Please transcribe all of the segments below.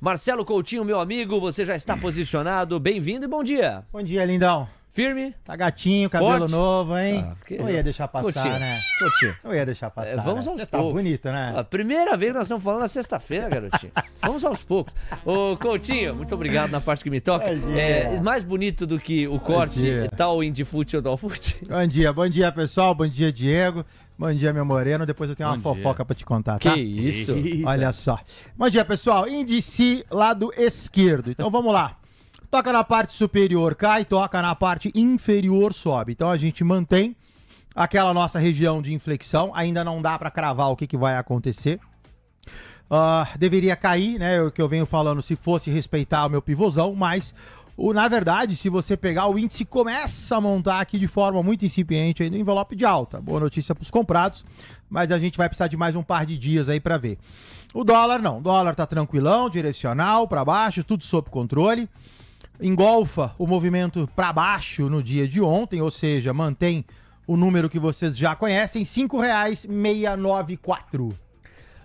Marcelo Coutinho, meu amigo, você já está posicionado. Bem-vindo e bom dia. Bom dia, lindão. Firme? Tá gatinho, cabelo Forte? novo, hein? Porque... Não ia deixar passar, Coutinho, né? Coutinho. Não ia deixar passar. Vamos aos Você poucos. tá bonito, né? A primeira vez que nós estamos falando na sexta-feira, garotinho. Vamos aos poucos. Ô, Coutinho, muito obrigado na parte que me toca. Mais bonito do que o corte, tal Indifute ou Dalfute? Bom dia, pessoal. Bom dia, Diego. Bom dia, meu moreno. Depois eu tenho uma fofoca pra te contar, tá? Que isso? Olha só. Bom dia, pessoal. Índice lado esquerdo. Então vamos lá. Toca na parte superior, cai, toca na parte inferior, sobe. Então a gente mantém aquela nossa região de inflexão. Ainda não dá para cravar o que vai acontecer. Deveria cair, né? O que eu venho falando, se fosse respeitar o meu pivôzão, mas na verdade, se você pegar, o índice começa a montar aqui de forma muito incipiente aí no envelope de alta. Boa notícia para os comprados, mas a gente vai precisar de mais um par de dias aí para ver. O dólar não, o dólar tá tranquilão, direcional, para baixo, tudo sob controle. Engolfa o movimento para baixo no dia de ontem, ou seja, mantém o número que vocês já conhecem, R$ 5,694.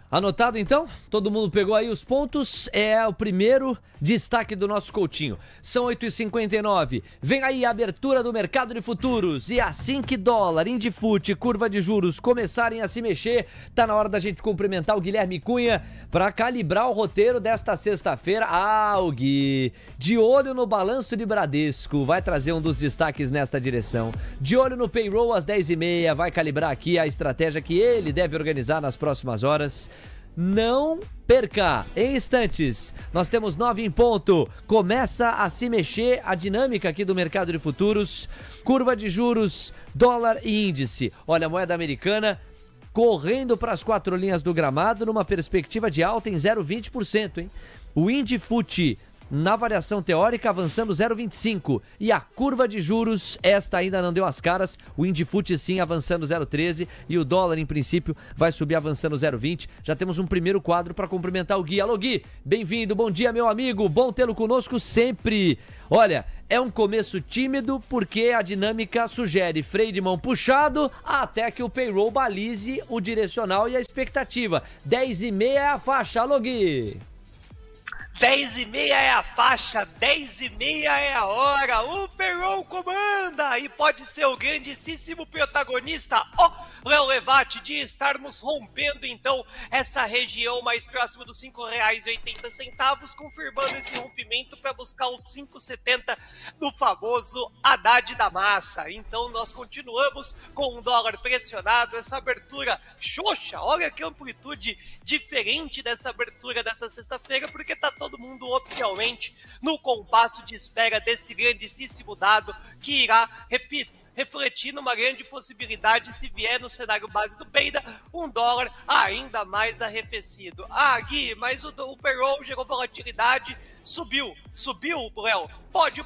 Anotado então? Todo mundo pegou aí os pontos? É o primeiro destaque do nosso Coutinho. São 8h59. Vem aí a abertura do mercado de futuros. E assim que dólar, Indifute, curva de juros começarem a se mexer, tá na hora da gente cumprimentar o Guilherme Cunha para calibrar o roteiro desta sexta-feira. O Gui, de olho no balanço de Bradesco, vai trazer um dos destaques nesta direção. De olho no payroll às 10h30, vai calibrar aqui a estratégia que ele deve organizar nas próximas horas. Não perca, em instantes, nós temos 9 em ponto, começa a se mexer a dinâmica aqui do mercado de futuros, curva de juros, dólar e índice. Olha, a moeda americana correndo para as 4 linhas do gramado numa perspectiva de alta em 0,20%, hein? O Indifute na variação teórica avançando 0,25 e a curva de juros, esta ainda não deu as caras, o Indifute sim avançando 0,13 e o dólar em princípio vai subir avançando 0,20. Já temos um primeiro quadro para cumprimentar o Gui. Alô Gui, bem-vindo, bom dia meu amigo, bom tê-lo conosco sempre. Olha, é um começo tímido porque a dinâmica sugere freio de mão puxado até que o payroll balize o direcional e a expectativa. 10h30 é a faixa, alô Gui. 10h30 é a faixa, 10h30 é a hora, o payroll comanda e pode ser o grandíssimo protagonista, Léo Levati, de estarmos rompendo então essa região mais próxima dos R$ 5,80, confirmando esse rompimento para buscar os 5,70 do famoso Haddad da massa. Então nós continuamos com um dólar pressionado, essa abertura xoxa, olha que amplitude diferente dessa abertura dessa sexta-feira, porque tá todo mundo oficialmente no compasso de espera desse grandíssimo dado que irá, repito, refletir numa grande possibilidade se vier no cenário base do Beida, um dólar ainda mais arrefecido. Gui, mas o payroll gerou volatilidade, subiu, Léo, pode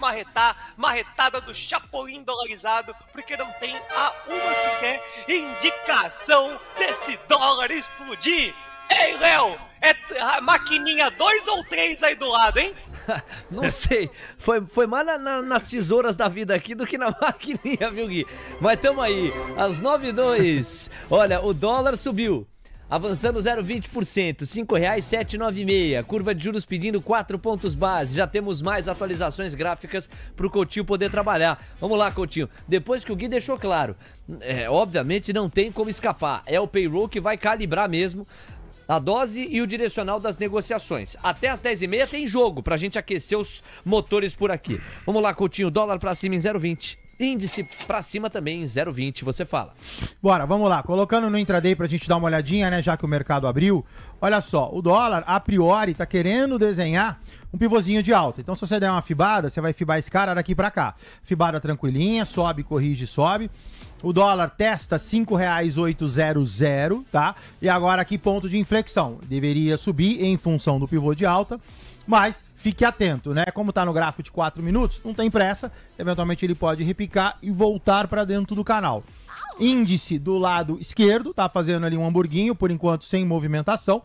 marretada do Chapolin dolarizado, porque não tem uma sequer indicação desse dólar explodir. Ei, Léo, é a maquininha 2 ou 3 aí do lado, hein? Não sei, foi mais nas tesouras da vida aqui do que na maquininha, viu, Gui? Mas tamo aí, às 9h02. Olha, o dólar subiu, avançando 0,20%, R$ 5,796. Curva de juros pedindo 4 pontos base. Já temos mais atualizações gráficas pro Coutinho poder trabalhar. Vamos lá, Coutinho. Depois que o Gui deixou claro, obviamente não tem como escapar. É o payroll que vai calibrar mesmo a dose e o direcional das negociações. Até as 10h30 tem jogo pra gente aquecer os motores por aqui. Vamos lá, Coutinho, dólar pra cima em 0,20. Índice pra cima também em 0,20, você fala. Bora, vamos lá. Colocando no intraday pra gente dar uma olhadinha, né, já que o mercado abriu. Olha só, o dólar, a priori, tá querendo desenhar um pivôzinho de alta. Então, se você der uma fibada, você vai fibar esse cara daqui pra cá. Fibada tranquilinha, sobe, corrige, sobe. O dólar testa R$ 5,800, tá? E agora aqui ponto de inflexão. Deveria subir em função do pivô de alta, mas fique atento, né? Como tá no gráfico de 4 minutos, não tem pressa. Eventualmente ele pode repicar e voltar para dentro do canal. Índice do lado esquerdo, tá fazendo ali um hamburguinho, por enquanto sem movimentação.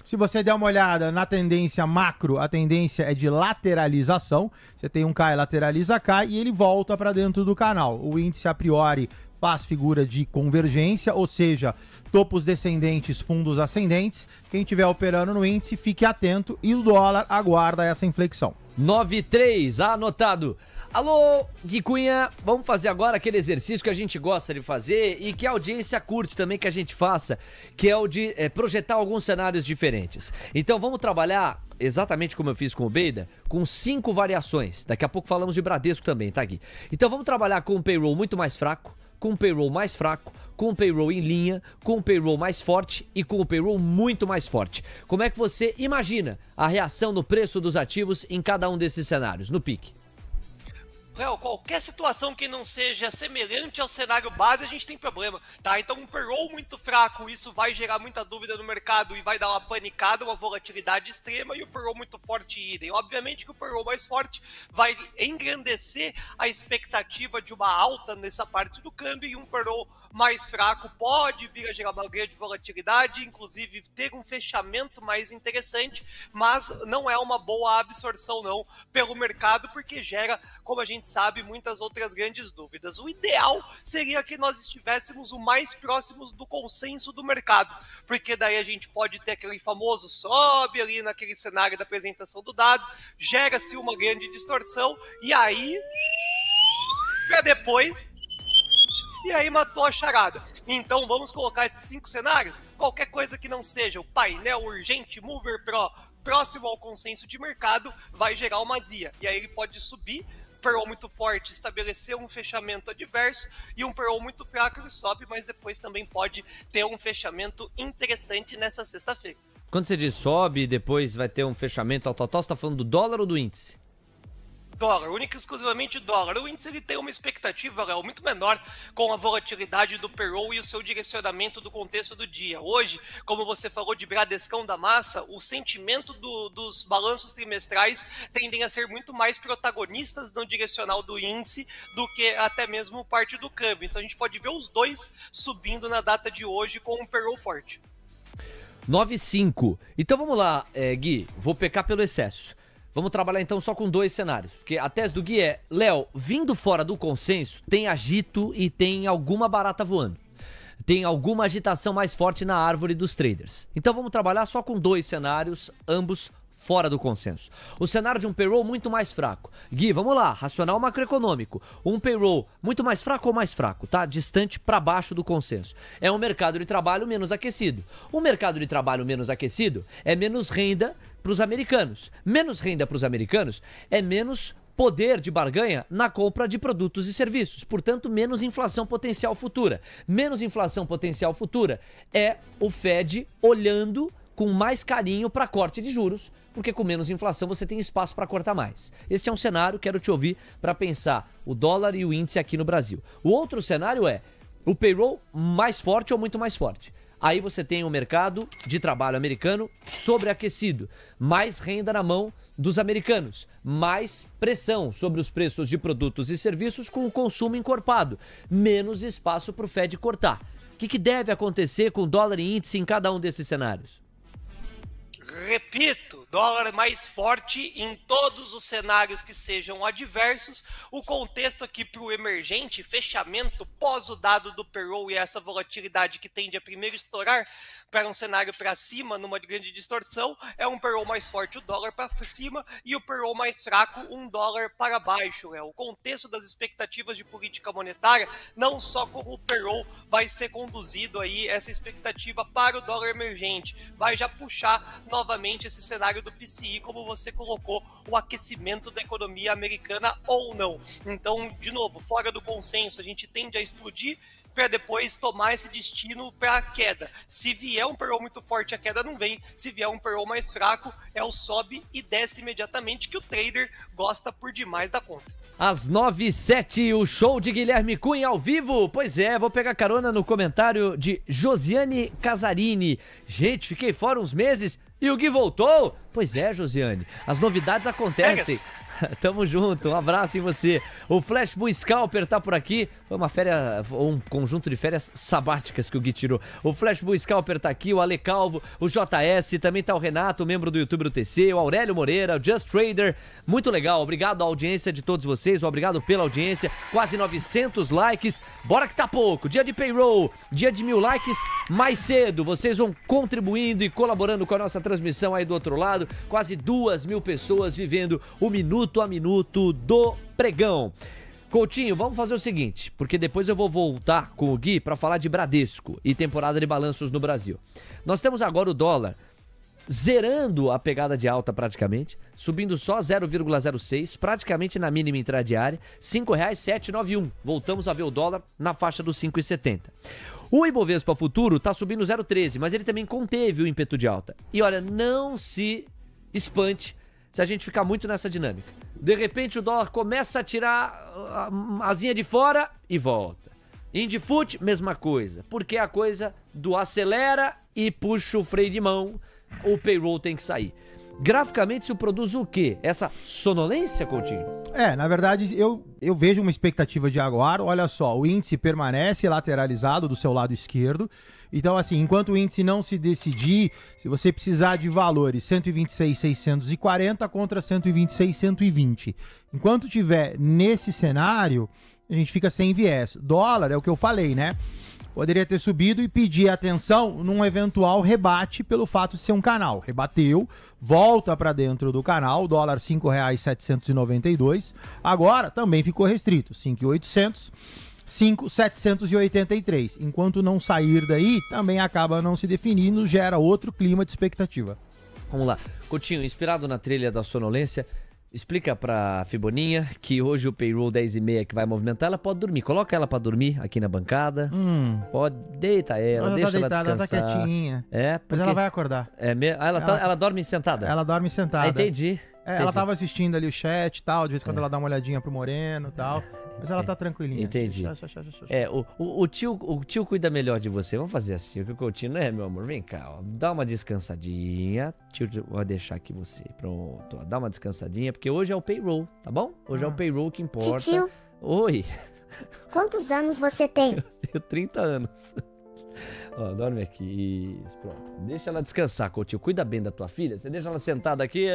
Se você der uma olhada na tendência macro, a tendência é de lateralização. Você tem um cai, lateraliza, cai e ele volta para dentro do canal. O índice a priori faz figura de convergência, ou seja, topos descendentes, fundos ascendentes. Quem estiver operando no índice, fique atento e o dólar aguarda essa inflexão. 93, anotado. Alô, Gui Cunha, vamos fazer agora aquele exercício que a gente gosta de fazer e que a audiência curte também que a gente faça, que é o de projetar alguns cenários diferentes. Então vamos trabalhar, exatamente como eu fiz com o Beida, com 5 variações. Daqui a pouco falamos de Bradesco também, tá, Gui? Então vamos trabalhar com um payroll muito mais fraco, com um payroll mais fraco, com um payroll em linha, com um payroll mais forte e com um payroll muito mais forte. Como é que você imagina a reação no preço dos ativos em cada um desses cenários, no pique? Léo, qualquer situação que não seja semelhante ao cenário base, a gente tem problema, tá? Então um payroll muito fraco, isso vai gerar muita dúvida no mercado e vai dar uma panicada, uma volatilidade extrema, e o payroll muito forte idem. Obviamente que o payroll mais forte vai engrandecer a expectativa de uma alta nessa parte do câmbio, e um payroll mais fraco pode vir a gerar uma grande volatilidade, inclusive ter um fechamento mais interessante, mas não é uma boa absorção não pelo mercado, porque gera, como a gente sabe, muitas outras grandes dúvidas. O ideal seria que nós estivéssemos o mais próximos do consenso do mercado, porque daí a gente pode ter aquele famoso sobe ali naquele cenário da apresentação do dado, gera-se uma grande distorção, e aí para depois, e aí matou a charada. Então vamos colocar esses 5 cenários, qualquer coisa que não seja o painel urgente Mover Pro próximo ao consenso de mercado vai gerar uma zia, e aí ele pode subir. Payroll muito forte estabelecer um fechamento adverso, e um payroll muito fraco ele sobe, mas depois também pode ter um fechamento interessante nessa sexta-feira. Quando você diz sobe e depois vai ter um fechamento ao total, você está falando do dólar ou do índice? Dólar, única e exclusivamente dólar. O índice ele tem uma expectativa, Léo, muito menor com a volatilidade do payroll e o seu direcionamento do contexto do dia. Hoje, como você falou de Bradescão da massa, o sentimento dos balanços trimestrais tendem a ser muito mais protagonistas no direcional do índice do que até mesmo parte do câmbio. Então a gente pode ver os dois subindo na data de hoje com um payroll forte. 9,5. Então vamos lá, Gui, vou pecar pelo excesso. Vamos trabalhar então só com 2 cenários, porque a tese do Gui é, Léo, vindo fora do consenso, tem agito e tem alguma barata voando. Tem alguma agitação mais forte na árvore dos traders. Então vamos trabalhar só com 2 cenários, ambos fora do consenso. O cenário de um payroll muito mais fraco. Gui, vamos lá, racional macroeconômico. Um payroll muito mais fraco ou mais fraco, tá? Distante para baixo do consenso. É um mercado de trabalho menos aquecido. Um mercado de trabalho menos aquecido é menos renda para os americanos. Menos renda para os americanos é menos poder de barganha na compra de produtos e serviços, portanto, menos inflação potencial futura. Menos inflação potencial futura é o Fed olhando com mais carinho para corte de juros, porque com menos inflação você tem espaço para cortar mais. Este é um cenário, quero te ouvir para pensar o dólar e o índice aqui no Brasil. O outro cenário é o payroll mais forte ou muito mais forte. Aí você tem o mercado de trabalho americano sobreaquecido, mais renda na mão dos americanos, mais pressão sobre os preços de produtos e serviços com o consumo encorpado, menos espaço para o Fed cortar. O que deve acontecer com dólar e índice em cada um desses cenários? Repito, dólar mais forte em todos os cenários que sejam adversos. O contexto aqui para o emergente, fechamento pós o dado do payroll e essa volatilidade que tende a primeiro estourar para um cenário para cima, numa grande distorção, é um payroll mais forte, o dólar para cima, e o payroll mais fraco, um dólar para baixo. O contexto das expectativas de política monetária, não só como o payroll vai ser conduzido aí, essa expectativa para o dólar emergente, vai já puxar novamente esse cenário do PCI, como você colocou, o aquecimento da economia americana ou não. Então, de novo, fora do consenso, a gente tende a explodir para depois tomar esse destino para a queda. Se vier um payroll muito forte, a queda não vem. Se vier um payroll mais fraco, é o sobe e desce imediatamente, que o trader gosta por demais da conta. Às 9h07, o show de Guilherme Cunha ao vivo. Pois é, vou pegar carona no comentário de Josiane Casarini. Gente, fiquei fora uns meses. E o Gui voltou? Pois é, Josiane. As novidades acontecem. Tamo junto, um abraço em você. O Flash Bull Scalper tá por aqui. Foi uma férias, um conjunto de férias sabáticas que o Gui tirou. O Flash Bull Scalper tá aqui, o Ale Calvo, o JS, também tá o Renato, membro do YouTube do TC, o Aurélio Moreira, o Just Trader. Muito legal, obrigado à audiência de todos vocês, obrigado pela audiência. Quase 900 likes, bora que tá pouco. Dia de payroll, dia de 1000 likes mais cedo. Vocês vão contribuindo e colaborando com a nossa transmissão aí do outro lado. Quase 2.000 pessoas vivendo o minuto a minuto do pregão. Coutinho, vamos fazer o seguinte, porque depois eu vou voltar com o Gui para falar de Bradesco e temporada de balanços no Brasil. Nós temos agora o dólar zerando a pegada de alta praticamente, subindo só 0,06, praticamente na mínima intradiária, R$ 5,791. Voltamos a ver o dólar na faixa dos 5,70. O Ibovespa Futuro está subindo 0,13, mas ele também conteve o ímpeto de alta. E olha, não se espante se a gente ficar muito nessa dinâmica. De repente o dólar começa a tirar a asinha de fora e volta. Indifut, mesma coisa. Porque é a coisa do acelera e puxa o freio de mão, o payroll tem que sair. Graficamente isso produz o quê? Essa sonolência, Coutinho? Na verdade, eu vejo uma expectativa de agora. Olha só, o índice permanece lateralizado do seu lado esquerdo. Então, assim, enquanto o índice não se decidir, se você precisar de valores 126.640 contra 126.120. Enquanto tiver nesse cenário, a gente fica sem viés. Dólar é o que eu falei, né? Poderia ter subido e pedir atenção num eventual rebate pelo fato de ser um canal. Rebateu, volta para dentro do canal, dólar R$ 5,792. Agora também ficou restrito, 5,800, 5,783. Enquanto não sair daí, também acaba não se definindo, gera outro clima de expectativa. Vamos lá. Coutinho, inspirado na trilha da sonolência, explica pra Fiboninha que hoje o payroll 10h30 que vai movimentar, ela pode dormir. Coloca ela pra dormir aqui na bancada. Pode, deita ela, deixa ela descansar. Ela tá quietinha. Porque... Mas ela vai acordar. Ela dorme sentada? Ela dorme sentada. Entendi. Ela tava assistindo ali o chat e tal, de vez em quando ela dá uma olhadinha pro Moreno e tal, mas ela tá tranquilinha. Entendi. O tio cuida melhor de você. Vamos fazer assim, o Coutinho, né, meu amor? Vem cá, ó, dá uma descansadinha. Tio, vou deixar aqui você. Pronto, ó, dá uma descansadinha, porque hoje é o payroll, tá bom? Hoje é o payroll que importa. Tio. Oi. Quantos anos você tem? Eu tenho 30 anos. Ó, dorme aqui, isso, pronto. Deixa ela descansar, Coutinho. Cuida bem da tua filha. Você deixa ela sentada aqui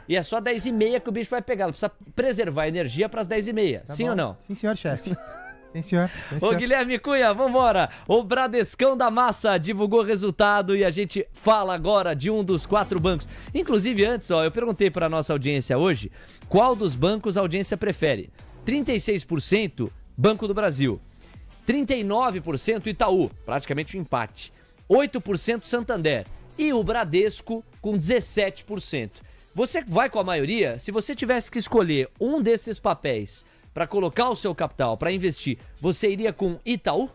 e é só 10h30 que o bicho vai pegar. Ela precisa preservar a energia pras 10h30. Sim ou não? Sim, senhor chefe. Sim, senhor. Ô, Guilherme Cunha, vambora. O Bradescão da Massa divulgou o resultado e a gente fala agora de um dos 4 bancos. Inclusive, antes, ó, eu perguntei pra nossa audiência hoje qual dos bancos a audiência prefere. 36% Banco do Brasil. 39% Itaú, praticamente um empate. 8% Santander. E o Bradesco com 17%. Você vai com a maioria? Se você tivesse que escolher um desses papéis para colocar o seu capital, para investir, você iria com Itaú?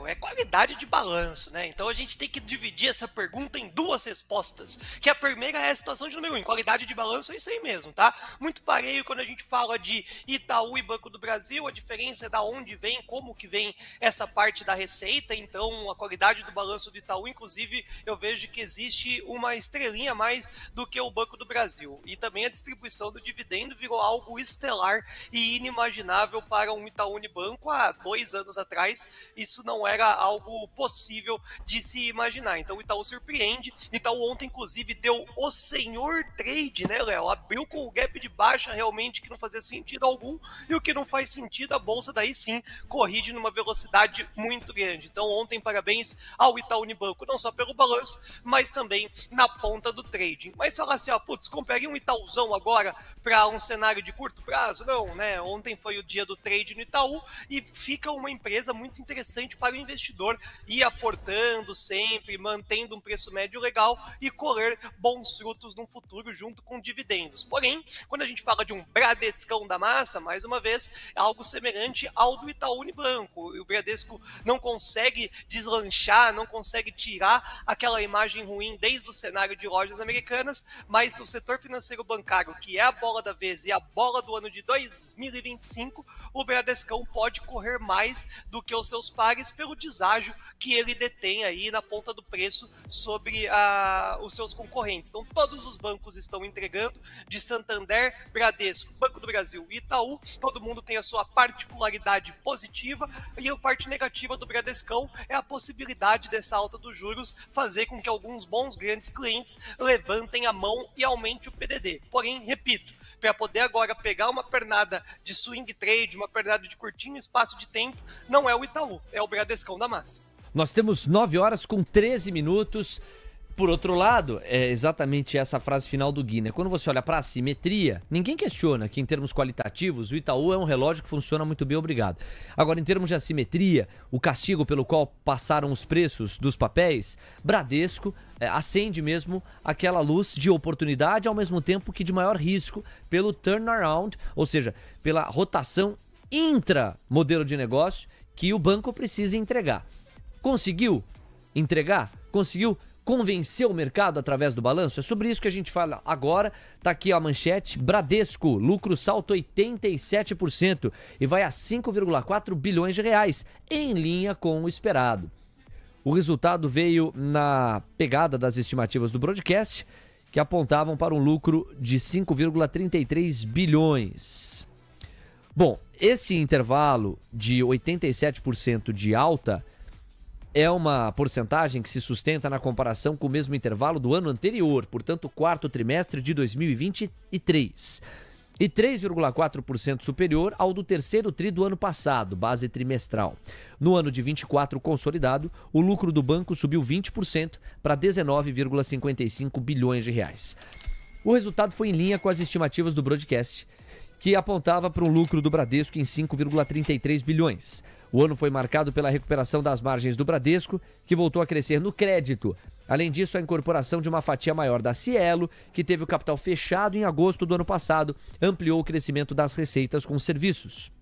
É qualidade de balanço, né? Então a gente tem que dividir essa pergunta em 2 respostas. Que a primeira é a situação de número 1. Qualidade de balanço é isso aí mesmo, tá? Muito pareio quando a gente fala de Itaú e Banco do Brasil. A diferença é da onde vem, como que vem essa parte da receita. Então a qualidade do balanço do Itaú, inclusive, eu vejo que existe uma estrelinha a mais do que o Banco do Brasil. E também a distribuição do dividendo virou algo estelar e inimaginável para um Itaú Unibanco há 2 anos atrás. Isso não era algo possível de se imaginar. Então o Itaú surpreende. Itaú ontem, inclusive, deu o senhor trade, né, Léo? Abriu com o gap de baixa realmente que não fazia sentido algum. E o que não faz sentido, a bolsa daí sim corrige numa velocidade muito grande. Então ontem, parabéns ao Itaú Unibanco, não só pelo balanço, mas também na ponta do trading. Mas falar assim, ó, putz, comprei um Itaúzão agora para um cenário de curto prazo? Não, né? Ontem foi o dia do trade no Itaú e fica uma empresa muito interessante para o investidor ir aportando sempre, mantendo um preço médio legal e colher bons frutos no futuro junto com dividendos. Porém, quando a gente fala de um Bradescão da Massa, mais uma vez, é algo semelhante ao do Itaú Unibanco. O Bradesco não consegue deslanchar, não consegue tirar aquela imagem ruim desde o cenário de lojas americanas, mas o setor financeiro bancário, que é a bola da vez e a bola do ano de 2025, o Bradescão pode correr mais do que os seus pares pares pelo deságio que ele detém aí na ponta do preço sobre os seus concorrentes. Então todos os bancos estão entregando, de Santander, Bradesco, Banco do Brasil e Itaú, todo mundo tem a sua particularidade positiva, e a parte negativa do Bradescão é a possibilidade dessa alta dos juros fazer com que alguns bons grandes clientes levantem a mão e aumente o PDD. Porém, repito, para poder agora pegar uma pernada de swing trade, uma pernada de curtinho espaço de tempo, não é o Itaú, é o Bradescão da massa. Nós temos 9 horas com 13 minutos. Por outro lado, é exatamente essa frase final do Gui, né? Quando você olha para a assimetria, ninguém questiona que em termos qualitativos o Itaú é um relógio que funciona muito bem, obrigado. Agora, em termos de assimetria, o castigo pelo qual passaram os preços dos papéis, Bradesco acende mesmo aquela luz de oportunidade, ao mesmo tempo que de maior risco pelo turnaround, ou seja, pela rotação intra-modelo de negócio que o banco precisa entregar. Conseguiu entregar? Conseguiu convencer o mercado através do balanço? É sobre isso que a gente fala agora. Tá aqui a manchete: Bradesco, lucro salta 87% e vai a 5,4 bilhões de reais, em linha com o esperado. O resultado veio na pegada das estimativas do broadcast, que apontavam para um lucro de 5,33 bilhões. Bom, esse intervalo de 87% de alta é uma porcentagem que se sustenta na comparação com o mesmo intervalo do ano anterior, portanto, quarto trimestre de 2023. E 3,4% superior ao do terceiro tri do ano passado, base trimestral. No ano de 24 consolidado, o lucro do banco subiu 20% para 19,55 bilhões de reais. O resultado foi em linha com as estimativas do broadcast, que apontava para um lucro do Bradesco em 5,33 bilhões. O ano foi marcado pela recuperação das margens do Bradesco, que voltou a crescer no crédito. Além disso, a incorporação de uma fatia maior da Cielo, que teve o capital fechado em agosto do ano passado, ampliou o crescimento das receitas com serviços.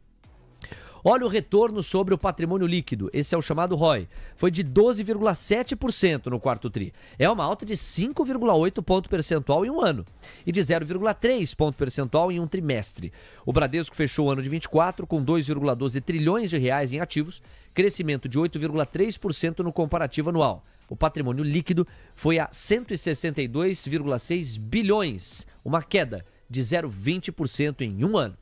Olha o retorno sobre o patrimônio líquido, esse é o chamado ROI, foi de 12,7% no quarto tri. É uma alta de 5,8 ponto percentual em um ano e de 0,3 ponto percentual em um trimestre. O Bradesco fechou o ano de 24 com 2,12 trilhões de reais em ativos, crescimento de 8,3% no comparativo anual. O patrimônio líquido foi a 162,6 bilhões, uma queda de 0,20% em um ano.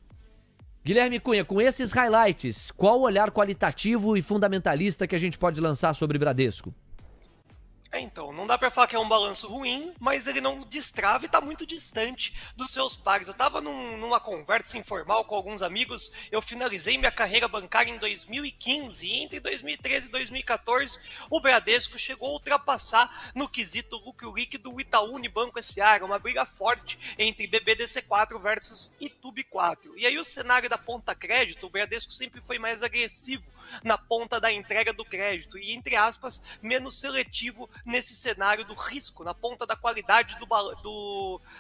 Guilherme Cunha, com esses highlights, qual o olhar qualitativo e fundamentalista que a gente pode lançar sobre Bradesco? Então, não dá pra falar que é um balanço ruim, mas ele não destrava e tá muito distante dos seus pares. Eu tava numa conversa informal com alguns amigos, eu finalizei minha carreira bancária em 2015 e entre 2013 e 2014 o Bradesco chegou a ultrapassar no quesito lucro líquido o Itaú Unibanco S.A., uma briga forte entre BBDC4 versus Itub4. E aí o cenário da ponta crédito, o Bradesco sempre foi mais agressivo na ponta da entrega do crédito e, entre aspas, menos seletivo nesse cenário do risco, na ponta da qualidade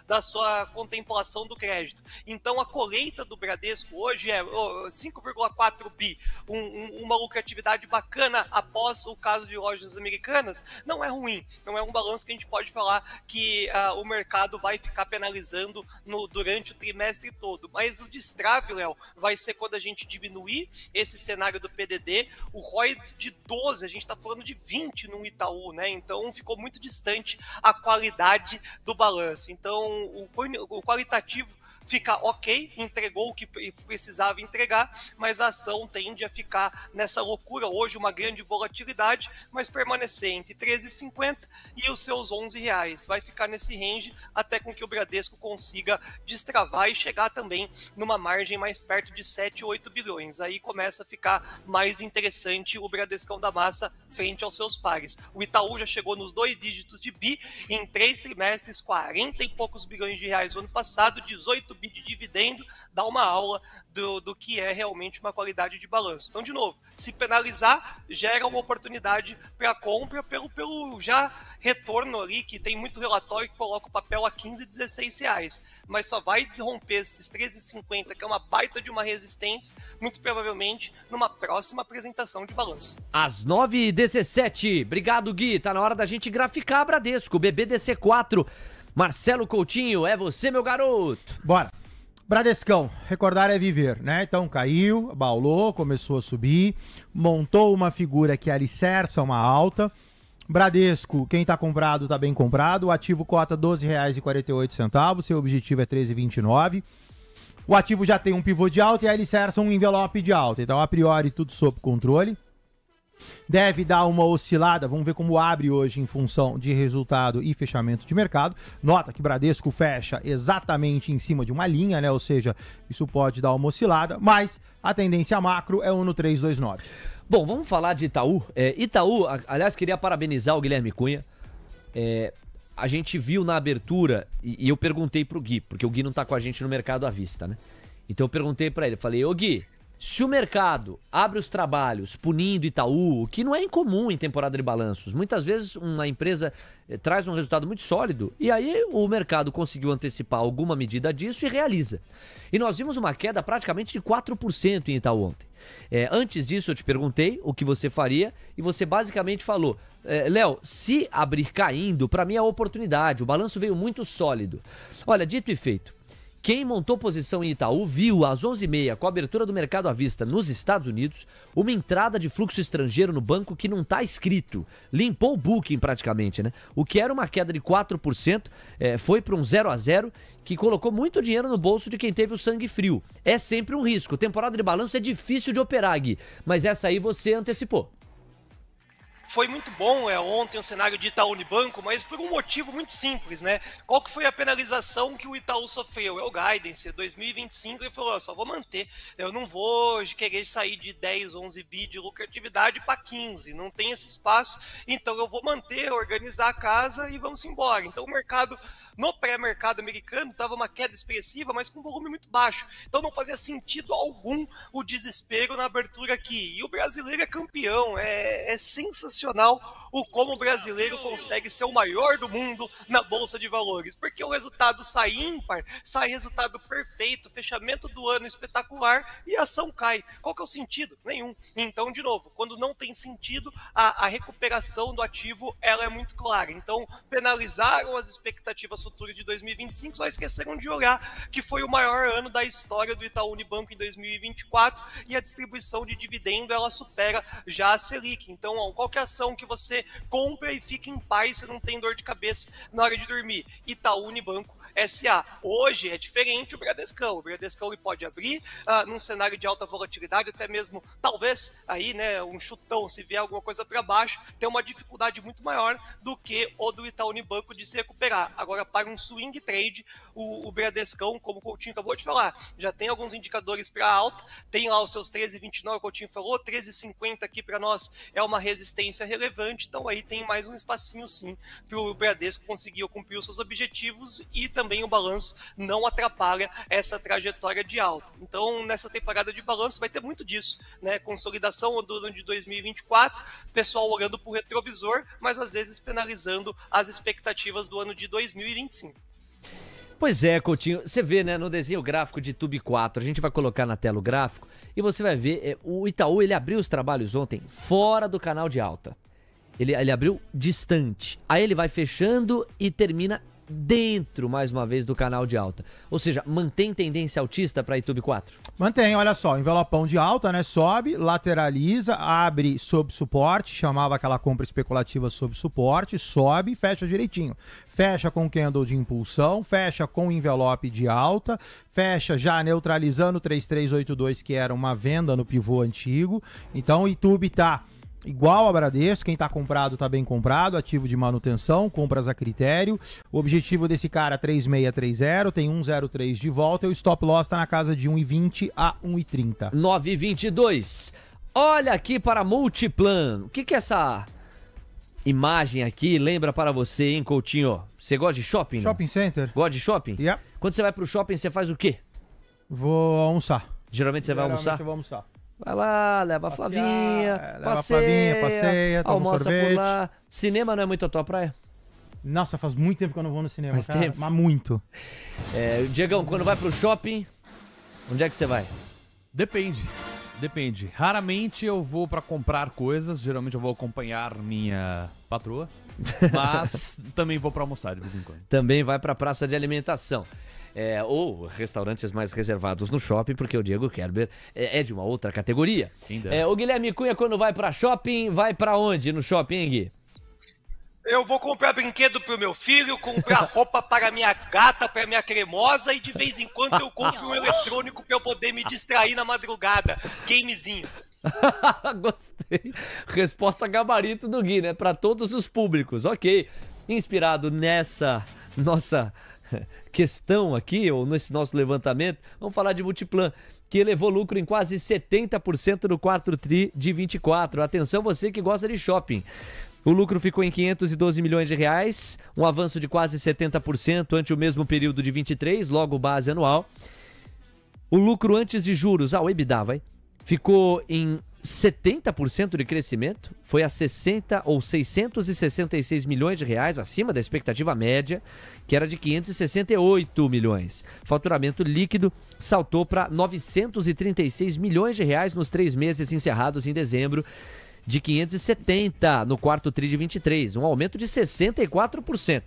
da sua contemplação do crédito. Então a colheita do Bradesco hoje é 5,4 bi, uma lucratividade bacana após o caso de lojas americanas, não é ruim, não é um balanço que a gente pode falar que o mercado vai ficar penalizando durante o trimestre todo, mas o destrave, Léo, vai ser quando a gente diminuir esse cenário do PDD, o ROI de 12, a gente está falando de 20 no Itaú, né? Então ficou muito distante a qualidade do balanço. Então o qualitativo fica ok, entregou o que precisava entregar, mas a ação tende a ficar nessa loucura. Hoje uma grande volatilidade, mas permanecer entre 13,50 e os seus R$11. Vai ficar nesse range até com que o Bradesco consiga destravar e chegar também numa margem mais perto de 7 ou 8 bilhões. Aí começa a ficar mais interessante o Bradescão da massa frente aos seus pares. O Itaú já chegou nos 2 dígitos de bi em 3 trimestres, 40 e poucos bilhões de reais no ano passado, 18 bi de dividendo, dá uma aula do que é realmente uma qualidade de balanço. Então, de novo, se penalizar, gera uma oportunidade para a compra pelo já retorno ali, que tem muito relatório que coloca o papel a 15, 16 reais, mas só vai romper esses 13,50, que é uma baita de uma resistência, muito provavelmente numa próxima apresentação de balanço. Às 9h17, obrigado Gui, tá na hora da gente graficar a Bradesco, BBDC4, Marcelo Coutinho, é você meu garoto. Bora. Bradescão, recordar é viver, né? Então caiu, baulou, começou a subir, montou uma figura que alicerça uma alta. Bradesco, quem tá comprado tá bem comprado. O ativo cota R$ 12,48, seu objetivo é 13,29. O ativo já tem um pivô de alta e alicerça um envelope de alta. Então, a priori, tudo sob controle. Deve dar uma oscilada, vamos ver como abre hoje em função de resultado e fechamento de mercado. Nota que Bradesco fecha exatamente em cima de uma linha, né? Ou seja, isso pode dar uma oscilada, mas a tendência macro é 1 no 329. Bom, vamos falar de Itaú. Itaú, aliás, queria parabenizar o Guilherme Cunha. A gente viu na abertura, e eu perguntei pro Gui, porque o Gui não tá com a gente no mercado à vista, né? Então eu perguntei pra ele, falei, ô Gui, se o mercado abre os trabalhos punindo Itaú, o que não é incomum em temporada de balanços, muitas vezes uma empresa traz um resultado muito sólido e aí o mercado conseguiu antecipar alguma medida disso e realiza. E nós vimos uma queda praticamente de 4% em Itaú ontem. Antes disso eu te perguntei o que você faria e você basicamente falou, Léo, se abrir caindo, para mim é oportunidade, o balanço veio muito sólido. Olha, dito e feito. Quem montou posição em Itaú viu às 11h30, com a abertura do mercado à vista nos Estados Unidos, uma entrada de fluxo estrangeiro no banco que não está escrito. Limpou o booking praticamente, né? O que era uma queda de 4%, foi para um 0-0, que colocou muito dinheiro no bolso de quem teve o sangue frio. É sempre um risco. Temporada de balanço é difícil de operar, Gui, mas essa aí você antecipou. Foi muito bom ontem o cenário de Itaú Unibanco, mas por um motivo muito simples, né? Qual que foi a penalização que o Itaú sofreu? É o Guidance 2025, ele falou, só vou manter, eu não vou querer sair de 10, 11 bi de lucratividade para 15, não tem esse espaço, então eu vou manter, organizar a casa e vamos embora. Então o mercado, no pré-mercado americano, estava uma queda expressiva, mas com volume muito baixo, então não fazia sentido algum o desespero na abertura aqui, e o brasileiro é campeão, é sensacional o como o brasileiro consegue ser o maior do mundo na Bolsa de Valores, porque o resultado sai ímpar, sai resultado perfeito, fechamento do ano espetacular e a ação cai. Qual que é o sentido? Nenhum. Então, de novo, quando não tem sentido, a recuperação do ativo ela é muito clara. Então, penalizaram as expectativas futuras de 2025, só esqueceram de olhar que foi o maior ano da história do Itaú Unibanco em 2024 e a distribuição de dividendo ela supera já a Selic. Então, qualquer ação que você compra e fica em paz, você não tem dor de cabeça na hora de dormir. Itaú Unibanco SA. Hoje é diferente o Bradescão. O Bradescão ele pode abrir num cenário de alta volatilidade, até mesmo, talvez, aí, né, um chutão, se vier alguma coisa para baixo, tem uma dificuldade muito maior do que o do Itaú Unibanco de se recuperar. Agora, para um swing trade, o Bradescão, como o Coutinho acabou de falar, já tem alguns indicadores para alta, tem lá os seus 13,29, o Coutinho falou, 13,50 aqui para nós é uma resistência relevante, então aí tem mais um espacinho sim para o Bradesco conseguir cumprir os seus objetivos e também o balanço não atrapalha essa trajetória de alta. Então nessa temporada de balanço vai ter muito disso, né? Consolidação do ano de 2024, pessoal olhando para o retrovisor, mas às vezes penalizando as expectativas do ano de 2025. Pois é, Coutinho, você vê, né, no desenho gráfico de Tube 4, a gente vai colocar na tela o gráfico e você vai ver, o Itaú, ele abriu os trabalhos ontem fora do canal de alta. Ele abriu distante, aí ele vai fechando e termina dentro, mais uma vez, do canal de alta. Ou seja, mantém tendência altista para Tube 4? Mantém, olha só, envelopão de alta, né, sobe, lateraliza, abre sob suporte, chamava aquela compra especulativa sob suporte, sobe e fecha direitinho. Fecha com candle de impulsão, fecha com envelope de alta, fecha já neutralizando o 3382, que era uma venda no pivô antigo. Então o Itube tá igual a Bradesco, quem tá comprado tá bem comprado, ativo de manutenção, compras a critério. O objetivo desse cara é 3630, tem 103 de volta e o stop loss tá na casa de 1,20 a 1,30. 9,22. Olha aqui para Multiplan. O que é essa imagem aqui? Lembra para você, hein, Coutinho? Você gosta de shopping? Shopping center. Gosta de shopping? Yeah. Quando você vai pro shopping, você faz o quê? Vou almoçar. Geralmente você vai almoçar? Eu vou almoçar. Vai lá, leva a Flavinha, passeia, toma almoça sorvete. por lá. Cinema não é muito a tua praia? Nossa, faz muito tempo que eu não vou no cinema, Faz cara. tempo? Mas muito. Diegão, quando vai pro shopping, onde é que você vai? Depende. Raramente eu vou pra comprar coisas, geralmente eu vou acompanhar minha patroa, mas também vou pra almoçar de vez em quando. Também vai pra praça de alimentação. ou restaurantes mais reservados no shopping, porque o Diego Kerber é de uma outra categoria. O Guilherme Cunha, quando vai pra shopping, vai pra onde no shopping, hein, Gui? Eu vou comprar brinquedo pro meu filho, comprar roupa para minha gata, para minha cremosa, e de vez em quando eu compro um eletrônico para eu poder me distrair na madrugada. Gamezinho. Gostei. Resposta gabarito do Gui, né? Para todos os públicos. Ok. Inspirado nessa nossa questão aqui, ou nesse nosso levantamento, vamos falar de Multiplan, que elevou lucro em quase 70% no quarto tri de 24. Atenção, você que gosta de shopping. O lucro ficou em 512 milhões de reais, um avanço de quase 70% ante o mesmo período de 23, logo base anual. O lucro antes de juros, o EBITDA, ficou em 70% de crescimento, foi a 60 ou 666 milhões de reais, acima da expectativa média, que era de 568 milhões. Faturamento líquido saltou para 936 milhões de reais nos 3 meses encerrados em dezembro, de 570 no quarto tri de 23, um aumento de 64%.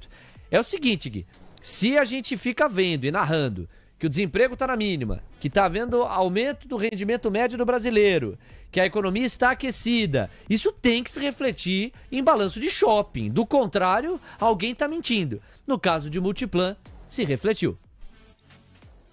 É o seguinte, Gui, se a gente fica vendo e narrando que o desemprego está na mínima, que está havendo aumento do rendimento médio do brasileiro, que a economia está aquecida, isso tem que se refletir em balanço de shopping. Do contrário, alguém está mentindo. No caso de Multiplan, se refletiu.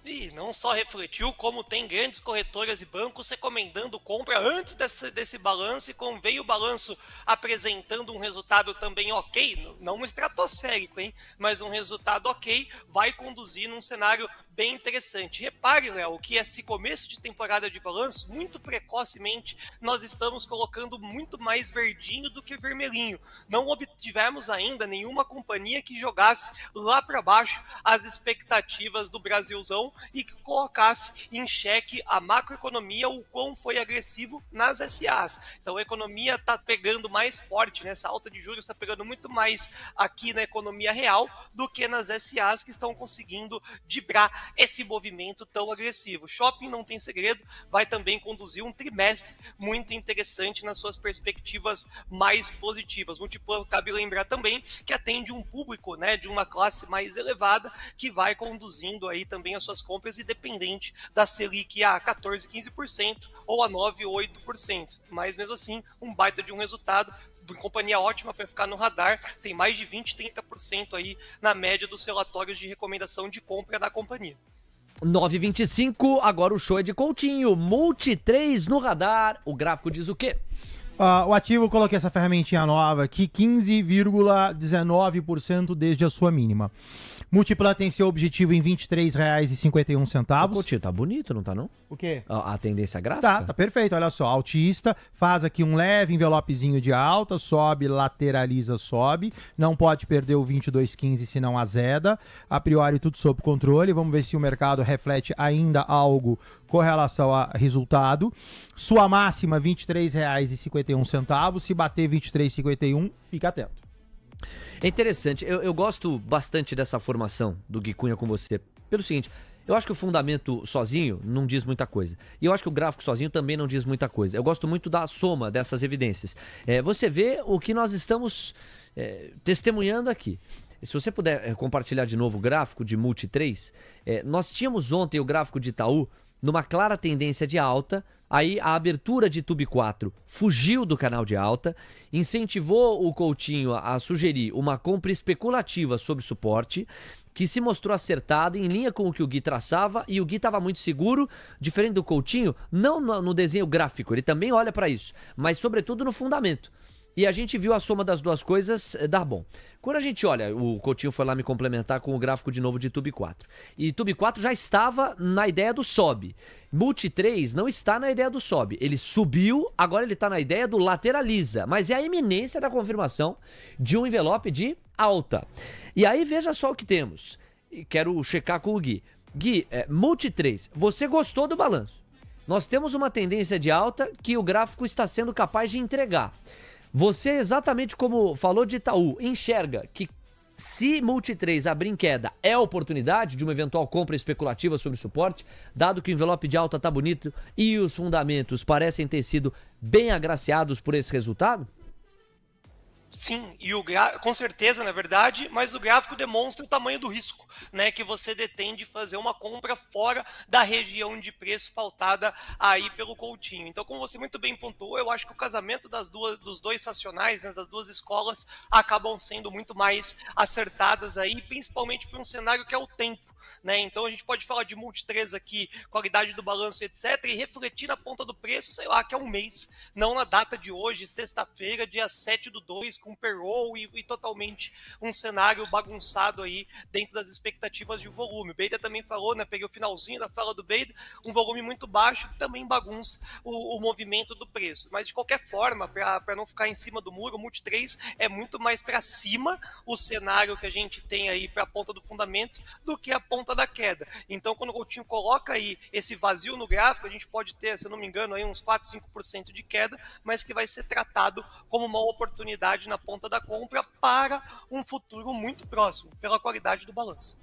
E não só refletiu, como tem grandes corretoras e bancos recomendando compra antes desse balanço, e como veio o balanço apresentando um resultado também ok, não estratosférico, hein? Mas um resultado ok, vai conduzir num cenário bem interessante. Repare, Léo, que esse começo de temporada de balanço, muito precocemente, nós estamos colocando muito mais verdinho do que vermelhinho. Não obtivemos ainda nenhuma companhia que jogasse lá para baixo as expectativas do Brasilzão e que colocasse em xeque a macroeconomia, o quão foi agressivo nas SAs. Então a economia está pegando mais forte, né? Essa alta de juros está pegando muito mais aqui na economia real do que nas SAs, que estão conseguindo driblar esse movimento tão agressivo. Shopping, não tem segredo, vai também conduzir um trimestre muito interessante nas suas perspectivas mais positivas. Multiplan, cabe lembrar também que atende um público, né, de uma classe mais elevada, que vai conduzindo aí também as suas compras, independente da Selic a 14%, 15% ou a 9% ou 8%. Mas mesmo assim, um baita de um resultado, companhia ótima para ficar no radar, tem mais de 20%, 30% aí na média dos relatórios de recomendação de compra da companhia. 9h25, agora o show é de Coutinho, Multi 3 no radar, o gráfico diz o quê? O ativo, coloquei essa ferramentinha nova aqui, 15,19% desde a sua mínima. Multiplan tem seu objetivo em R$ 23,51. Coutinho, tá bonito, não tá não? O quê? A tendência gráfica? Tá perfeito, olha só, altista, faz aqui um leve envelopezinho de alta, sobe, lateraliza, sobe, não pode perder o 22,15 senão azeda, a priori tudo sob controle, vamos ver se o mercado reflete ainda algo com relação a resultado. Sua máxima R$ 23,51, se bater R$ 23,51, fica atento. É interessante, eu gosto bastante dessa formação do Gui Cunha com você, pelo seguinte, eu acho que o fundamento sozinho não diz muita coisa, e eu acho que o gráfico sozinho também não diz muita coisa, eu gosto muito da soma dessas evidências. Você vê o que nós estamos testemunhando aqui. Se você puder compartilhar de novo o gráfico de Multi 3, nós tínhamos ontem o gráfico de Itaú numa clara tendência de alta, aí a abertura de Tube 4 fugiu do canal de alta, incentivou o Coutinho a sugerir uma compra especulativa sobre suporte, que se mostrou acertada, em linha com o que o Gui traçava, e o Gui estava muito seguro, diferente do Coutinho, não no desenho gráfico, ele também olha para isso, mas sobretudo no fundamento. E a gente viu a soma das duas coisas dar bom. Quando a gente olha, o Coutinho foi lá me complementar com o gráfico de novo de Tube 4. E Tube 4 já estava na ideia do sobe. Multi 3 não está na ideia do sobe. Ele subiu, agora ele está na ideia do lateraliza. Mas é a iminência da confirmação de um envelope de alta. E aí veja só o que temos. Quero checar com o Gui. Gui, Multi 3, você gostou do balanço? Nós temos uma tendência de alta que o gráfico está sendo capaz de entregar. Você, exatamente como falou de Itaú, enxerga que se Multi 3 abrir em queda é a oportunidade de uma eventual compra especulativa sobre suporte, dado que o envelope de alta está bonito e os fundamentos parecem ter sido bem agraciados por esse resultado? Sim, e com certeza, na verdade, mas o gráfico demonstra o tamanho do risco, né, que você detém de fazer uma compra fora da região de preço pautada aí pelo Coutinho. Então, como você muito bem pontuou, eu acho que o casamento dos dois racionais, né, das duas escolas, acabam sendo muito mais acertadas aí, principalmente por um cenário que é o tempo. Né? Então a gente pode falar de Multi 3 aqui, qualidade do balanço, etc., e refletir na ponta do preço, sei lá, que é um mês, não na data de hoje, sexta-feira, dia 7/2, com payroll e totalmente um cenário bagunçado aí dentro das expectativas de volume. O Beida também falou, né? Peguei o finalzinho da fala do Beida, um volume muito baixo também bagunça o movimento do preço. Mas de qualquer forma, para não ficar em cima do muro, o Multi 3 é muito mais para cima o cenário que a gente tem aí para a ponta do fundamento do que a ponta da queda. Então, quando o Coutinho coloca aí esse vazio no gráfico, a gente pode ter, se eu não me engano, aí uns 4, 5% de queda, mas que vai ser tratado como uma oportunidade na ponta da compra para um futuro muito próximo, pela qualidade do balanço.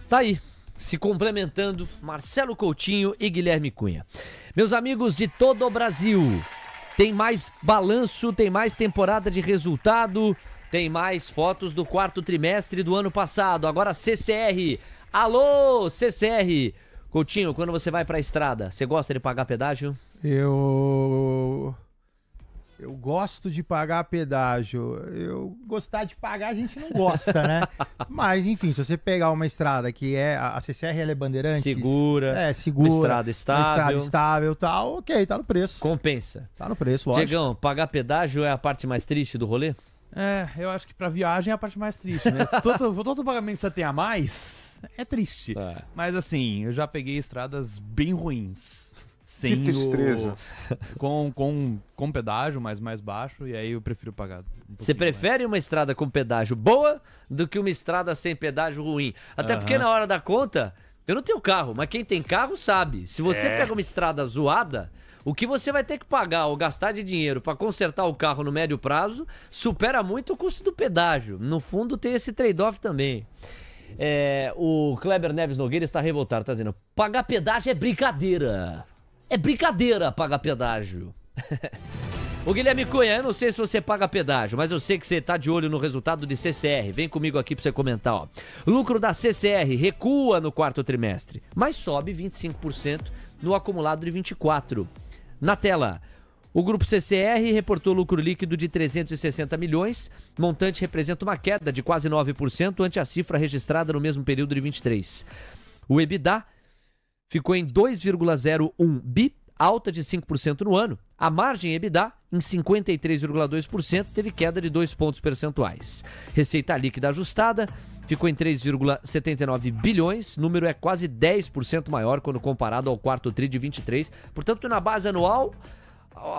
Tá aí, se complementando, Marcelo Coutinho e Guilherme Cunha. Meus amigos de todo o Brasil, tem mais balanço, tem mais temporada de resultado, tem mais fotos do quarto trimestre do ano passado. Agora CCR. Alô, CCR. Coutinho, quando você vai pra estrada, você gosta de pagar pedágio? Eu gosto de pagar pedágio. Eu gostar de pagar a gente não gosta, né? Mas, enfim, se você pegar uma estrada que é... A CCR, ela é Bandeirantes. Segura. É, segura. Uma estrada estável. Uma estrada estável e tal. Ok, tá no preço. Compensa. Tá no preço, lógico. Diegão, pagar pedágio é a parte mais triste do rolê? Eu acho que pra viagem é a parte mais triste, né? Se todo pagamento você tem a mais, é triste. Mas assim, eu já peguei estradas bem ruins. Sem que tristeza. Com pedágio, mas mais baixo, e aí eu prefiro pagar. Você prefere uma estrada com pedágio boa do que uma estrada sem pedágio ruim? Até porque na hora da conta, eu não tenho carro, mas quem tem carro sabe. Se você pega uma estrada zoada, o que você vai ter que pagar ou gastar de dinheiro para consertar o carro no médio prazo supera muito o custo do pedágio. No fundo tem esse trade-off também. O Kleber Neves Nogueira está revoltado, está dizendo, pagar pedágio é brincadeira. É brincadeira pagar pedágio. O Guilherme Cunha, eu não sei se você paga pedágio, mas eu sei que você tá de olho no resultado de CCR. Vem comigo aqui pra você comentar, ó. Lucro da CCR recua no quarto trimestre, mas sobe 25% no acumulado de 24. Na tela, o grupo CCR reportou lucro líquido de 360 milhões, montante representa uma queda de quase 9% ante a cifra registrada no mesmo período de 23. O EBITDA ficou em 2,01 bi, alta de 5% no ano. A margem EBITDA, em 53,2%, teve queda de 2 pontos percentuais. Receita líquida ajustada ficou em 3,79 bilhões, número é quase 10% maior quando comparado ao quarto tri de 23. Portanto, na base anual,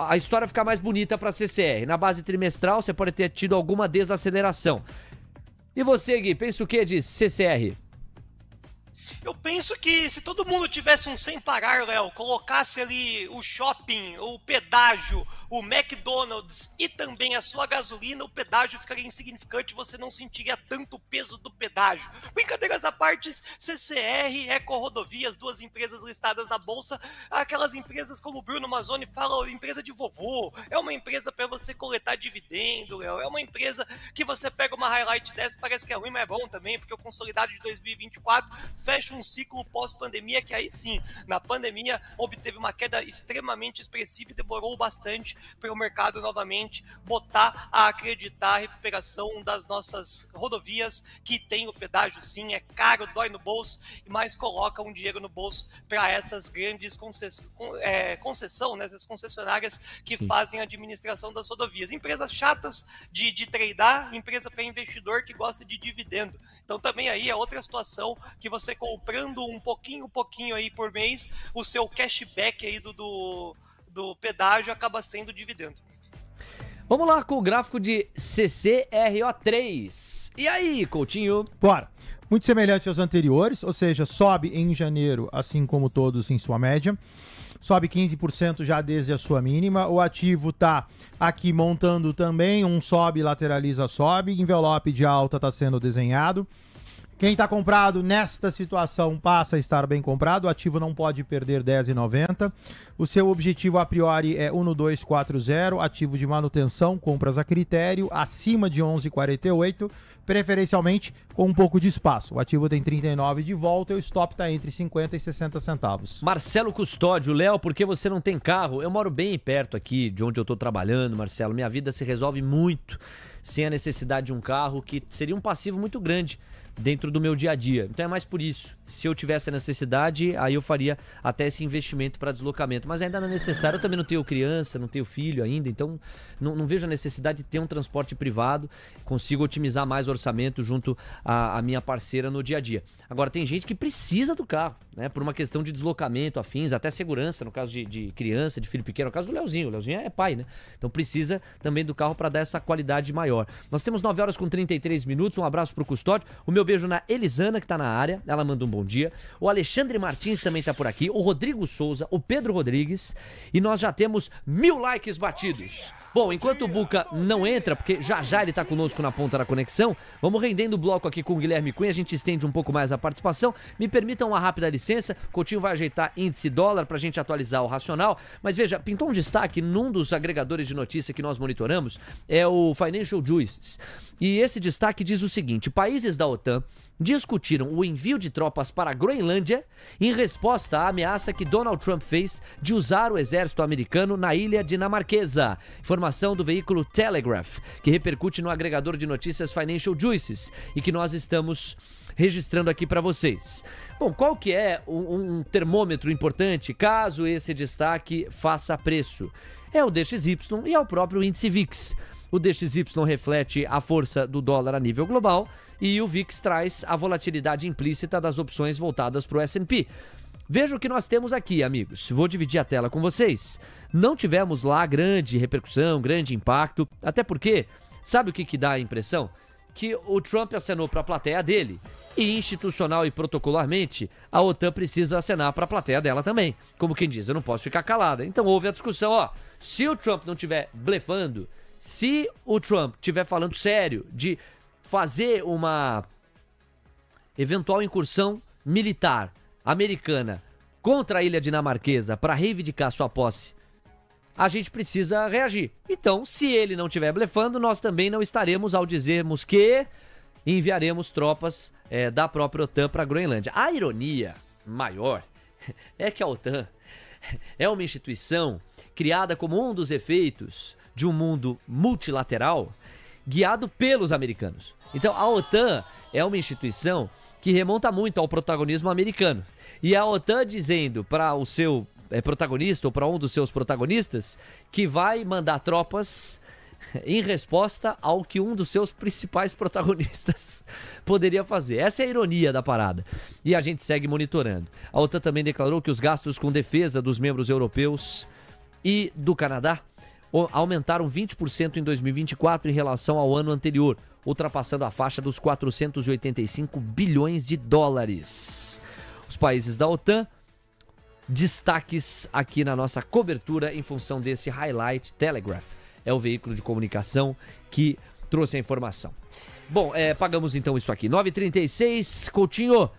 a história fica mais bonita para a CCR. Na base trimestral, você pode ter tido alguma desaceleração. E você, Gui, pensa o que de CCR? Eu penso que se todo mundo tivesse um sem parar, Léo, colocasse ali o shopping, o pedágio, o McDonald's e também a sua gasolina, o pedágio ficaria insignificante, você não sentiria tanto o peso do pedágio. Brincadeiras à parte, CCR, Eco Rodovias, duas empresas listadas na bolsa, aquelas empresas como o Bruno Mazzoni fala, empresa de vovô, é uma empresa para você coletar dividendo, Léo, é uma empresa que você pega uma highlight dessa, parece que é ruim, mas é bom também, porque o consolidado de 2024 fecha um ciclo pós-pandemia que aí sim, na pandemia obteve uma queda extremamente expressiva e demorou bastante para o mercado novamente botar a acreditar a recuperação das nossas rodovias, que tem o pedágio sim, é caro, dói no bolso, mas coloca um dinheiro no bolso para essas grandes concessão, né, essas concessionárias que fazem a administração das rodovias. Empresas chatas de tradar, empresa para investidor que gosta de dividendo. Então também aí é outra situação que você comprando um pouquinho aí por mês, o seu cashback aí do pedágio acaba sendo dividendo. Vamos lá com o gráfico de CCRO3. E aí, Coutinho? Bora. Muito semelhante aos anteriores, ou seja, sobe em janeiro, assim como todos em sua média. Sobe 15% já desde a sua mínima. O ativo está aqui montando também, um sobe, lateraliza, sobe. Envelope de alta está sendo desenhado. Quem está comprado nesta situação passa a estar bem comprado. O ativo não pode perder R$10,90. O seu objetivo a priori é 1,240. Ativo de manutenção, compras a critério, acima de 11,48. Preferencialmente com um pouco de espaço. O ativo tem 39 de volta e o stop está entre 50 e 60 centavos. Marcelo Custódio, Léo, por que você não tem carro? Eu moro bem perto aqui de onde eu estou trabalhando, Marcelo. Minha vida se resolve muito sem a necessidade de um carro, que seria um passivo muito grande dentro do meu dia a dia. Então é mais por isso. Se eu tivesse a necessidade, aí eu faria até esse investimento para deslocamento. Mas ainda não é necessário. Eu também não tenho criança, não tenho filho ainda, então não vejo a necessidade de ter um transporte privado. Consigo otimizar mais o orçamento junto à minha parceira no dia a dia. Agora, tem gente que precisa do carro, né? Por uma questão de deslocamento, afins, até segurança, no caso de criança, de filho pequeno, no caso do Leozinho. O Leozinho é pai, né? Então precisa também do carro para dar essa qualidade maior. Nós temos 9 horas com 33 minutos. Um abraço pro Custódio. O meu beijo na Elisana, que tá na área. Ela manda um bom dia. O Alexandre Martins também tá por aqui. O Rodrigo Souza, o Pedro Rodrigues. E nós já temos 1000 likes batidos. Bom, enquanto o Buca não entra, porque já ele tá conosco na ponta da conexão, vamos rendendo o bloco aqui com o Guilherme Cunha. A gente estende um pouco mais a participação. Me permitam uma rápida licença. Coutinho vai ajeitar índice dólar pra gente atualizar o racional. Mas veja, pintou um destaque num dos agregadores de notícia que nós monitoramos. É o Financial Juices. E esse destaque diz o seguinte: países da OTAN discutiram o envio de tropas para a Groenlândia em resposta à ameaça que Donald Trump fez de usar o exército americano na ilha dinamarquesa. Informação do veículo Telegraph, que repercute no agregador de notícias Financial Juices e que nós estamos registrando aqui para vocês. Bom, qual que é um termômetro importante caso esse destaque faça preço? É o DXY e é o próprio índice VIX. O DXY reflete a força do dólar a nível global e o VIX traz a volatilidade implícita das opções voltadas para o S&P. Veja o que nós temos aqui, amigos. Vou dividir a tela com vocês. Não tivemos lá grande repercussão, grande impacto, até porque, sabe o que dá a impressão? Que o Trump acenou para a plateia dele e institucional e protocolarmente a OTAN precisa acenar para a plateia dela também. Como quem diz, eu não posso ficar calada. Então houve a discussão, se o Trump não estiver blefando, se o Trump estiver falando sério de fazer uma eventual incursão militar americana contra a ilha dinamarquesa para reivindicar sua posse, a gente precisa reagir. Então, se ele não estiver blefando, nós também não estaremos ao dizermos que enviaremos tropas da própria OTAN para a Groenlândia. A ironia maior é que a OTAN é uma instituição criada como um dos efeitos de um mundo multilateral guiado pelos americanos. Então, a OTAN é uma instituição que remonta muito ao protagonismo americano. E a OTAN dizendo para o seu protagonista ou para um dos seus protagonistas que vai mandar tropas em resposta ao que um dos seus principais protagonistas poderia fazer. Essa é a ironia da parada. E a gente segue monitorando. A OTAN também declarou que os gastos com defesa dos membros europeus e do Canadá aumentaram 20% em 2024 em relação ao ano anterior, ultrapassando a faixa dos 485 bilhões de dólares. Os países da OTAN, destaques aqui na nossa cobertura em função desse Highlight Telegraph. É o veículo de comunicação que trouxe a informação. Bom, pagamos então isso aqui. 9,36, Coutinho.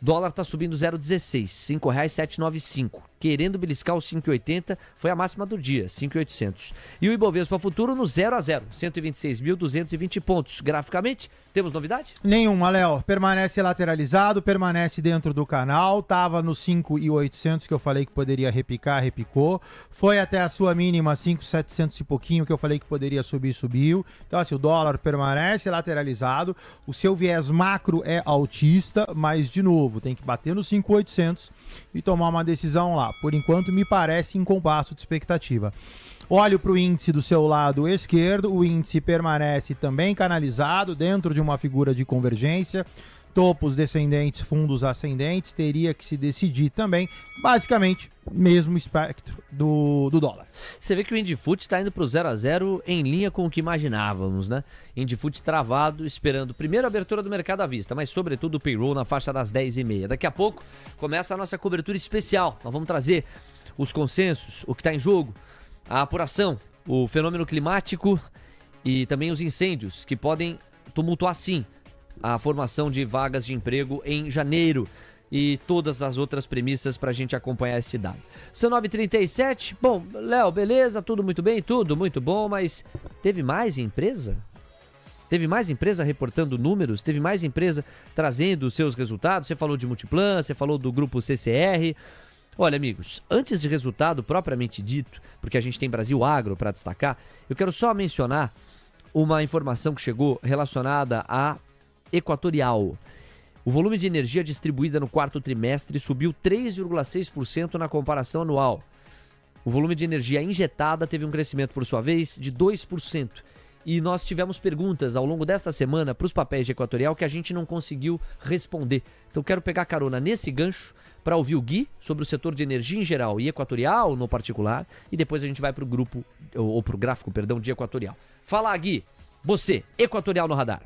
Dólar tá subindo 0,16, R$ 5,795. Querendo beliscar os 5,80, foi a máxima do dia, 5,800. E o Ibovespa Futuro no 0 a 0, 126.220 pontos. Graficamente, temos novidade? Nenhuma, Léo. Permanece lateralizado, permanece dentro do canal. Tava no 5,800 que eu falei que poderia repicar, repicou. Foi até a sua mínima 5,700 e pouquinho que eu falei que poderia subir, subiu. Então assim, o dólar permanece lateralizado. O seu viés macro é altista, mas de novo, tem que bater no 5,800 e tomar uma decisão lá. Por enquanto, me parece em compasso de expectativa. Olho para o índice do seu lado esquerdo, o índice permanece também canalizado dentro de uma figura de convergência, topos descendentes, fundos ascendentes, teria que se decidir também, basicamente, mesmo espectro do dólar. Você vê que o Indifut está indo para o 0 a 0 em linha com o que imaginávamos, né? Indifut travado, esperando primeiro a abertura do mercado à vista, mas sobretudo o payroll na faixa das 10h30. Daqui a pouco começa a nossa cobertura especial. Nós vamos trazer os consensos, o que está em jogo, a apuração, o fenômeno climático e também os incêndios que podem tumultuar sim a formação de vagas de emprego em janeiro e todas as outras premissas para a gente acompanhar este dado. São 9h37. Bom, Léo, beleza, tudo muito bem, tudo muito bom, mas teve mais empresa? Teve mais empresa reportando números? Teve mais empresa trazendo os seus resultados? Você falou de Multiplan, você falou do grupo CCR. Olha, amigos, antes de resultado propriamente dito, porque a gente tem Brasil Agro para destacar, eu quero só mencionar uma informação que chegou relacionada à Equatorial. O volume de energia distribuída no quarto trimestre subiu 3,6% na comparação anual. O volume de energia injetada teve um crescimento, por sua vez, de 2%. E nós tivemos perguntas ao longo desta semana para os papéis de Equatorial que a gente não conseguiu responder. Então quero pegar carona nesse gancho para ouvir o Gui sobre o setor de energia em geral e Equatorial no particular. E depois a gente vai para o grupo, ou para o gráfico, perdão, de Equatorial. Fala, Gui, você, Equatorial no radar.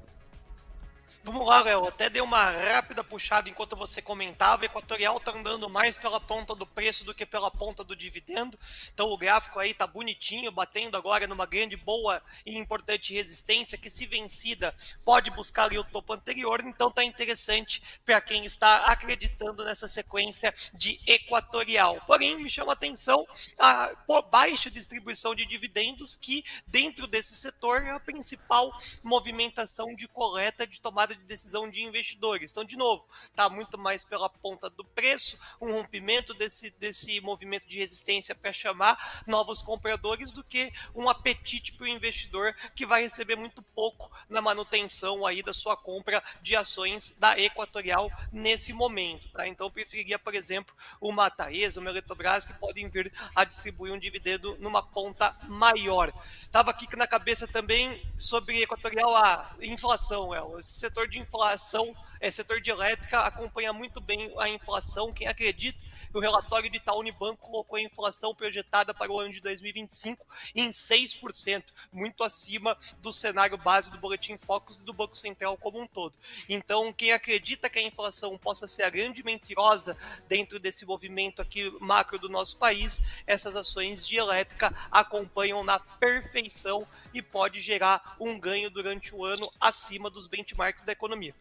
Vamos lá, Léo. Até dei uma rápida puxada enquanto você comentava. Equatorial tá andando mais pela ponta do preço do que pela ponta do dividendo. Então o gráfico aí tá bonitinho, batendo agora numa grande, boa e importante resistência que, se vencida, pode buscar ali o topo anterior. Então tá interessante para quem está acreditando nessa sequência de Equatorial. Porém, me chama a atenção a baixa distribuição de dividendos, que dentro desse setor é a principal movimentação de coleta, de tomada de decisão de investidores. Então, de novo, está muito mais pela ponta do preço, um rompimento desse movimento de resistência para chamar novos compradores, do que um apetite para o investidor, que vai receber muito pouco na manutenção aí da sua compra de ações da Equatorial nesse momento. Tá? Então, eu preferiria, por exemplo, uma Taesa, uma Eletrobras, que podem vir a distribuir um dividendo numa ponta maior. Estava aqui na cabeça também sobre Equatorial a inflação. Esse setor de inflação, setor de elétrica, acompanha muito bem a inflação. Quem acredita que o relatório de Itaú Unibanco colocou a inflação projetada para o ano de 2025 em 6%, muito acima do cenário base do Boletim Focus e do Banco Central como um todo. Então, quem acredita que a inflação possa ser a grande mentirosa dentro desse movimento aqui macro do nosso país, essas ações de elétrica acompanham na perfeição e pode gerar um ganho durante o ano acima dos benchmarks da economia.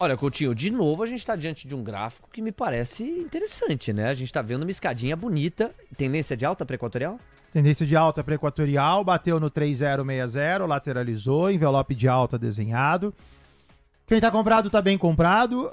Olha, Coutinho, de novo a gente está diante de um gráfico que me parece interessante, né? A gente está vendo uma escadinha bonita. Tendência de alta para Equatorial? Tendência de alta para Equatorial, bateu no 3060, lateralizou, envelope de alta desenhado. Quem está comprado está bem comprado,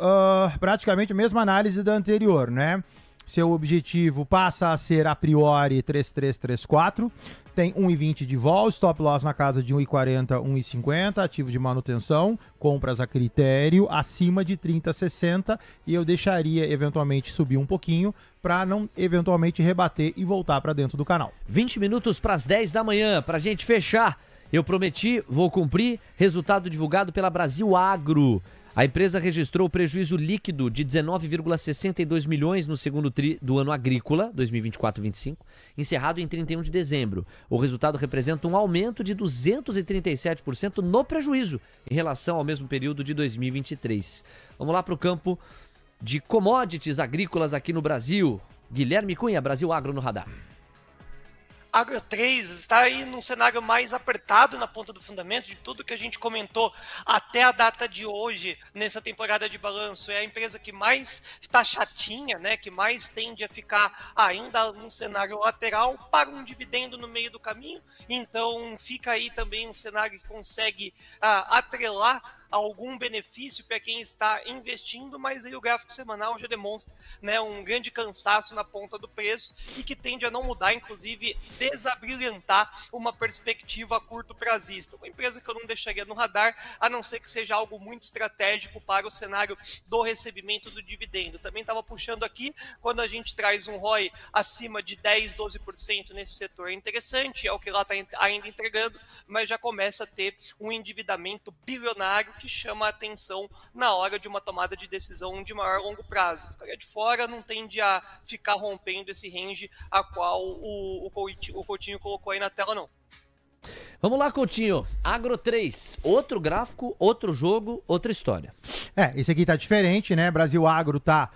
praticamente a mesma análise da anterior, né? Seu objetivo passa a ser, a priori, 3334, tem 1,20 de vol, stop loss na casa de 1,40, 1,50, ativo de manutenção, compras a critério, acima de 30,60, e eu deixaria eventualmente subir um pouquinho para não eventualmente rebater e voltar para dentro do canal. 20 minutos para as 10 da manhã, para a gente fechar. Eu prometi, vou cumprir, resultado divulgado pela Brasil Agro. A empresa registrou prejuízo líquido de 19,62 milhões no segundo tri do ano agrícola, 2024-25, encerrado em 31 de dezembro. O resultado representa um aumento de 237% no prejuízo em relação ao mesmo período de 2023. Vamos lá para o campo de commodities agrícolas aqui no Brasil. Guilherme Cunha, Brasil Agro no radar. Agro 3 está aí num cenário mais apertado na ponta do fundamento de tudo que a gente comentou até a data de hoje nessa temporada de balanço. É a empresa que mais está chatinha, né? Que mais tende a ficar ainda num cenário lateral para um dividendo no meio do caminho. Então fica aí também um cenário que consegue atrelar algum benefício para quem está investindo, mas aí o gráfico semanal já demonstra, né, um grande cansaço na ponta do preço e que tende a não mudar, inclusive desabrilhantar uma perspectiva a curto prazista. Uma empresa que eu não deixaria no radar, a não ser que seja algo muito estratégico para o cenário do recebimento do dividendo. Também estava puxando aqui, quando a gente traz um ROI acima de 10, 12% nesse setor, é interessante, é o que lá está ainda entregando, mas já começa a ter um endividamento bilionário que chama a atenção na hora de uma tomada de decisão de maior longo prazo. Ficaria de fora, não tende a ficar rompendo esse range a qual o Coutinho colocou aí na tela, não. Vamos lá, Coutinho. Agro 3, outro gráfico, outro jogo, outra história. Esse aqui tá diferente, né? Brasil Agro tá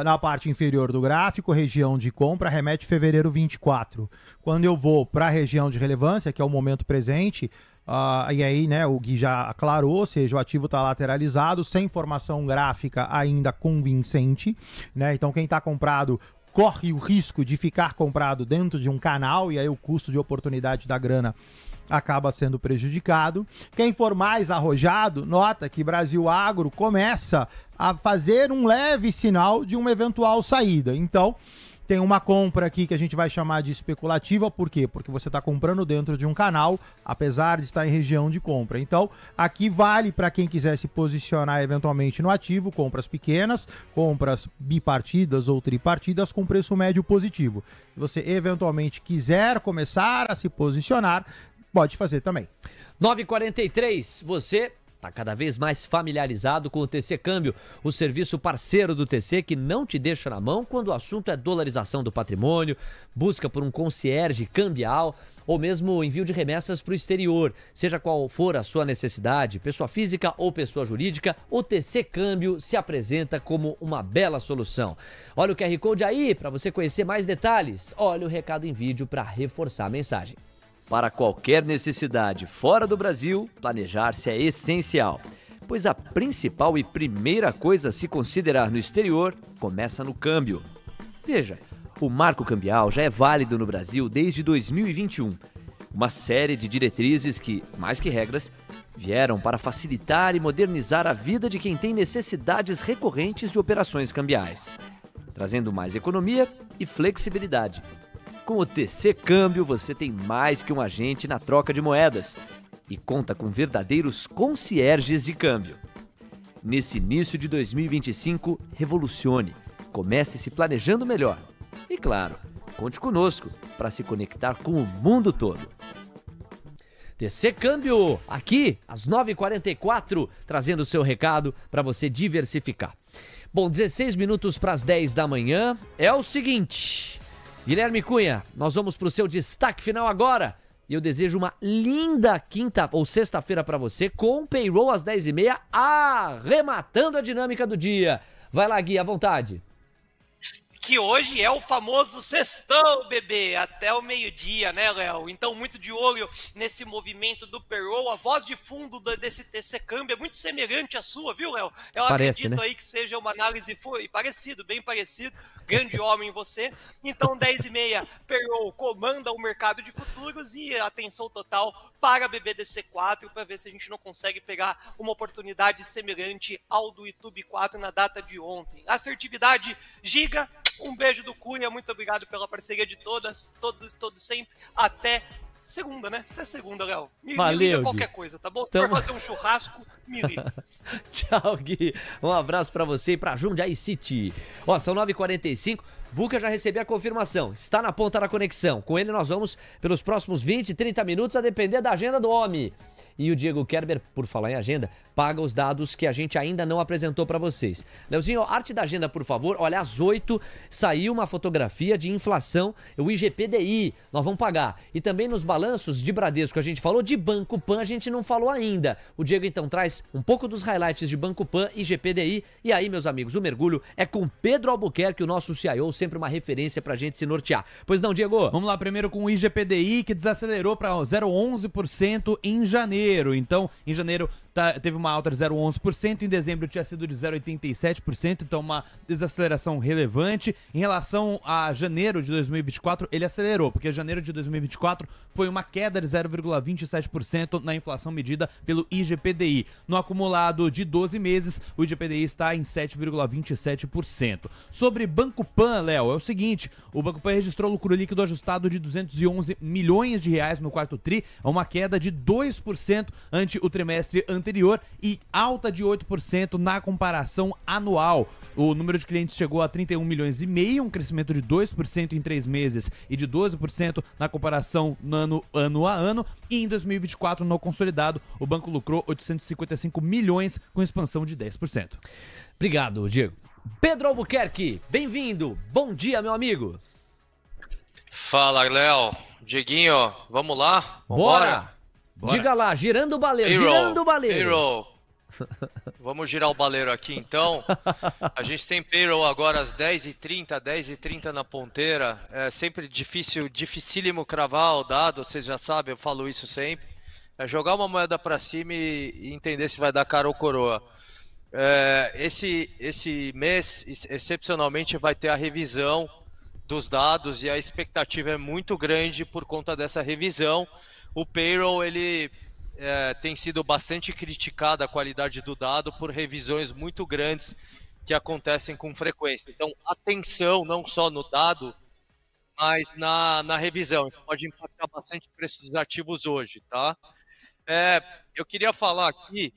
na parte inferior do gráfico, região de compra, remete fevereiro 24. Quando eu vou para a região de relevância, que é o momento presente, E aí, né, o Gui já aclarou, ou seja, o ativo está lateralizado, sem formação gráfica ainda convincente, né? Então quem está comprado corre o risco de ficar comprado dentro de um canal e aí o custo de oportunidade da grana acaba sendo prejudicado. Quem for mais arrojado, nota que Brasil Agro começa a fazer um leve sinal de uma eventual saída. Então, tem uma compra aqui que a gente vai chamar de especulativa, por quê? Porque você está comprando dentro de um canal, apesar de estar em região de compra. Então, aqui vale para quem quiser se posicionar eventualmente no ativo, compras pequenas, compras bipartidas ou tripartidas com preço médio positivo. Se você eventualmente quiser começar a se posicionar, pode fazer também. 9h43, você está cada vez mais familiarizado com o TC Câmbio, o serviço parceiro do TC que não te deixa na mão quando o assunto é dolarização do patrimônio, busca por um concierge cambial ou mesmo envio de remessas para o exterior. Seja qual for a sua necessidade, pessoa física ou pessoa jurídica, o TC Câmbio se apresenta como uma bela solução. Olha o QR Code aí para você conhecer mais detalhes. Olha o recado em vídeo para reforçar a mensagem. Para qualquer necessidade fora do Brasil, planejar-se é essencial, pois a principal e primeira coisa a se considerar no exterior começa no câmbio. Veja, o marco cambial já é válido no Brasil desde 2021. Uma série de diretrizes que, mais que regras, vieram para facilitar e modernizar a vida de quem tem necessidades recorrentes de operações cambiais, trazendo mais economia e flexibilidade. Com o TC Câmbio, você tem mais que um agente na troca de moedas e conta com verdadeiros concierges de câmbio. Nesse início de 2025, revolucione, comece se planejando melhor. E claro, conte conosco para se conectar com o mundo todo. TC Câmbio, aqui às 9h44, trazendo o seu recado para você diversificar. Bom, 16 minutos para as 10 da manhã, é o seguinte... Guilherme Cunha, nós vamos para o seu destaque final agora. E eu desejo uma linda quinta ou sexta-feira para você com payroll às 10h30, arrematando a dinâmica do dia. Vai lá, Gui, à vontade. Que hoje é o famoso sextão, bebê, até o meio-dia, né, Léo? Então, muito de olho nesse movimento do payroll. A voz de fundo desse TC Câmbio é muito semelhante à sua, viu, Léo? Eu acredito, né, aí que seja uma análise parecido, bem parecido. Grande homem você. Então, 10h30, payroll comanda o mercado de futuros e atenção total para a BBDC4 para ver se a gente não consegue pegar uma oportunidade semelhante ao do YouTube 4 na data de ontem. Assertividade giga. Um beijo do Cunha, muito obrigado pela parceria de todos sempre. Até segunda, né? Até segunda, Léo. Me liga qualquer coisa, tá bom? Se for fazer um churrasco, me liga. Tchau, Gui. Um abraço pra você e pra Jundiaí City. Ó, são 9h45. Buca já recebeu a confirmação. Está na ponta da conexão. Com ele nós vamos pelos próximos 20, 30 minutos, a depender da agenda do homem. E o Diego Kerber, por falar em agenda, paga os dados que a gente ainda não apresentou para vocês. Leozinho, arte da agenda, por favor. Olha, às 8 saiu uma fotografia de inflação, o IGPDI, nós vamos pagar. E também nos balanços de Bradesco, a gente falou, de Banco Pan, a gente não falou ainda. O Diego, então, traz um pouco dos highlights de Banco Pan, IGPDI. E aí, meus amigos, o mergulho é com Pedro Albuquerque, o nosso CIO, sempre uma referência pra gente se nortear. Pois não, Diego? Vamos lá, primeiro com o IGPDI, que desacelerou para 0,11% em janeiro. Então, em janeiro teve uma alta de 0,11%, em dezembro tinha sido de 0,87%, então uma desaceleração relevante. Em relação a janeiro de 2024, ele acelerou, porque janeiro de 2024 foi uma queda de 0,27% na inflação medida pelo IGPDI. No acumulado de 12 meses, o IGPDI está em 7,27%. Sobre Banco Pan, Léo, é o seguinte, o Banco Pan registrou lucro líquido ajustado de 211 milhões de reais no quarto tri, uma queda de 2% ante o trimestre anterior e alta de 8% na comparação anual. O número de clientes chegou a 31 milhões e meio, um crescimento de 2% em 3 meses e de 12% na comparação ano a ano. E em 2024, no consolidado, o banco lucrou 855 milhões com expansão de 10%. Obrigado, Diego. Pedro Albuquerque, bem-vindo. Bom dia, meu amigo. Fala, Léo. Dieguinho, vamos lá? Bora! Diga lá, girando o baleiro, girando o baleiro. Payroll. Vamos girar o baleiro aqui, então. A gente tem payroll agora às 10h30 na ponteira. É sempre dificílimo cravar o dado, vocês já sabem, eu falo isso sempre. É jogar uma moeda para cima e entender se vai dar cara ou coroa. Esse mês, excepcionalmente, vai ter a revisão dos dados e a expectativa é muito grande por conta dessa revisão. O payroll, ele tem sido bastante criticado, a qualidade do dado, por revisões muito grandes que acontecem com frequência. Então, atenção não só no dado, mas na revisão. Isso pode impactar bastante o preço dos ativos hoje, tá? Eu queria falar aqui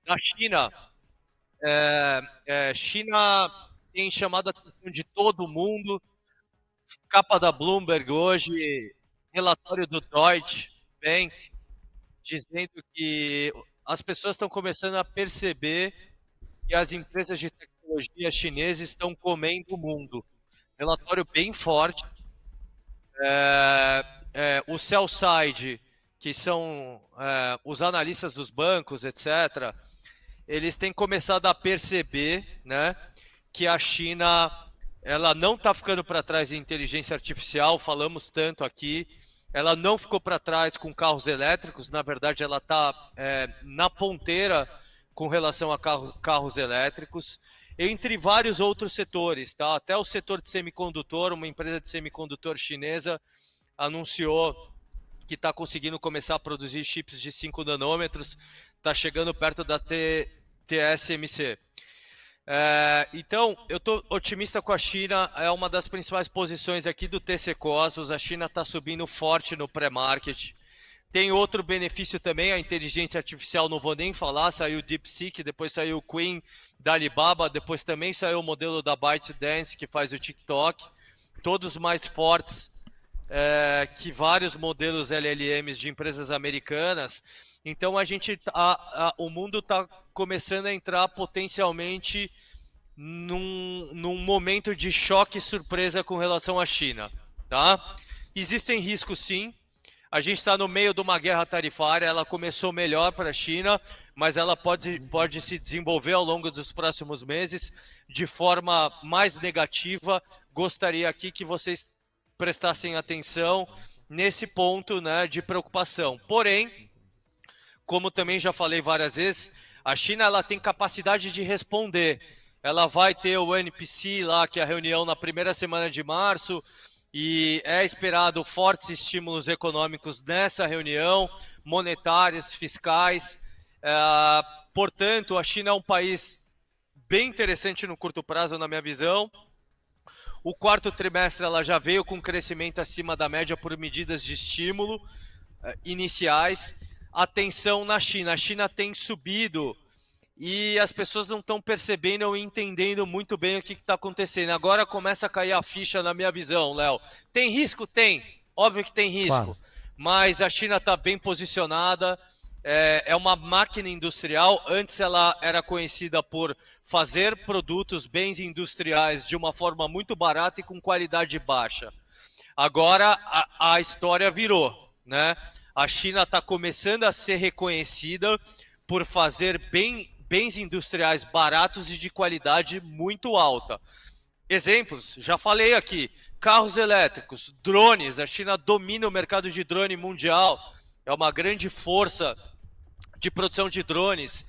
da China. China tem chamado a atenção de todo mundo. Capa da Bloomberg hoje, relatório do Deutsche Bank, dizendo que as pessoas estão começando a perceber que as empresas de tecnologia chinesas estão comendo o mundo. Relatório bem forte. O sell side, que são os analistas dos bancos, etc., eles têm começado a perceber, né, que a China ela não está ficando para trás em inteligência artificial, falamos tanto aqui, ela não ficou para trás com carros elétricos, na verdade ela está na ponteira com relação a carros elétricos, entre vários outros setores, tá? Até o setor de semicondutor, uma empresa de semicondutor chinesa anunciou que está conseguindo começar a produzir chips de 5 nanômetros, está chegando perto da TSMC. Então, eu estou otimista com a China, é uma das principais posições aqui do TC Cosmos, a China está subindo forte no pré-market. Tem outro benefício também, a inteligência artificial, não vou nem falar, saiu o DeepSeek, depois saiu o Queen da Alibaba, depois também saiu o modelo da ByteDance, que faz o TikTok, todos mais fortes que vários modelos LLMs de empresas americanas. Então o mundo está começando a entrar potencialmente num momento de choque e surpresa com relação à China, tá? Existem riscos sim. A gente está no meio de uma guerra tarifária, ela começou melhor para a China, mas ela pode se desenvolver ao longo dos próximos meses de forma mais negativa. Gostaria aqui que vocês prestassem atenção nesse ponto, né, de preocupação. Porém, como também já falei várias vezes, a China ela tem capacidade de responder. Ela vai ter o NPC lá, que é a reunião na primeira semana de março, e é esperado fortes estímulos econômicos nessa reunião, monetários, fiscais. Portanto, a China é um país bem interessante no curto prazo, na minha visão. O quarto trimestre ela já veio com crescimento acima da média por medidas de estímulo iniciais. Atenção na China. A China tem subido e as pessoas não estão percebendo ou entendendo muito bem o que está acontecendo. Agora começa a cair a ficha na minha visão, Léo. Tem risco? Tem. Óbvio que tem risco. Claro. Mas a China está bem posicionada. É uma máquina industrial. Antes ela era conhecida por fazer produtos, bens industriais de uma forma muito barata e com qualidade baixa. Agora a história virou, né? A China está começando a ser reconhecida por fazer bens industriais baratos e de qualidade muito alta. Exemplos, já falei aqui, carros elétricos, drones, a China domina o mercado de drone mundial, é uma grande força de produção de drones,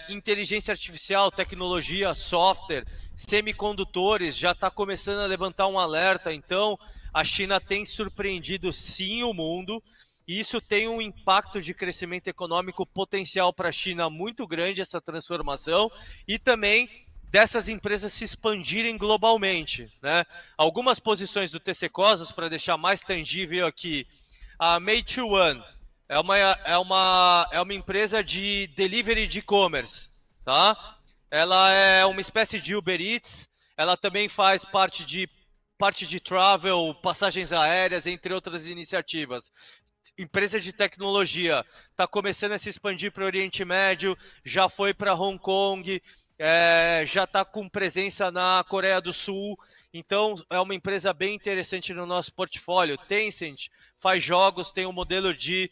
inteligência artificial, tecnologia, software, semicondutores, já está começando a levantar um alerta. Então, a China tem surpreendido sim o mundo, e isso tem um impacto de crescimento econômico potencial para a China muito grande, essa transformação, e também dessas empresas se expandirem globalmente, né? Algumas posições do TC Cosmos, para deixar mais tangível aqui, a Meituan é uma empresa de delivery de e-commerce, tá? Ela é uma espécie de Uber Eats, ela também faz parte de travel, passagens aéreas, entre outras iniciativas. Empresa de tecnologia, está começando a se expandir para o Oriente Médio, já foi para Hong Kong, já está com presença na Coreia do Sul, então é uma empresa bem interessante no nosso portfólio. Tencent faz jogos, tem um modelo de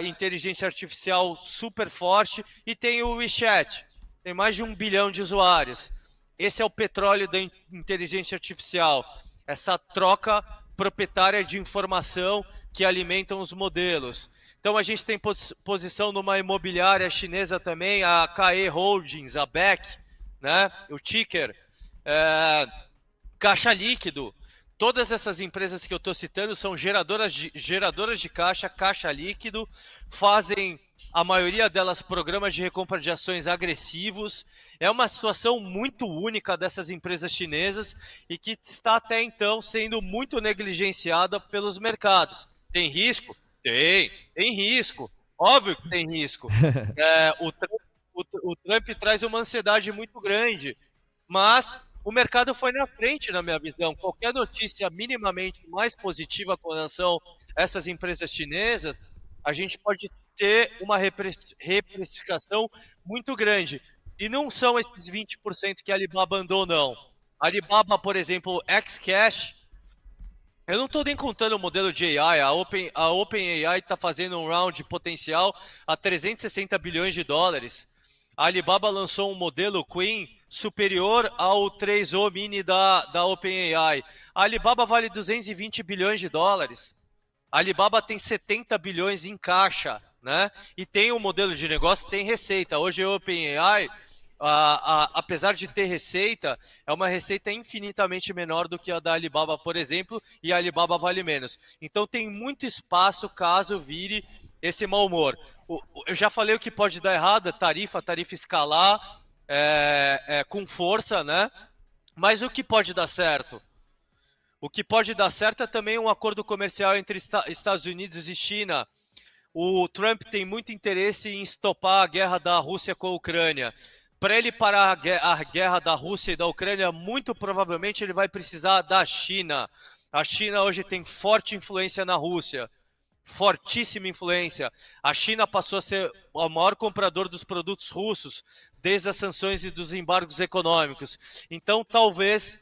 inteligência artificial super forte e tem o WeChat, tem mais de 1 bilhão de usuários. Esse é o petróleo da inteligência artificial, essa troca proprietária de informação que alimentam os modelos. Então a gente tem posição numa imobiliária chinesa também, a KE Holdings, a BEC, né? O ticker, Caixa Líquido. Todas essas empresas que eu estou citando são geradoras de caixa líquido, fazem, a maioria delas, programas de recompra de ações agressivos. É uma situação muito única dessas empresas chinesas e que está até então sendo muito negligenciada pelos mercados. Tem risco? Tem risco. Óbvio que tem risco. O Trump traz uma ansiedade muito grande, mas o mercado foi na frente, na minha visão. Qualquer notícia minimamente mais positiva com relação a essas empresas chinesas, a gente pode ter uma reprecificação muito grande. E não são esses 20% que a Alibaba andou, não. A Alibaba, por exemplo, Xcash, eu não estou nem contando o modelo de AI. A OpenAI está fazendo um round potencial a 360 bilhões de dólares. A Alibaba lançou um modelo Queen superior ao 3O Mini da OpenAI. A Alibaba vale 220 bilhões de dólares. A Alibaba tem 70 bilhões em caixa, né? E tem um modelo de negócio, tem receita. Hoje a OpenAI, apesar de ter receita, é uma receita infinitamente menor do que a da Alibaba, por exemplo, e a Alibaba vale menos. Então tem muito espaço caso vire esse mau humor. Eu já falei o que pode dar errado, tarifa escalar com força, né? Mas o que pode dar certo? O que pode dar certo é também um acordo comercial entre Estados Unidos e China. O Trump tem muito interesse em estopar a guerra da Rússia com a Ucrânia. Para ele parar a guerra da Rússia e da Ucrânia, muito provavelmente ele vai precisar da China. A China hoje tem forte influência na Rússia. Fortíssima influência. A China passou a ser o maior comprador dos produtos russos desde as sanções e dos embargos econômicos. Então, talvez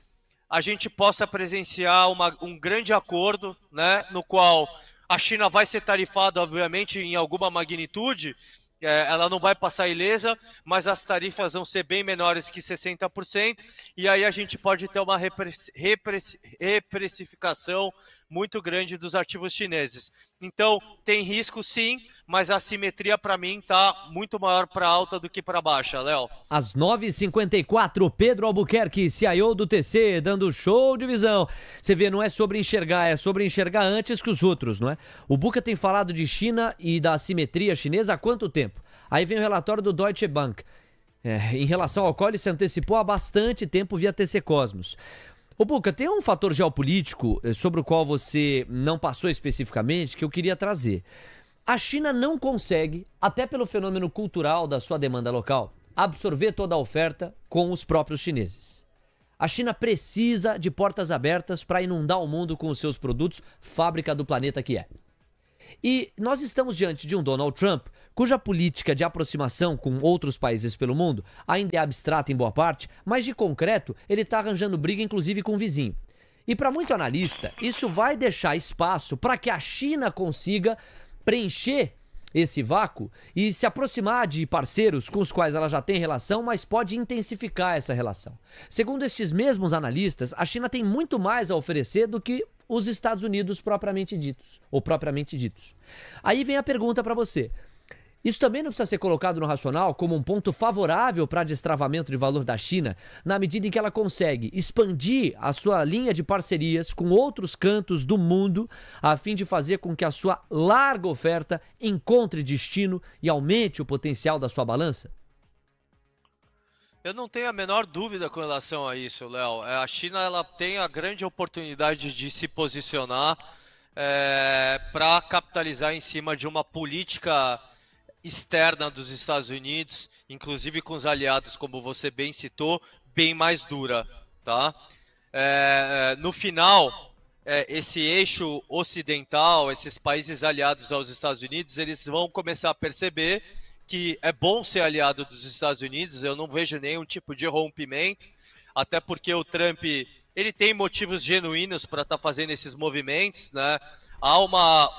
a gente possa presenciar um grande acordo, né, no qual a China vai ser tarifada, obviamente, em alguma magnitude. Ela não vai passar ilesa, mas as tarifas vão ser bem menores que 60%, e aí a gente pode ter uma reprecificação muito grande dos ativos chineses. Então, tem risco sim, mas a assimetria para mim está muito maior para alta do que para baixa, Léo. Às 9h54, Pedro Albuquerque, CIO do TC, dando show de visão. Você vê, não é sobre enxergar, é sobre enxergar antes que os outros, não é? O Buca tem falado de China e da assimetria chinesa há quanto tempo? Aí vem o relatório do Deutsche Bank, em relação ao qual ele se antecipou há bastante tempo via TC Cosmos. Ô Buca, tem um fator geopolítico sobre o qual você não passou especificamente que eu queria trazer. A China não consegue, até pelo fenômeno cultural da sua demanda local, absorver toda a oferta com os próprios chineses. A China precisa de portas abertas para inundar o mundo com os seus produtos, fábrica do planeta que é. E nós estamos diante de um Donald Trump, cuja política de aproximação com outros países pelo mundo ainda é abstrata em boa parte, mas de concreto ele está arranjando briga inclusive com o vizinho. E para muito analista, isso vai deixar espaço para que a China consiga preencher esse vácuo e se aproximar de parceiros com os quais ela já tem relação, mas pode intensificar essa relação. Segundo estes mesmos analistas, a China tem muito mais a oferecer do que os Estados Unidos propriamente ditos. Aí vem a pergunta para você. Isso também não precisa ser colocado no racional como um ponto favorável para destravamento de valor da China, na medida em que ela consegue expandir a sua linha de parcerias com outros cantos do mundo, a fim de fazer com que a sua larga oferta encontre destino e aumente o potencial da sua balança? Eu não tenho a menor dúvida com relação a isso, Léo. A China ela tem a grande oportunidade de se posicionar para capitalizar em cima de uma política externa dos Estados Unidos, inclusive com os aliados, como você bem citou, bem mais dura, tá? No final, esse eixo ocidental, esses países aliados aos Estados Unidos, eles vão começar a perceber que é bom ser aliado dos Estados Unidos. Eu não vejo nenhum tipo de rompimento, até porque o Trump ele tem motivos genuínos para estar fazendo esses movimentos, né? Há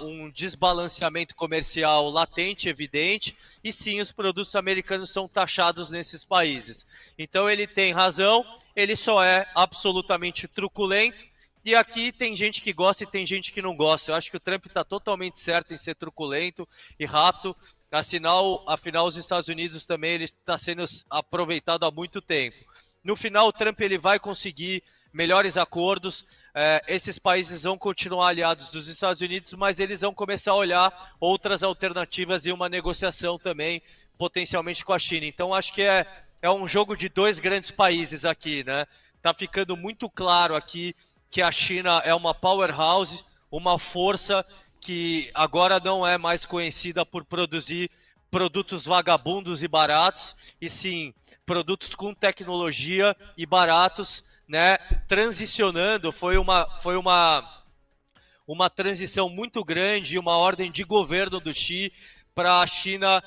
um desbalanceamento comercial latente, evidente, e sim, os produtos americanos são taxados nesses países. Então ele tem razão, ele só é absolutamente truculento E aqui tem gente que gosta e tem gente que não gosta. Eu acho que o Trump está totalmente certo em ser truculento e rápido. Afinal, os Estados Unidos também ele está sendo aproveitado há muito tempo. No final, o Trump ele vai conseguir melhores acordos. Esses países vão continuar aliados dos Estados Unidos, mas eles vão começar a olhar outras alternativas e uma negociação também, potencialmente com a China. Então, acho que é um jogo de dois grandes países aqui, né? Tá ficando muito claro aqui que a China é uma powerhouse, uma força que agora não é mais conhecida por produzir produtos vagabundos e baratos, e sim produtos com tecnologia e baratos, né? Transicionando, foi uma transição muito grande, uma ordem de governo do Xi para a China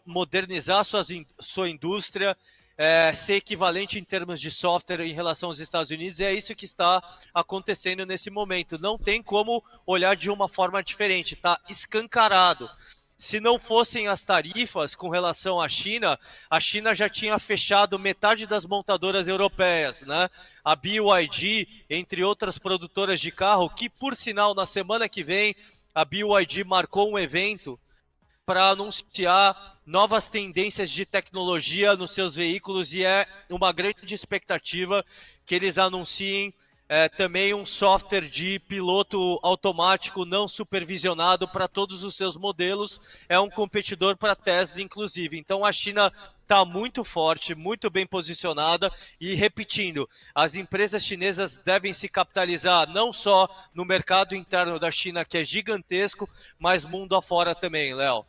modernizar sua indústria, ser equivalente em termos de software em relação aos Estados Unidos, e é isso que está acontecendo nesse momento. Não tem como olhar de uma forma diferente, está escancarado. Se não fossem as tarifas com relação à China, a China já tinha fechado metade das montadoras europeias, né? A BYD, entre outras produtoras de carro, que por sinal na semana que vem a BYD marcou um evento para anunciar novas tendências de tecnologia nos seus veículos, e é uma grande expectativa que eles anunciem também um software de piloto automático não supervisionado para todos os seus modelos. É um competidor para a Tesla, inclusive. Então a China está muito forte, muito bem posicionada, e repetindo, as empresas chinesas devem se capitalizar não só no mercado interno da China, que é gigantesco, mas mundo afora também, Léo.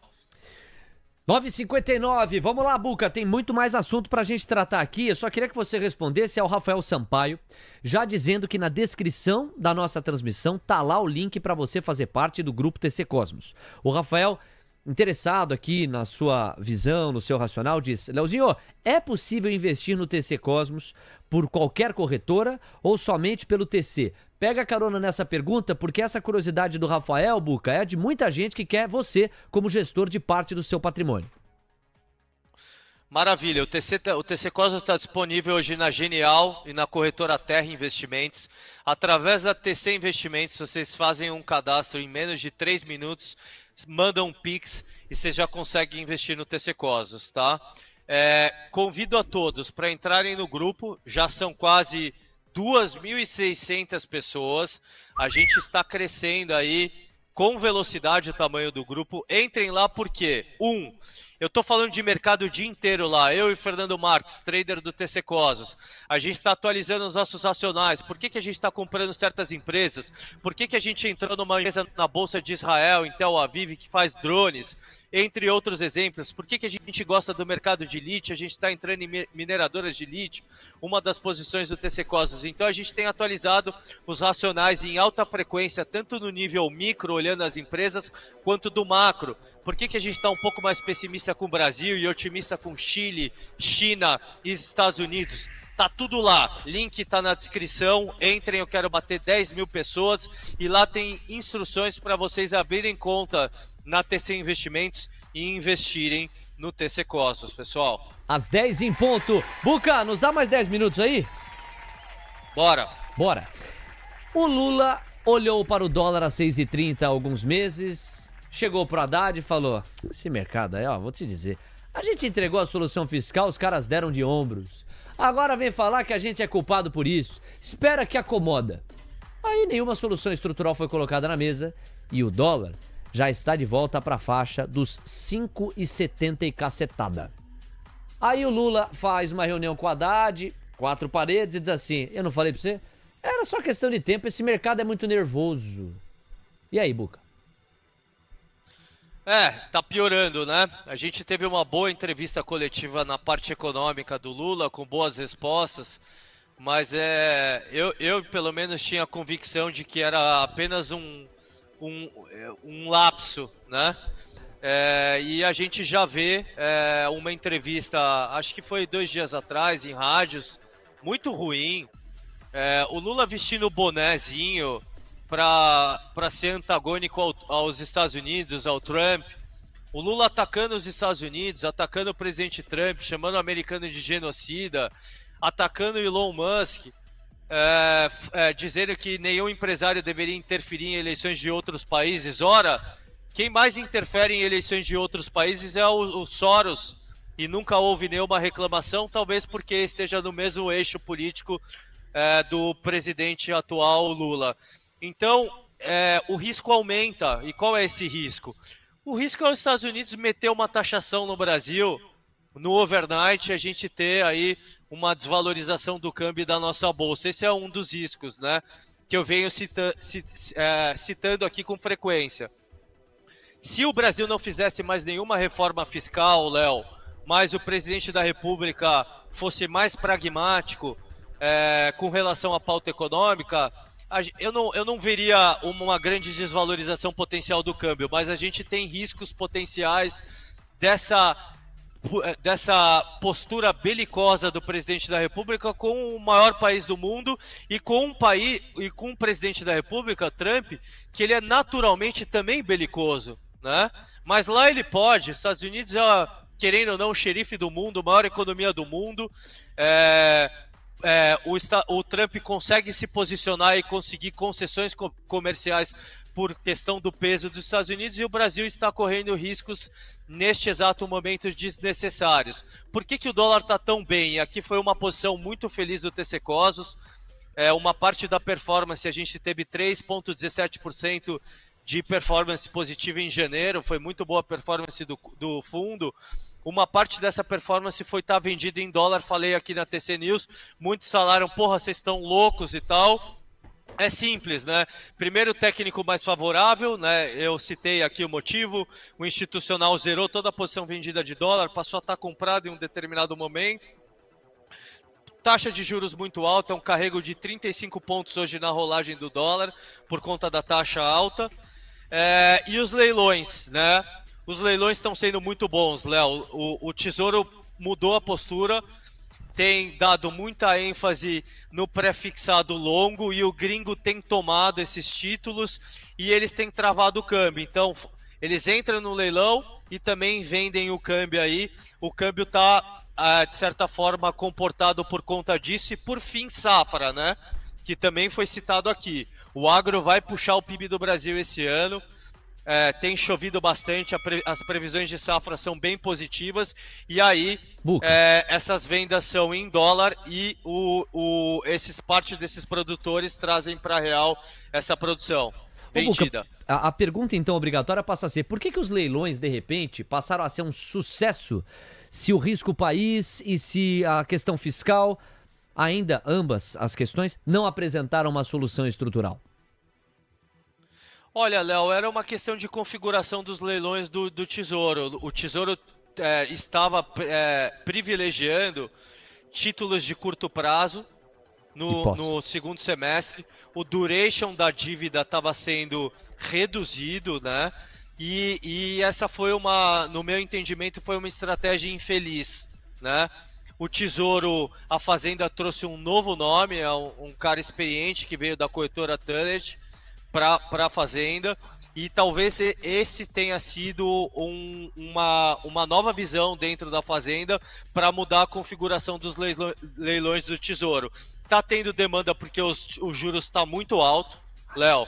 9h59, vamos lá, Buca, tem muito mais assunto pra gente tratar aqui. Eu só queria que você respondesse ao Rafael Sampaio, já dizendo que na descrição da nossa transmissão tá lá o link pra você fazer parte do grupo TC Cosmos. O Rafael, interessado aqui na sua visão, no seu racional, diz: Leozinho, é possível investir no TC Cosmos por qualquer corretora ou somente pelo TC? Pega a carona nessa pergunta, porque essa curiosidade do Rafael, Buca, é de muita gente que quer você como gestor de parte do seu patrimônio. Maravilha, o TC Cosmos está disponível hoje na Genial e na corretora Terra Investimentos. Através da TC Investimentos, vocês fazem um cadastro em menos de 3 minutos, mandam um Pix e você já consegue investir no TC Cosmos, tá? Convido a todos para entrarem no grupo, já são quase 2.600 pessoas, a gente está crescendo aí com velocidade o tamanho do grupo. Entrem lá porque, eu estou falando de mercado o dia inteiro lá, eu e Fernando Marques, trader do TC Cosmos, a gente está atualizando os nossos racionais, por que a gente está comprando certas empresas, por que a gente entrou numa empresa na Bolsa de Israel, em Tel Aviv, que faz drones, entre outros exemplos, por que a gente gosta do mercado de lítio, a gente está entrando em mineradoras de lítio, uma das posições do TC Cosmos. Então a gente tem atualizado os racionais em alta frequência, tanto no nível micro, olhando as empresas, quanto do macro. Por que a gente está um pouco mais pessimista com o Brasil e otimista com Chile, China e Estados Unidos? Tá tudo lá, link tá na descrição, entrem, eu quero bater 10 mil pessoas, e lá tem instruções para vocês abrirem conta na TC Investimentos e investirem no TC Cosmos, pessoal. Às 10 em ponto. Buca, nos dá mais 10 minutos aí? Bora. O Lula olhou para o dólar a 6,30 há alguns meses, chegou pro Haddad e falou: esse mercado aí, ó, vou te dizer, a gente entregou a solução fiscal, os caras deram de ombros. Agora vem falar que a gente é culpado por isso. Espera que acomoda. Aí nenhuma solução estrutural foi colocada na mesa e o dólar já está de volta para a faixa dos 5,70 e cacetada. Aí o Lula faz uma reunião com o Haddad, 4 paredes, e diz assim: eu não falei para você? Era só questão de tempo, esse mercado é muito nervoso. E aí, Buca? Tá piorando, né? A gente teve uma boa entrevista coletiva na parte econômica do Lula, com boas respostas, mas eu pelo menos tinha a convicção de que era apenas um lapso, né? E a gente já vê uma entrevista, acho que foi 2 dias atrás, em rádios, muito ruim. O Lula vestindo o bonézinho para ser antagônico aos Estados Unidos, ao Trump. O Lula atacando os Estados Unidos, atacando o presidente Trump, chamando o americano de genocida, atacando o Elon Musk. dizendo que nenhum empresário deveria interferir em eleições de outros países. Ora, quem mais interfere em eleições de outros países é o Soros, e nunca houve nenhuma reclamação, talvez porque esteja no mesmo eixo político do presidente atual, Lula. Então, o risco aumenta. E qual é esse risco? O risco é os Estados Unidos meter uma taxação no Brasil, no overnight, a gente ter aí uma desvalorização do câmbio da nossa bolsa. Esse é um dos riscos, né, que eu venho citando aqui com frequência. Se o Brasil não fizesse mais nenhuma reforma fiscal, Léo, mas o presidente da República fosse mais pragmático com relação à pauta econômica, eu não veria uma grande desvalorização potencial do câmbio, mas a gente tem riscos potenciais dessa postura belicosa do presidente da República com o maior país do mundo e com um presidente da República, Trump, que ele é naturalmente também belicoso, né? Mas lá ele pode. Estados Unidos é, querendo ou não, o xerife do mundo, a maior economia do mundo. O Trump consegue se posicionar e conseguir concessões comerciais por questão do peso dos Estados Unidos, e o Brasil está correndo riscos neste exato momento desnecessários. Por que o dólar está tão bem? E aqui foi uma posição muito feliz do TC Cosmos. Uma parte da performance, a gente teve 3,17% de performance positiva em janeiro, foi muito boa a performance do fundo. Uma parte dessa performance foi estar vendida em dólar, falei aqui na TC News, muitos falaram, porra, vocês estão loucos e tal. É simples, né? Primeiro, o técnico mais favorável, né? Eu citei aqui o motivo, o institucional zerou toda a posição vendida de dólar, passou a estar comprado em um determinado momento. Taxa de juros muito alta, um carrego de 35 pontos hoje na rolagem do dólar, por conta da taxa alta. E os leilões, né? Os leilões estão sendo muito bons, Léo. O Tesouro mudou a postura, tem dado muita ênfase no pré-fixado longo e o gringo tem tomado esses títulos e eles têm travado o câmbio. Então, eles entram no leilão e também vendem o câmbio aí. O câmbio está, de certa forma, comportado por conta disso. E por fim, safra, né? Que também foi citado aqui. O agro vai puxar o PIB do Brasil esse ano. Tem chovido bastante, as previsões de safra são bem positivas, e aí essas vendas são em dólar e parte desses produtores trazem para real essa produção vendida. Buca, a pergunta então obrigatória passa a ser, por que os leilões de repente passaram a ser um sucesso se o risco país e se a questão fiscal, ainda ambas as questões, não apresentaram uma solução estrutural? Olha, Léo, era uma questão de configuração dos leilões do Tesouro. O Tesouro estava privilegiando títulos de curto prazo no segundo semestre. O duration da dívida estava sendo reduzido, né? E essa foi no meu entendimento, foi uma estratégia infeliz, né? O Tesouro, a Fazenda trouxe um novo nome, um cara experiente que veio da corretora Tunned para a Fazenda, e talvez esse tenha sido uma nova visão dentro da Fazenda para mudar a configuração dos leilões do Tesouro. Está tendo demanda porque os juros estão muito alto, Léo.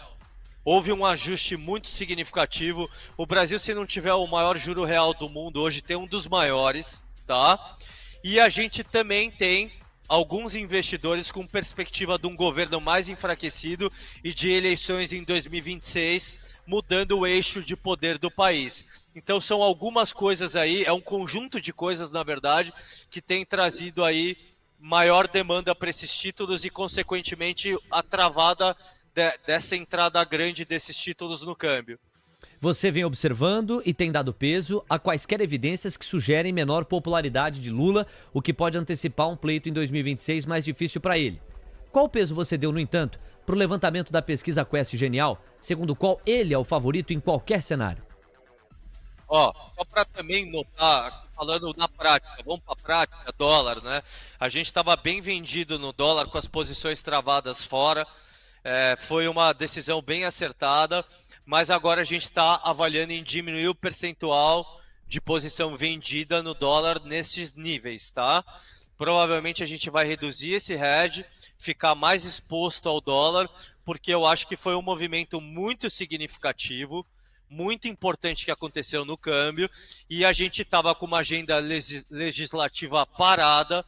Houve um ajuste muito significativo. O Brasil, se não tiver o maior juro real do mundo, hoje tem um dos maiores, tá? E a gente também tem alguns investidores com perspectiva de um governo mais enfraquecido e de eleições em 2026, mudando o eixo de poder do país. Então são algumas coisas aí, é um conjunto de coisas, na verdade, que tem trazido aí maior demanda para esses títulos e, consequentemente, a travada dessa entrada grande desses títulos no câmbio. Você vem observando e tem dado peso a quaisquer evidências que sugerem menor popularidade de Lula, o que pode antecipar um pleito em 2026 mais difícil para ele. Qual peso você deu, no entanto, para o levantamento da pesquisa Quest Genial, segundo o qual ele é o favorito em qualquer cenário? Só para também notar, falando na prática, vamos para a prática, dólar, né? A gente estava bem vendido no dólar com as posições travadas fora, foi uma decisão bem acertada. Mas agora a gente está avaliando em diminuir o percentual de posição vendida no dólar nesses níveis, tá? Provavelmente a gente vai reduzir esse hedge, ficar mais exposto ao dólar, porque eu acho que foi um movimento muito significativo, muito importante que aconteceu no câmbio, e a gente estava com uma agenda legislativa parada,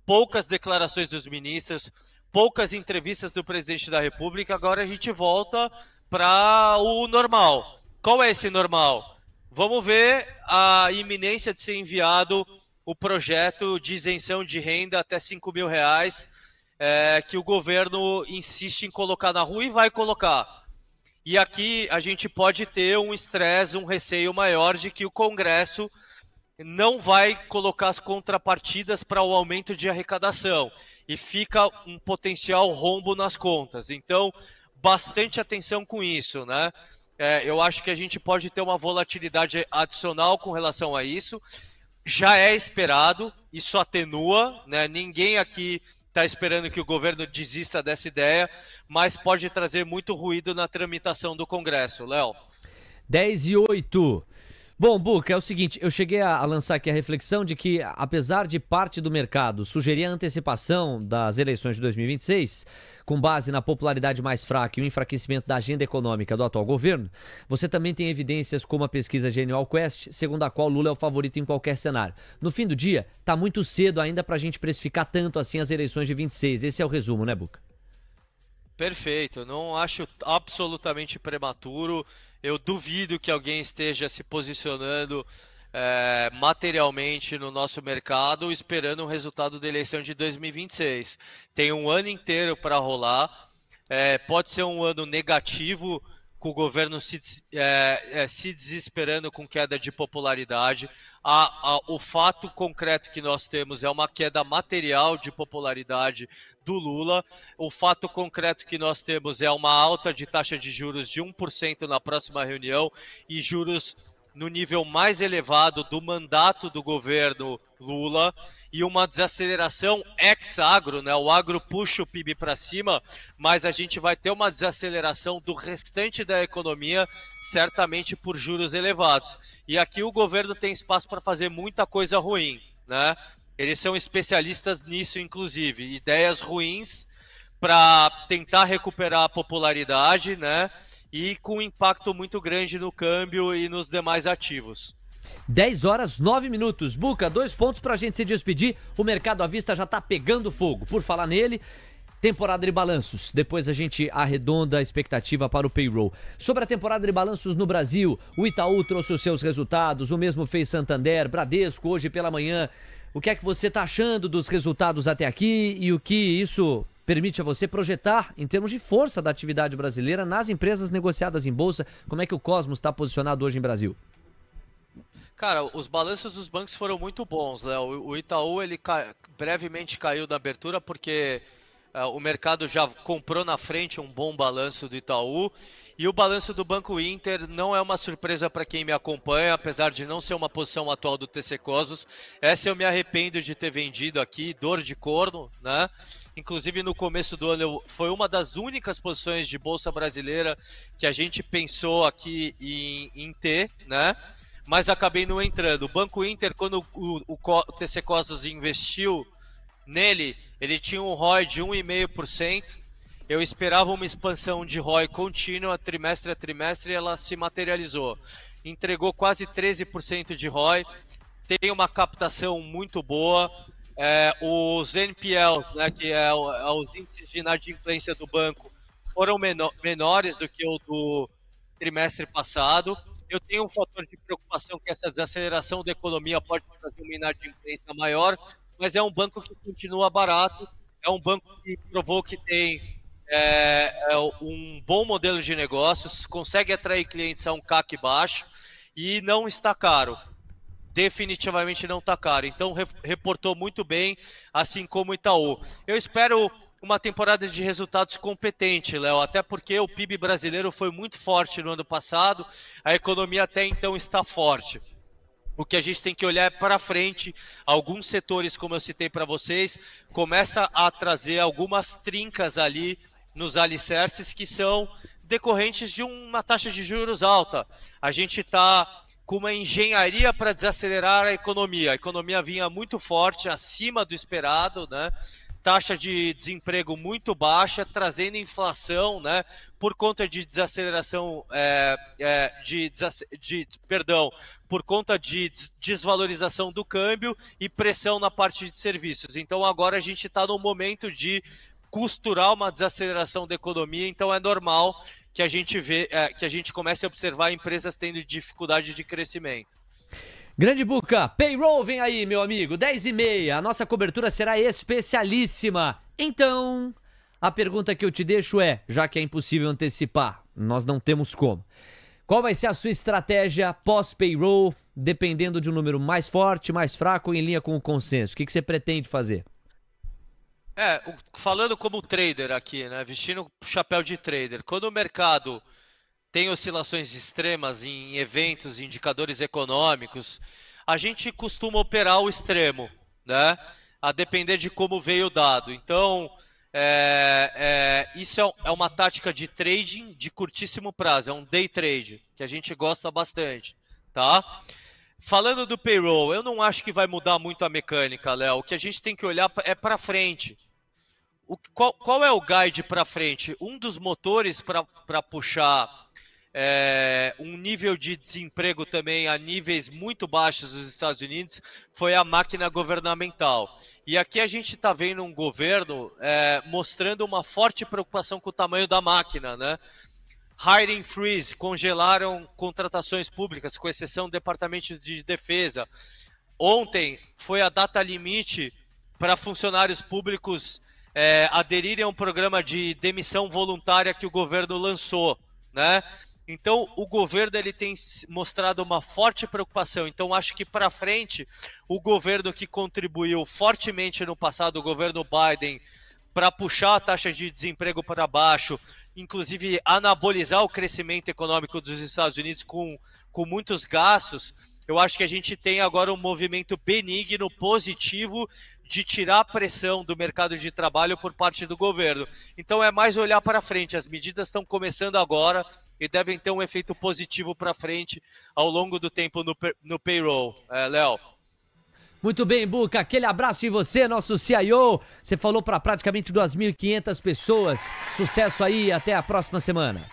poucas declarações dos ministros, poucas entrevistas do presidente da República. Agora a gente volta para o normal. Qual é esse normal? Vamos ver a iminência de ser enviado o projeto de isenção de renda até R$ 5.000, que o governo insiste em colocar na rua e vai colocar. E aqui a gente pode ter um estresse, um receio maior de que o Congresso não vai colocar as contrapartidas para o aumento de arrecadação e fica um potencial rombo nas contas. Então, bastante atenção com isso, né? Eu acho que a gente pode ter uma volatilidade adicional com relação a isso. Já é esperado, isso atenua, né? Ninguém aqui está esperando que o governo desista dessa ideia, mas pode trazer muito ruído na tramitação do Congresso. Léo. 10:08. Bom, Buca, é o seguinte, eu cheguei a lançar aqui a reflexão de que, apesar de parte do mercado sugerir a antecipação das eleições de 2026, com base na popularidade mais fraca e o enfraquecimento da agenda econômica do atual governo, você também tem evidências como a pesquisa Genial Quest, segundo a qual Lula é o favorito em qualquer cenário. No fim do dia, tá muito cedo ainda pra gente precificar tanto assim as eleições de 26. Esse é o resumo, né, Buca? Perfeito, não acho absolutamente prematuro. Eu duvido que alguém esteja se posicionando materialmente no nosso mercado esperando um resultado da eleição de 2026. Tem um ano inteiro para rolar. Pode ser um ano negativo, com o governo se desesperando com queda de popularidade. O fato concreto que nós temos é uma queda material de popularidade do Lula. O fato concreto que nós temos é uma alta de taxa de juros de 1% na próxima reunião e juros no nível mais elevado do mandato do governo Lula e uma desaceleração ex-agro, né? O agro puxa o PIB para cima, mas a gente vai ter uma desaceleração do restante da economia, certamente por juros elevados. E aqui o governo tem espaço para fazer muita coisa ruim, né? Eles são especialistas nisso, inclusive. Ideias ruins para tentar recuperar a popularidade, né? E com um impacto muito grande no câmbio e nos demais ativos. 10:09. Buca, 2 pontos pra gente se despedir. O mercado à vista já tá pegando fogo. Por falar nele, temporada de balanços. Depois a gente arredonda a expectativa para o payroll. Sobre a temporada de balanços no Brasil, o Itaú trouxe os seus resultados, o mesmo fez Santander, Bradesco, hoje pela manhã. O que é que você tá achando dos resultados até aqui e o que isso permite a você projetar em termos de força da atividade brasileira nas empresas negociadas em bolsa? Como é que o Cosmos está posicionado hoje em Brasil? Cara, os balanços dos bancos foram muito bons, Léo. O Itaú ele brevemente caiu da abertura porque o mercado já comprou na frente um bom balanço do Itaú. E o balanço do Banco Inter não é uma surpresa para quem me acompanha, apesar de não ser uma posição atual do TC Cosmos. Essa eu me arrependo de ter vendido aqui, dor de corno, né? Inclusive no começo do ano foi uma das únicas posições de bolsa brasileira que a gente pensou aqui em ter, né? Mas acabei não entrando. O Banco Inter, quando o TC Cosmos investiu nele, ele tinha um ROI de 1,5%. Eu esperava uma expansão de ROI contínua, trimestre a trimestre, e ela se materializou. Entregou quase 13% de ROI, tem uma captação muito boa. Os NPLs, né, que é os índices de inadimplência do banco, foram menores do que o do trimestre passado. Eu tenho um fator de preocupação que essa desaceleração da economia pode trazer uma inadimplência maior, mas é um banco que continua barato, é um banco que provou que tem um bom modelo de negócios, consegue atrair clientes a um CAC baixo e não está caro. Definitivamente não está caro. Então reportou muito bem, assim como o Itaú. Eu espero uma temporada de resultados competente, Léo, até porque o PIB brasileiro foi muito forte no ano passado, a economia até então está forte. O que a gente tem que olhar é para frente. Alguns setores, como eu citei para vocês, começa a trazer algumas trincas ali nos alicerces que são decorrentes de uma taxa de juros alta. A gente está com uma engenharia para desacelerar a economia. A economia vinha muito forte, acima do esperado, né? Taxa de desemprego muito baixa, trazendo inflação, né? Por conta de desaceleração, por conta de desvalorização do câmbio e pressão na parte de serviços. Então agora a gente está no momento de costurar uma desaceleração da economia, então é normal que a gente comece a observar empresas tendo dificuldade de crescimento. Grande Buca, payroll vem aí, meu amigo, 10h30, a nossa cobertura será especialíssima. Então, a pergunta que eu te deixo é, já que é impossível antecipar, nós não temos como, qual vai ser a sua estratégia pós-payroll, dependendo de um número mais forte, mais fraco, em linha com o consenso? O que você pretende fazer? Falando como trader aqui, né, vestindo o chapéu de trader, quando o mercado tem oscilações extremas em eventos, indicadores econômicos, a gente costuma operar o extremo, né? A depender de como veio o dado. Então, isso é uma tática de trading de curtíssimo prazo, é um day trade, que a gente gosta bastante, tá? Falando do payroll, eu não acho que vai mudar muito a mecânica, Léo. O que a gente tem que olhar é para frente. Qual é o guide para frente? Um dos motores para puxar um nível de desemprego também a níveis muito baixos dos Estados Unidos foi a máquina governamental. E aqui a gente está vendo um governo mostrando uma forte preocupação com o tamanho da máquina, né? Hiring freeze, congelaram contratações públicas, com exceção do Departamento de Defesa. Ontem foi a data limite para funcionários públicos aderirem a um programa de demissão voluntária que o governo lançou, né? Então, o governo ele tem mostrado uma forte preocupação. Então, acho que para frente, o governo que contribuiu fortemente no passado, o governo Biden, para puxar a taxa de desemprego para baixo, inclusive anabolizar o crescimento econômico dos Estados Unidos com muitos gastos, eu acho que a gente tem agora um movimento benigno, positivo, de tirar a pressão do mercado de trabalho por parte do governo. Então é mais olhar para frente, as medidas estão começando agora e devem ter um efeito positivo para frente ao longo do tempo no payroll. Léo. Muito bem, Buca, aquele abraço em você, nosso CIO. Você falou para praticamente 2.500 pessoas. Sucesso aí, até a próxima semana.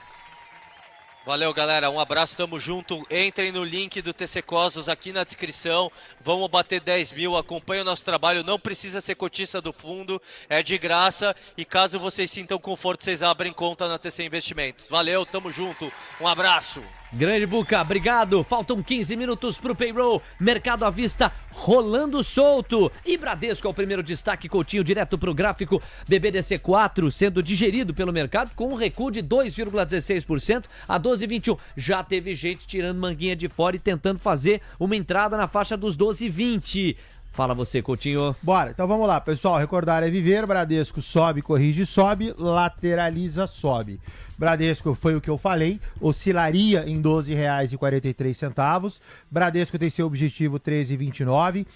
Valeu, galera. Um abraço, tamo junto. Entrem no link do TC Cosmos aqui na descrição. Vamos bater 10 mil. Acompanhe o nosso trabalho. Não precisa ser cotista do fundo. É de graça. E caso vocês sintam conforto, vocês abrem conta na TC Investimentos. Valeu, tamo junto. Um abraço. Grande Buca, obrigado. Faltam 15 minutos pro payroll. Mercado à vista rolando solto. E Bradesco é o primeiro destaque, Coutinho, direto pro gráfico. BBDC4 sendo digerido pelo mercado com um recuo de 2,16% a 12,21. Já teve gente tirando manguinha de fora e tentando fazer uma entrada na faixa dos 12,20. Fala você, Coutinho. Bora, então vamos lá, pessoal. Recordar é viver. Bradesco sobe, corrige, sobe. Lateraliza, sobe. Bradesco foi o que eu falei. Oscilaria em R$ 12,43. Bradesco tem seu objetivo 13,29.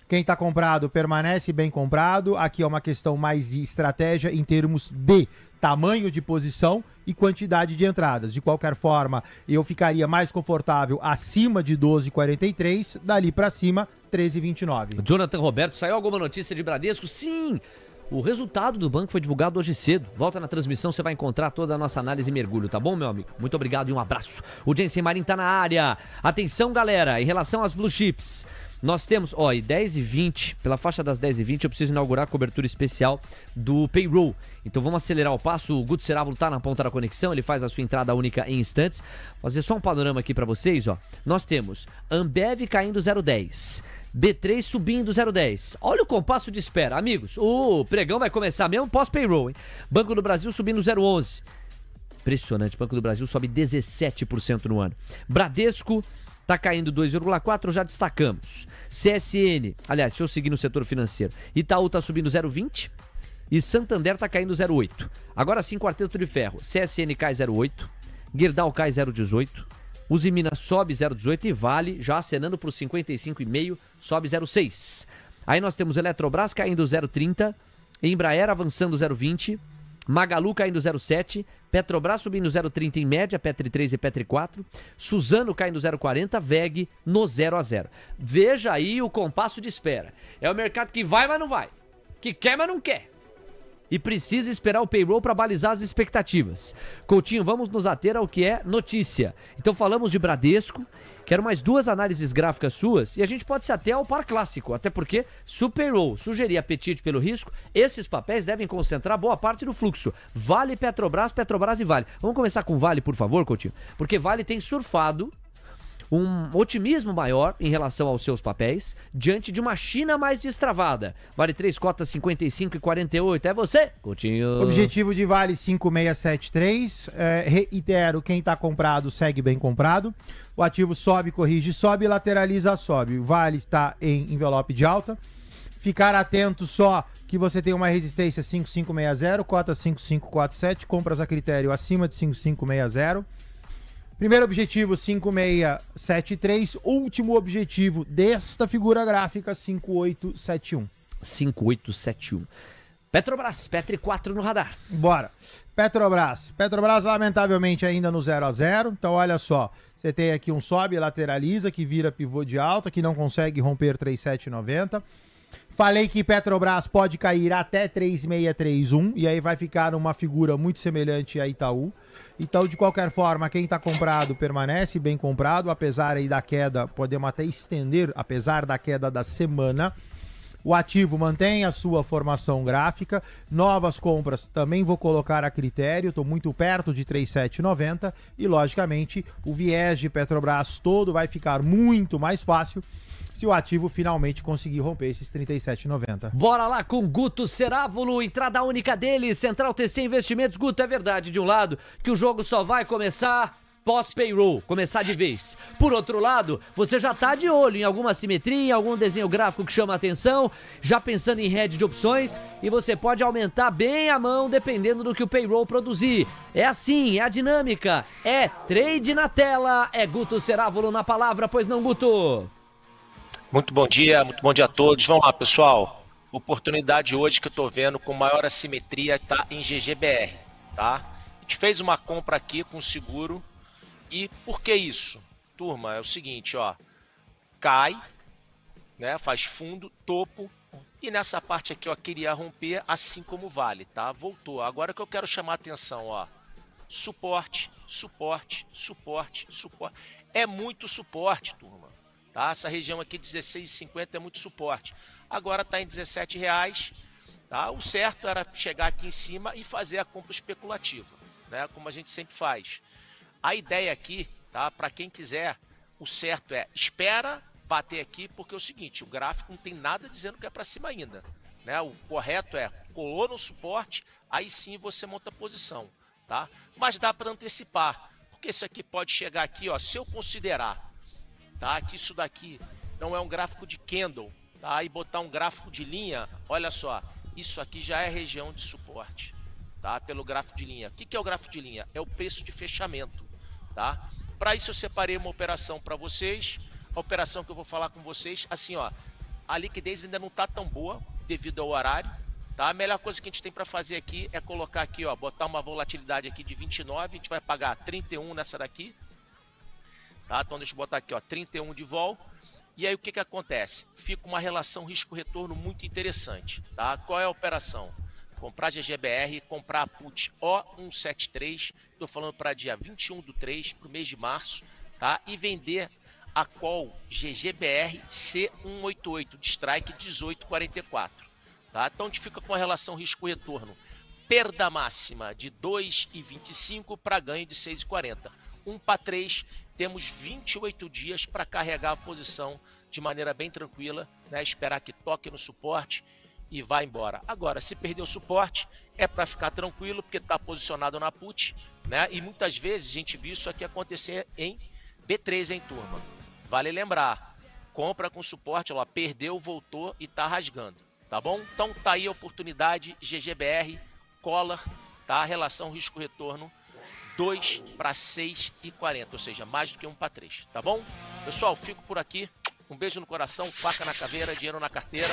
Quem está comprado permanece bem comprado. Aqui é uma questão mais de estratégia em termos de tamanho de posição e quantidade de entradas. De qualquer forma, eu ficaria mais confortável acima de 12,43, dali para cima, 13,29. Jonathan Roberto, saiu alguma notícia de Bradesco? Sim! O resultado do banco foi divulgado hoje cedo. Volta na transmissão, você vai encontrar toda a nossa análise e mergulho, tá bom, meu amigo? Muito obrigado e um abraço. O Jensen Marin tá na área. Atenção, galera, em relação às blue chips. Nós temos, e 10h20, pela faixa das 10h20, eu preciso inaugurar a cobertura especial do payroll. Então vamos acelerar o passo. O Guto Cerávulo tá na ponta da conexão, ele faz a sua entrada única em instantes. Vou fazer só um panorama aqui pra vocês, Nós temos Ambev caindo 0,10. B3 subindo 0,10. Olha o compasso de espera. Amigos, o pregão vai começar mesmo pós-payroll, hein? Banco do Brasil subindo 0,11. Impressionante, Banco do Brasil sobe 17% no ano. Bradesco tá caindo 2,4, já destacamos. CSN, aliás, deixa eu seguir no setor financeiro. Itaú tá subindo 0,20 e Santander tá caindo 0,8. Agora sim, quarteto de ferro. CSN cai 0,8, Gerdau cai 0,18, Usiminas sobe 0,18 e Vale, já acenando para os 55,5, sobe 0,6. Aí nós temos Eletrobras caindo 0,30, Embraer avançando 0,20, Magalu caindo 0,7, Petrobras subindo 0,30 em média, Petri 3 e Petri 4, Suzano caindo 0,40, VEG no 0 a 0. Veja aí o compasso de espera. É o mercado que vai, mas não vai. Que quer, mas não quer. E precisa esperar o payroll para balizar as expectativas. Coutinho, vamos nos ater ao que é notícia. Então falamos de Bradesco, quero mais 2 análises gráficas suas e a gente pode se ater ao par clássico, até porque se o payroll sugerir apetite pelo risco, esses papéis devem concentrar boa parte do fluxo. Vale, Petrobras, Petrobras e Vale. Vamos começar com Vale, por favor, Coutinho? Porque Vale tem surfado um otimismo maior em relação aos seus papéis, diante de uma China mais destravada. Vale 3 cotas 55 e 48. É você, Coutinho? Objetivo de Vale 5673. Reitero, quem está comprado segue bem comprado. O ativo sobe, corrige, sobe, lateraliza, sobe. O Vale está em envelope de alta. Ficar atento só que você tem uma resistência 5560, cota 5547, compras a critério acima de 5560. Primeiro objetivo, 5673. Último objetivo desta figura gráfica, 5871. 5871. Petrobras, Petri 4 no radar. Bora. Petrobras, lamentavelmente, ainda no 0 a 0. Então, olha só. Você tem aqui um sobe, lateraliza, que vira pivô de alta, que não consegue romper 3790. Falei que Petrobras pode cair até 3631 e aí vai ficar uma figura muito semelhante a Itaú. Então, de qualquer forma, quem está comprado permanece bem comprado, apesar aí da queda, podemos até estender, apesar da queda da semana. O ativo mantém a sua formação gráfica, novas compras também vou colocar a critério, estou muito perto de 3790 e, logicamente, o viés de Petrobras todo vai ficar muito mais fácil se o ativo finalmente conseguir romper esses 37,90. Bora lá com Guto Cerávulo, entrada única dele, Central TC Investimentos. Guto, é verdade, de um lado, que o jogo só vai começar pós-payroll, começar de vez. Por outro lado, você já tá de olho em alguma simetria, em algum desenho gráfico que chama a atenção, já pensando em head de opções, e você pode aumentar bem a mão dependendo do que o payroll produzir. É assim, é a dinâmica, é trade na tela, é Guto Cerávulo na palavra, pois não, Guto? Muito bom dia a todos. Vamos lá, pessoal. Oportunidade hoje que eu tô vendo com maior assimetria tá em GGBR, tá? A gente fez uma compra aqui com seguro. E por que isso? Turma, é o seguinte, ó. Cai, né? Faz fundo, topo. E nessa parte aqui, ó, queria romper assim como Vale, tá? Voltou. Agora que eu quero chamar a atenção, ó. Suporte, suporte, suporte, suporte. É muito suporte, turma. Tá? Essa região aqui, 16,50, é muito suporte. Agora está em R$17. Tá? O certo era chegar aqui em cima e fazer a compra especulativa, né? Como a gente sempre faz. A ideia aqui, tá? Para quem quiser, o certo é espera bater aqui, porque é o seguinte, o gráfico não tem nada dizendo que é para cima ainda, né? O correto é colou no suporte, aí sim você monta a posição, tá? Mas dá para antecipar, porque isso aqui pode chegar aqui, ó, se eu considerar, tá, que isso daqui não é um gráfico de candle, tá, e botar um gráfico de linha, olha só, isso aqui já é região de suporte, tá, pelo gráfico de linha. O que é o gráfico de linha? É o preço de fechamento, tá? Para isso eu separei uma operação para vocês, a operação que eu vou falar com vocês, assim, ó, a liquidez ainda não tá tão boa devido ao horário, tá? A melhor coisa que a gente tem para fazer aqui é colocar aqui, ó, botar uma volatilidade aqui de 29, a gente vai pagar 31 nessa daqui. Tá? Então deixa eu botar aqui, ó, 31 de vol. E aí o que acontece? Fica uma relação risco-retorno muito interessante. Tá? Qual é a operação? Comprar GGBR, comprar a put O173, estou falando para dia 21/3, para o mês de março, tá? E vender a call GGBR C188 de strike 18,44. Tá? Então a gente fica com a relação risco-retorno. Perda máxima de 2,25 para ganho de 6,40. 1 para 3, temos 28 dias para carregar a posição de maneira bem tranquila, né? Esperar que toque no suporte e vá embora. Agora, se perder o suporte, é para ficar tranquilo, porque está posicionado na put, né? E muitas vezes a gente viu isso aqui acontecer em B3, hein, turma? Vale lembrar, compra com suporte, ó, perdeu, voltou e está rasgando, tá bom? Então tá aí a oportunidade, GGBR, Collar, tá? Relação risco-retorno 2 para 6,40, ou seja, mais do que 1 para 3, tá bom? Pessoal, fico por aqui. Um beijo no coração, faca na caveira, dinheiro na carteira,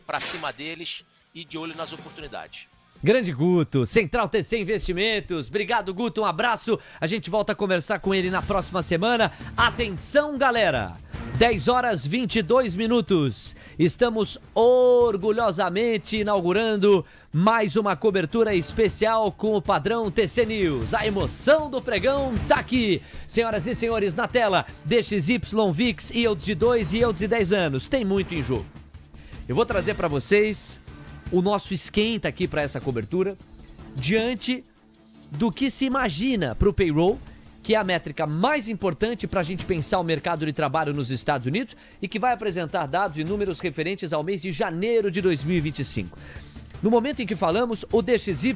para cima deles e de olho nas oportunidades. Grande Guto, Central TC Investimentos. Obrigado, Guto, um abraço. A gente volta a conversar com ele na próxima semana. Atenção, galera! 10 horas 22 minutos. Estamos orgulhosamente inaugurando mais uma cobertura especial com o padrão TC News. A emoção do pregão tá aqui. Senhoras e senhores, na tela, DXY VIX, yields de 2 e yields de 10 anos. Tem muito em jogo. Eu vou trazer para vocês o nosso esquenta aqui para essa cobertura, diante do que se imagina para o payroll, que é a métrica mais importante para a gente pensar o mercado de trabalho nos Estados Unidos e que vai apresentar dados e números referentes ao mês de janeiro de 2025. No momento em que falamos, o DXY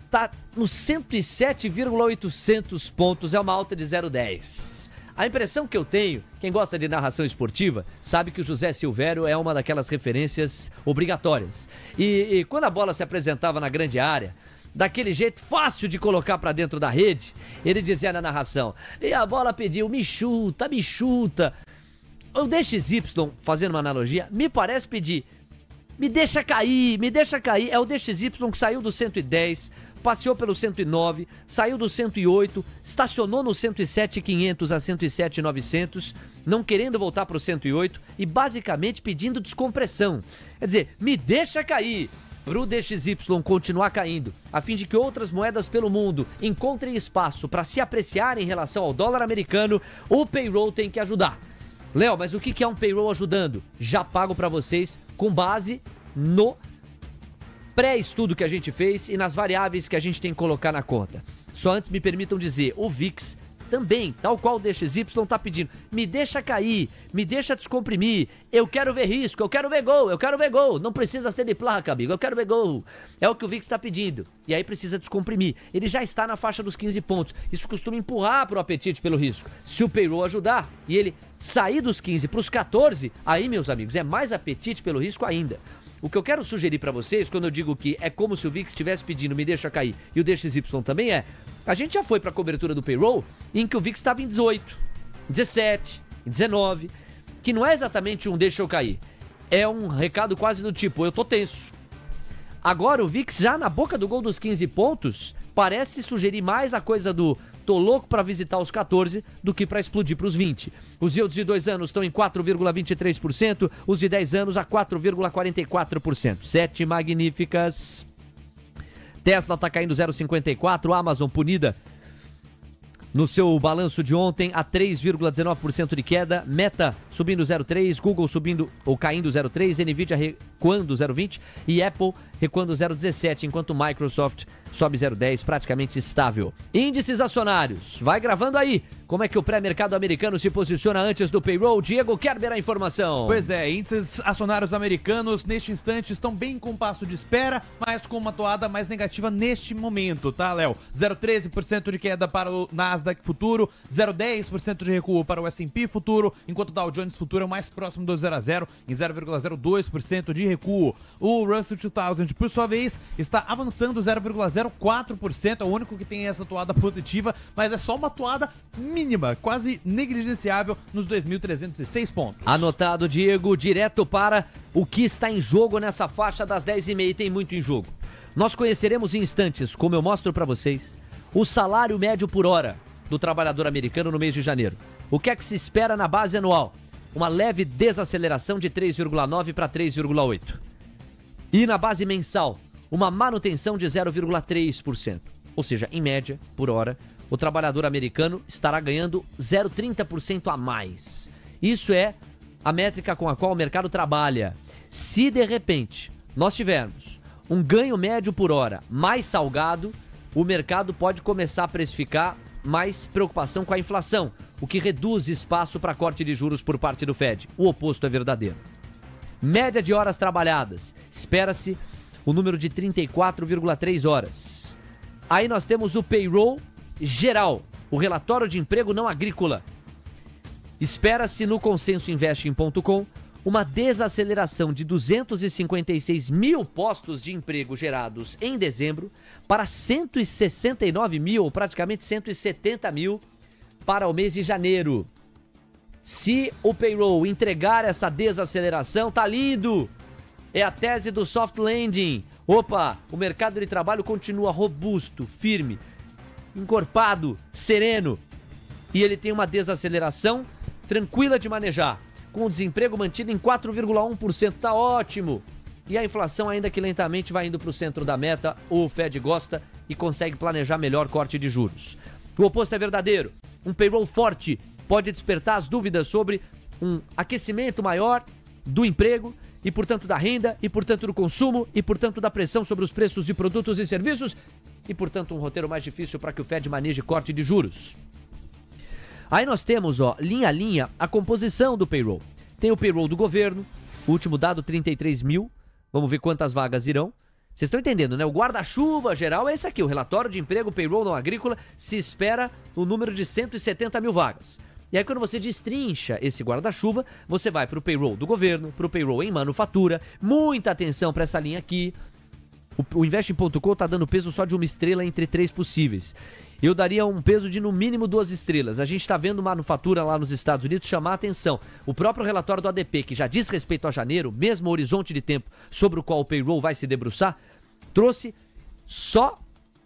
está nos 107,800 pontos, é uma alta de 0,10. A impressão que eu tenho, quem gosta de narração esportiva, sabe que o José Silvério é uma daquelas referências obrigatórias. E quando a bola se apresentava na grande área, daquele jeito fácil de colocar pra dentro da rede, ele dizia na narração, e a bola pediu, me chuta, me chuta. O DXY, fazendo uma analogia, me parece pedir, me deixa cair, me deixa cair. É o DXY que saiu do 110, passeou pelo 109, saiu do 108, estacionou no 107.500 a 107.900, não querendo voltar para o 108 e basicamente pedindo descompressão. Quer dizer, me deixa cair para o DXY continuar caindo, a fim de que outras moedas pelo mundo encontrem espaço para se apreciar em relação ao dólar americano. O payroll tem que ajudar. Léo, mas o que é um payroll ajudando? Já pago para vocês com base no pré-estudo que a gente fez e nas variáveis que a gente tem que colocar na conta. Só antes me permitam dizer, o VIX também, tal qual o DXY tá pedindo, me deixa cair, me deixa descomprimir, eu quero ver risco, eu quero ver gol, não precisa ser de placa, amigo, eu quero ver gol. É o que o VIX tá pedindo, e aí precisa descomprimir. Ele já está na faixa dos 15 pontos, isso costuma empurrar pro apetite pelo risco. Se o payroll ajudar e ele sair dos 15 pros 14, aí, meus amigos, é mais apetite pelo risco ainda. O que eu quero sugerir para vocês, quando eu digo que é como se o VIX estivesse pedindo me deixa cair e o DXY também a gente já foi para a cobertura do payroll em que o VIX estava em 18, 17, 19, que não é exatamente um deixa eu cair, é um recado quase do tipo, eu tô tenso. Agora o VIX já na boca do gol dos 15 pontos parece sugerir mais a coisa do tô louco para visitar os 14 do que para explodir para os 20. Os yields de 2 anos estão em 4,23%, os de 10 anos a 4,44%. 7 magníficas. Tesla está caindo 0,54%, Amazon punida no seu balanço de ontem a 3,19% de queda, Meta subindo 0,3%, Google subindo ou caindo 0,3%, Nvidia recuando 0,20% e Apple recuando 0,17%, enquanto Microsoft sobe 0,10%, praticamente estável. Índices acionários, vai gravando aí. Como é que o pré-mercado americano se posiciona antes do payroll? Diego Kerber, a informação. Pois é, índices acionários americanos neste instante estão bem com passo de espera, mas com uma toada mais negativa neste momento, tá, Léo? 0,13% de queda para o Nasdaq futuro, 0,10% de recuo para o S&P futuro, enquanto o Dow Jones futuro é o mais próximo do 0 a 0, em 0,02% de recuo. O Russell 2000, por sua vez, está avançando 0,04%, é o único que tem essa toada positiva, mas é só uma toada mínima, quase negligenciável nos 2.306 pontos. Anotado, Diego, direto para o que está em jogo nessa faixa das 10h30, tem muito em jogo. Nós conheceremos em instantes, como eu mostro para vocês, o salário médio por hora do trabalhador americano no mês de janeiro. O que é que se espera na base anual? Uma leve desaceleração de 3,9 para 3,8. E na base mensal, uma manutenção de 0,3%. Ou seja, em média, por hora, o trabalhador americano estará ganhando 0,30% a mais. Isso é a métrica com a qual o mercado trabalha. Se, de repente, nós tivermos um ganho médio por hora mais salgado, o mercado pode começar a precificar mais preocupação com a inflação, o que reduz espaço para corte de juros por parte do Fed. O oposto é verdadeiro. Média de horas trabalhadas. Espera-se o número de 34,3 horas. Aí nós temos o payroll geral, o relatório de emprego não agrícola. Espera-se no consensoinvesting.com uma desaceleração de 256 mil postos de emprego gerados em dezembro para 169 mil, ou praticamente 170 mil, para o mês de janeiro. Se o payroll entregar essa desaceleração, tá lindo! É a tese do soft landing. Opa, o mercado de trabalho continua robusto, firme, encorpado, sereno. E ele tem uma desaceleração tranquila de manejar, com o desemprego mantido em 4,1%, tá ótimo. E a inflação, ainda que lentamente, vai indo para o centro da meta. O Fed gosta e consegue planejar melhor corte de juros. O oposto é verdadeiro. Um payroll forte pode despertar as dúvidas sobre um aquecimento maior do emprego e, portanto, da renda, e, portanto, do consumo, e, portanto, da pressão sobre os preços de produtos e serviços, e, portanto, um roteiro mais difícil para que o Fed maneje corte de juros. Aí nós temos, linha a linha, a composição do payroll. Tem o payroll do governo, o último dado, 33 mil. Vamos ver quantas vagas irão. Vocês estão entendendo, né? O guarda-chuva geral é esse aqui, o relatório de emprego payroll não agrícola, se espera o número de 170 mil vagas. E aí quando você destrincha esse guarda-chuva, você vai para o payroll do governo, para o payroll em manufatura. Muita atenção para essa linha aqui. O Investing.com está dando peso só de uma estrela entre 3 possíveis. Eu daria um peso de no mínimo 2 estrelas. A gente está vendo manufatura lá nos Estados Unidos chamar a atenção. O próprio relatório do ADP, que já diz respeito a janeiro, mesmo horizonte de tempo sobre o qual o payroll vai se debruçar, trouxe só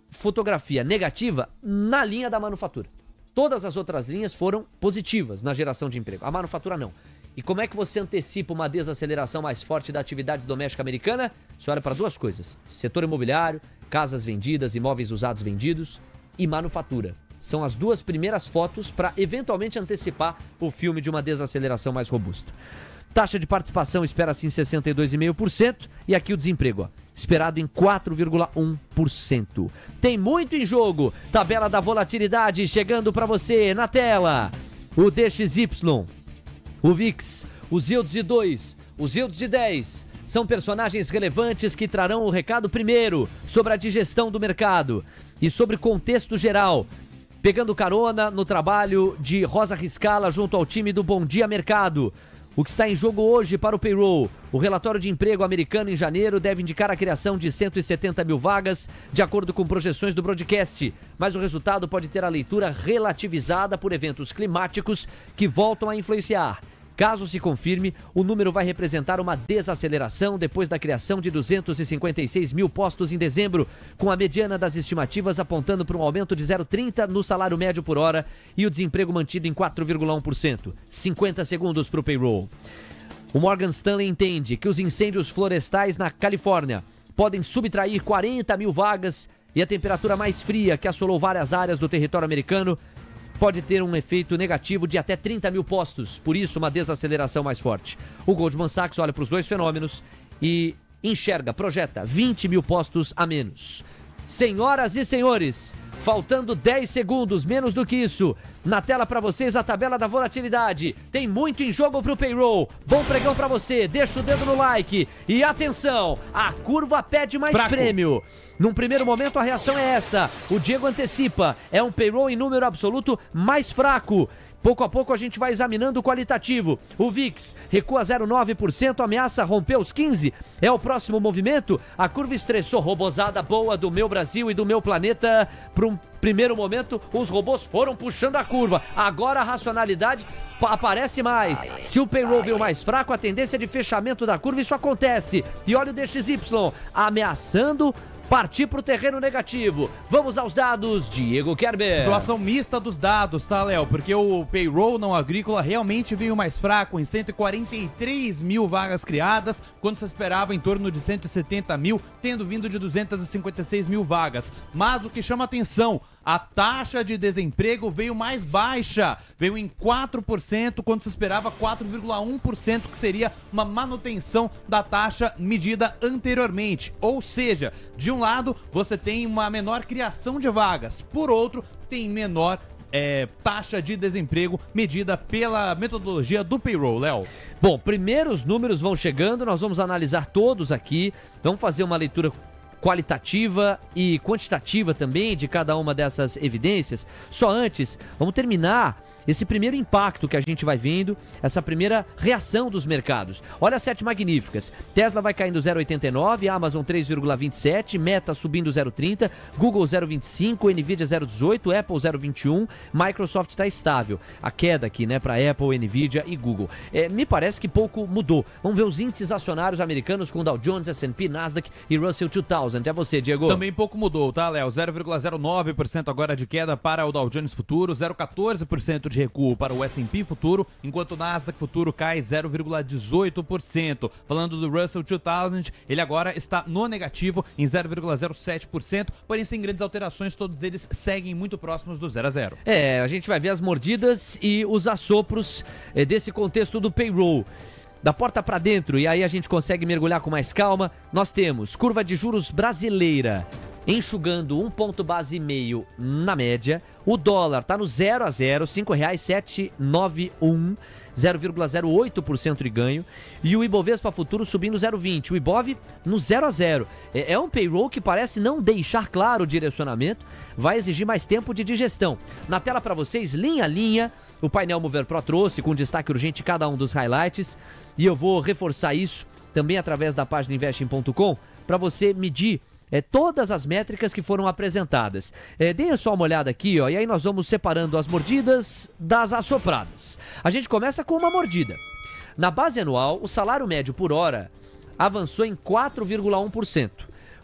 fotografia negativa na linha da manufatura. Todas as outras linhas foram positivas na geração de emprego. A manufatura não. E como é que você antecipa uma desaceleração mais forte da atividade doméstica americana? Você olha para 2 coisas. Setor imobiliário, casas vendidas, imóveis usados vendidos e manufatura. São as 2 primeiras fotos para eventualmente antecipar o filme de uma desaceleração mais robusta. Taxa de participação espera-se em 62,5%. E aqui o desemprego, esperado em 4,1%. Tem muito em jogo. Tabela da volatilidade chegando para você na tela. O DXY, o VIX, os yields de 2, os yields de 10. São personagens relevantes que trarão o recado primeiro sobre a digestão do mercado e sobre contexto geral. Pegando carona no trabalho de Rosa Riscala junto ao time do Bom Dia Mercado. O que está em jogo hoje para o payroll? O relatório de emprego americano em janeiro deve indicar a criação de 170 mil vagas, de acordo com projeções do broadcast. Mas o resultado pode ter a leitura relativizada por eventos climáticos que voltam a influenciar. Caso se confirme, o número vai representar uma desaceleração depois da criação de 256 mil postos em dezembro, com a mediana das estimativas apontando para um aumento de 0,30 no salário médio por hora e o desemprego mantido em 4,1%. 50 segundos para o payroll. O Morgan Stanley entende que os incêndios florestais na Califórnia podem subtrair 40 mil vagas e a temperatura mais fria que assolou várias áreas do território americano pode ter um efeito negativo de até 30 mil postos, por isso uma desaceleração mais forte. O Goldman Sachs olha para os 2 fenômenos e projeta 20 mil postos a menos. Senhoras e senhores, faltando 10 segundos, menos do que isso, na tela para vocês a tabela da volatilidade. Tem muito em jogo para o payroll. Bom pregão para você, deixa o dedo no like e atenção, a curva pede mais prêmio. Num primeiro momento a reação é essa, o Diego antecipa, é um payroll em número absoluto mais fraco. Pouco a pouco a gente vai examinando o qualitativo. O VIX recua 0,9%, ameaça romper os 15%. É o próximo movimento? A curva estressou, robozada boa do meu Brasil e do meu planeta. Para um primeiro momento, os robôs foram puxando a curva. Agora a racionalidade aparece mais. Se o payroll veio mais fraco, a tendência de fechamento da curva, isso acontece. E olha o DXY, ameaçando partir para o terreno negativo. Vamos aos dados, Diego Kerber. Situação mista dos dados, tá, Léo? Porque o payroll não agrícola realmente veio mais fraco, em 143 mil vagas criadas, quando se esperava em torno de 170 mil, tendo vindo de 256 mil vagas. Mas o que chama atenção, a taxa de desemprego veio mais baixa, veio em 4%, quando se esperava 4,1%, que seria uma manutenção da taxa medida anteriormente. Ou seja, de um lado você tem uma menor criação de vagas, por outro tem menor taxa de desemprego medida pela metodologia do payroll, Léo. Bom, primeiro os números vão chegando, nós vamos analisar todos aqui, vamos fazer uma leitura qualitativa e quantitativa também de cada uma dessas evidências. Só antes, vamos terminar esse primeiro impacto que a gente vai vendo, essa primeira reação dos mercados. Olha as 7 magníficas. Tesla vai caindo 0,89, Amazon 3,27, Meta subindo 0,30, Google 0,25, Nvidia 0,18, Apple 0,21, Microsoft está estável. A queda aqui, né, para Apple, Nvidia e Google. Me parece que pouco mudou. Vamos ver os índices acionários americanos com Dow Jones, S&P, Nasdaq e Russell 2000. É você, Diego. Também pouco mudou, tá, Léo? 0,09% agora de queda para o Dow Jones Futuro, 0,14% de recuo para o S&P Futuro, enquanto o Nasdaq Futuro cai 0,18%. Falando do Russell 2000, ele agora está no negativo em 0,07%, porém sem grandes alterações, todos eles seguem muito próximos do 0 a 0. A gente vai ver as mordidas e os assopros desse contexto do payroll. Da porta para dentro, e aí a gente consegue mergulhar com mais calma, nós temos curva de juros brasileira enxugando 1 ponto base e meio na média. O dólar está no 0 a 0, R$ 5,791, 0,08% de ganho. E o Ibovespa Futuro subindo 0,20. O Ibov no 0 a 0. É um payroll que parece não deixar claro o direcionamento, vai exigir mais tempo de digestão. Na tela para vocês, linha a linha, o painel Mover Pro trouxe com destaque urgente cada um dos highlights. E eu vou reforçar isso também através da página investing.com para você medir todas as métricas que foram apresentadas. Deem só uma olhada aqui, ó, e aí nós vamos separando as mordidas das assopradas. A gente começa com uma mordida. Na base anual, o salário médio por hora avançou em 4,1%,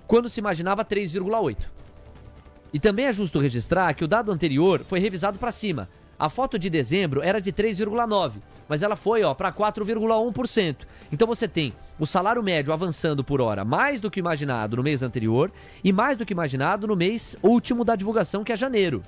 quando se imaginava 3,8%. E também é justo registrar que o dado anterior foi revisado para cima. A foto de dezembro era de 3,9%, mas ela foi para 4,1%. Então você tem o salário médio avançando por hora mais do que imaginado no mês anterior e mais do que imaginado no mês último da divulgação, que é janeiro.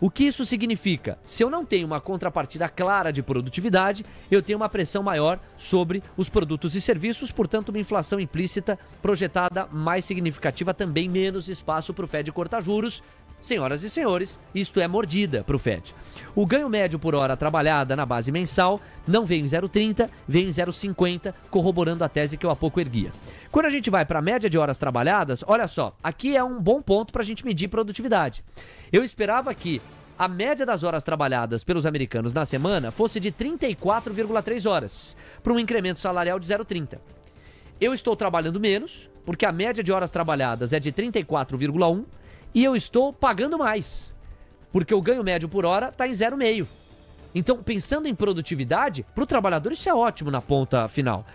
O que isso significa? Se eu não tenho uma contrapartida clara de produtividade, eu tenho uma pressão maior sobre os produtos e serviços, portanto uma inflação implícita projetada mais significativa, também menos espaço para o Fed cortar juros. Senhoras e senhores, isto é mordida para o Fed. O ganho médio por hora trabalhada na base mensal não veio em 0,30, veio em 0,50, corroborando a tese que eu há pouco erguia. Quando a gente vai para a média de horas trabalhadas, olha só, aqui é um bom ponto para a gente medir produtividade. Eu esperava que a média das horas trabalhadas pelos americanos na semana fosse de 34,3 horas, para um incremento salarial de 0,30. Eu estou trabalhando menos, porque a média de horas trabalhadas é de 34,1, e eu estou pagando mais, porque o ganho médio por hora está em 0,5. Então, pensando em produtividade, para o trabalhador isso é ótimo na ponta final.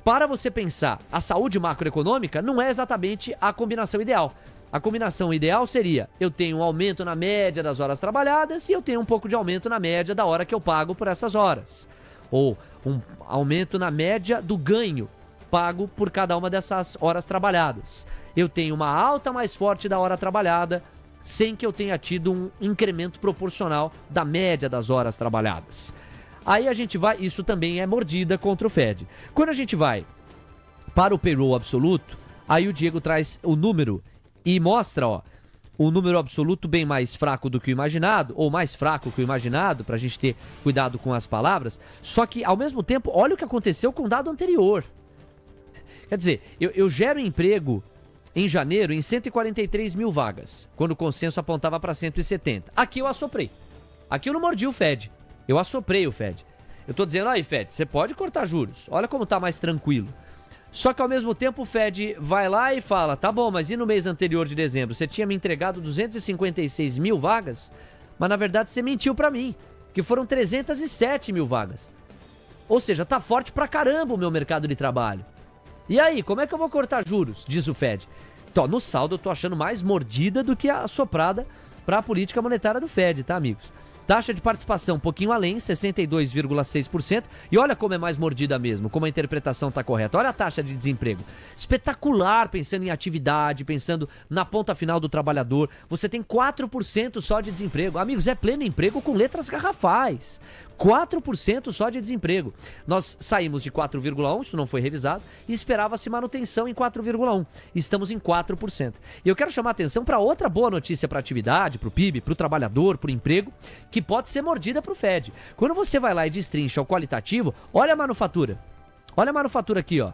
Para você pensar a saúde macroeconômica, não é exatamente a combinação ideal. A combinação ideal seria, eu tenho um aumento na média das horas trabalhadas e eu tenho um pouco de aumento na média da hora que eu pago por essas horas. Ou um aumento na média do ganho pago por cada uma dessas horas trabalhadas. Eu tenho uma alta mais forte da hora trabalhada, sem que eu tenha tido um incremento proporcional da média das horas trabalhadas. Aí a gente vai, isso também é mordida contra o Fed. Quando a gente vai para o payroll absoluto, aí o Diego traz o número e mostra, o número absoluto bem mais fraco do que o imaginado, ou mais fraco que o imaginado, para a gente ter cuidado com as palavras, só que ao mesmo tempo, olha o que aconteceu com o dado anterior. Quer dizer, eu gero emprego em janeiro em 143 mil vagas, quando o consenso apontava para 170. Aqui eu assoprei. Aqui eu não mordi o Fed. Eu assoprei o Fed. Eu tô dizendo, aí Fed, você pode cortar juros. Olha como tá mais tranquilo. Só que ao mesmo tempo o Fed vai lá e fala, tá bom, mas e no mês anterior de dezembro? Você tinha me entregado 256 mil vagas, mas na verdade você mentiu para mim, que foram 307 mil vagas. Ou seja, tá forte pra caramba o meu mercado de trabalho. E aí, como é que eu vou cortar juros? Diz o Fed. Então, no saldo eu tô achando mais mordida do que a soprada para a política monetária do Fed, tá, amigos? Taxa de participação um pouquinho além, 62,6%. E olha como é mais mordida mesmo, como a interpretação está correta. Olha a taxa de desemprego. Espetacular, pensando em atividade, pensando na ponta final do trabalhador. Você tem 4% só de desemprego. Amigos, é pleno emprego com letras garrafais. 4% só de desemprego. Nós saímos de 4,1%, isso não foi revisado, e esperava-se manutenção em 4,1%. Estamos em 4%. E eu quero chamar a atenção para outra boa notícia para a atividade, para o PIB, para o trabalhador, para o emprego, que pode ser mordida para o Fed. Quando você vai lá e destrincha o qualitativo, olha a manufatura. Olha a manufatura aqui, ó.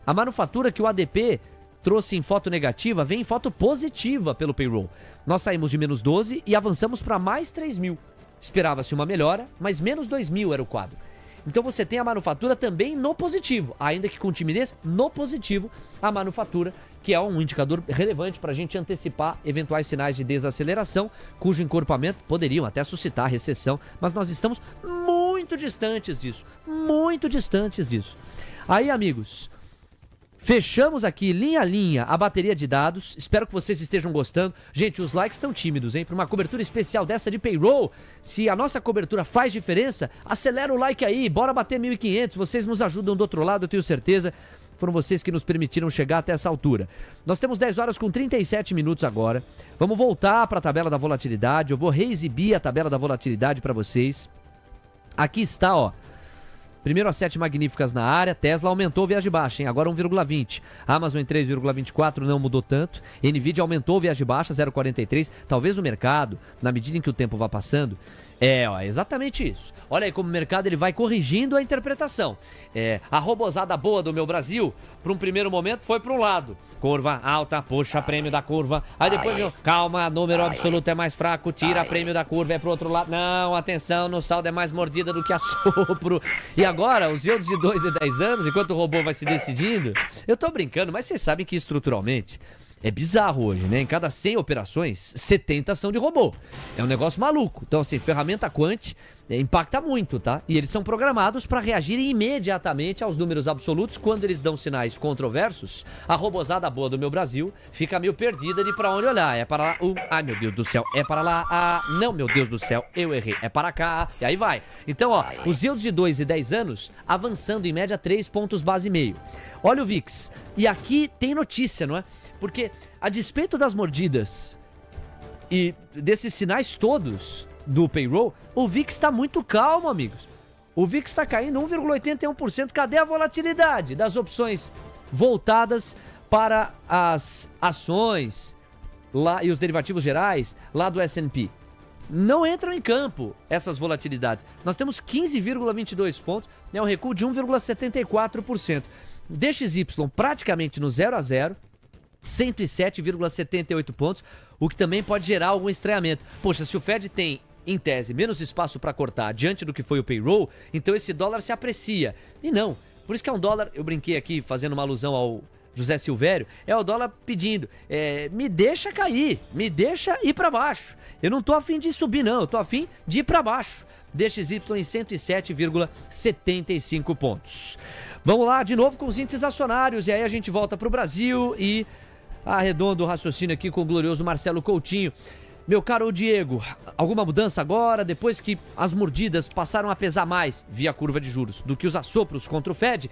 A manufatura que o ADP trouxe em foto negativa, vem em foto positiva pelo payroll. Nós saímos de menos 12 e avançamos para mais 3 mil. esperava-se uma melhora, mas menos 2.000 era o quadro. Então você tem a manufatura também no positivo, ainda que com timidez, no positivo, a manufatura, que é um indicador relevante para a gente antecipar eventuais sinais de desaceleração, cujo encorpamento poderiam até suscitar recessão, mas nós estamos muito distantes disso, muito distantes disso. Aí, amigos, fechamos aqui, linha a linha, a bateria de dados. Espero que vocês estejam gostando. Gente, os likes estão tímidos, hein? Para uma cobertura especial dessa de payroll, se a nossa cobertura faz diferença, acelera o like aí, bora bater 1.500. Vocês nos ajudam do outro lado, eu tenho certeza. Foram vocês que nos permitiram chegar até essa altura. Nós temos 10 horas com 37 minutos agora. Vamos voltar para a tabela da volatilidade. Eu vou reexibir a tabela da volatilidade para vocês. Aqui está, ó. Primeiro as 7 magníficas na área, Tesla aumentou viagem baixa, hein? Agora 1,20. Amazon em 3,24 não mudou tanto. Nvidia aumentou viagem baixa, 0,43. Talvez o mercado, na medida em que o tempo vá passando, exatamente isso. Olha aí como o mercado ele vai corrigindo a interpretação. A robozada boa do meu Brasil, para um primeiro momento, foi para um lado. Curva alta, puxa prêmio da curva. Aí depois, calma, número absoluto é mais fraco, tira prêmio da curva, é pro outro lado. Não, atenção, no saldo é mais mordida do que assopro. E agora, os yields de 2 e 10 anos, enquanto o robô vai se decidindo, eu tô brincando, mas vocês sabem que estruturalmente é bizarro hoje, né? Em cada 100 operações, 70 são de robô. É um negócio maluco. Então, assim, ferramenta quant impacta muito, tá? E eles são programados para reagirem imediatamente aos números absolutos quando eles dão sinais controversos. A robozada boa do meu Brasil fica meio perdida de para onde olhar. É para lá, ai meu Deus do céu, é para lá, não, meu Deus do céu, eu errei, é para cá, e aí vai. Então, ó, os yields de 2 e 10 anos avançando em média 3 pontos base e meio. Olha o VIX. E aqui tem notícia, não é? Porque, a despeito das mordidas e desses sinais todos do payroll, o VIX está muito calmo, amigos. O VIX está caindo 1,81%. Cadê a volatilidade das opções voltadas para as ações lá e os derivativos gerais lá do S&P? Não entram em campo essas volatilidades. Nós temos 15,22 pontos, né, um recuo de 1,74%. DXY praticamente no 0 a 0, 107,78 pontos, o que também pode gerar algum estranhamento. Poxa, se o Fed tem, em tese, menos espaço para cortar diante do que foi o payroll, então esse dólar se aprecia. E não, por isso que é um dólar, eu brinquei aqui fazendo uma alusão ao José Silvério, é o dólar pedindo, me deixa cair, me deixa ir para baixo. Eu não tô afim de subir não, eu tô afim de ir para baixo. DXY em 107,75 pontos. Vamos lá, de novo com os índices acionários, e aí a gente volta para o Brasil e arredondo o raciocínio aqui com o glorioso Marcelo Coutinho. Meu caro Diego, alguma mudança agora, depois que as mordidas passaram a pesar mais, via curva de juros, do que os assopros contra o Fed?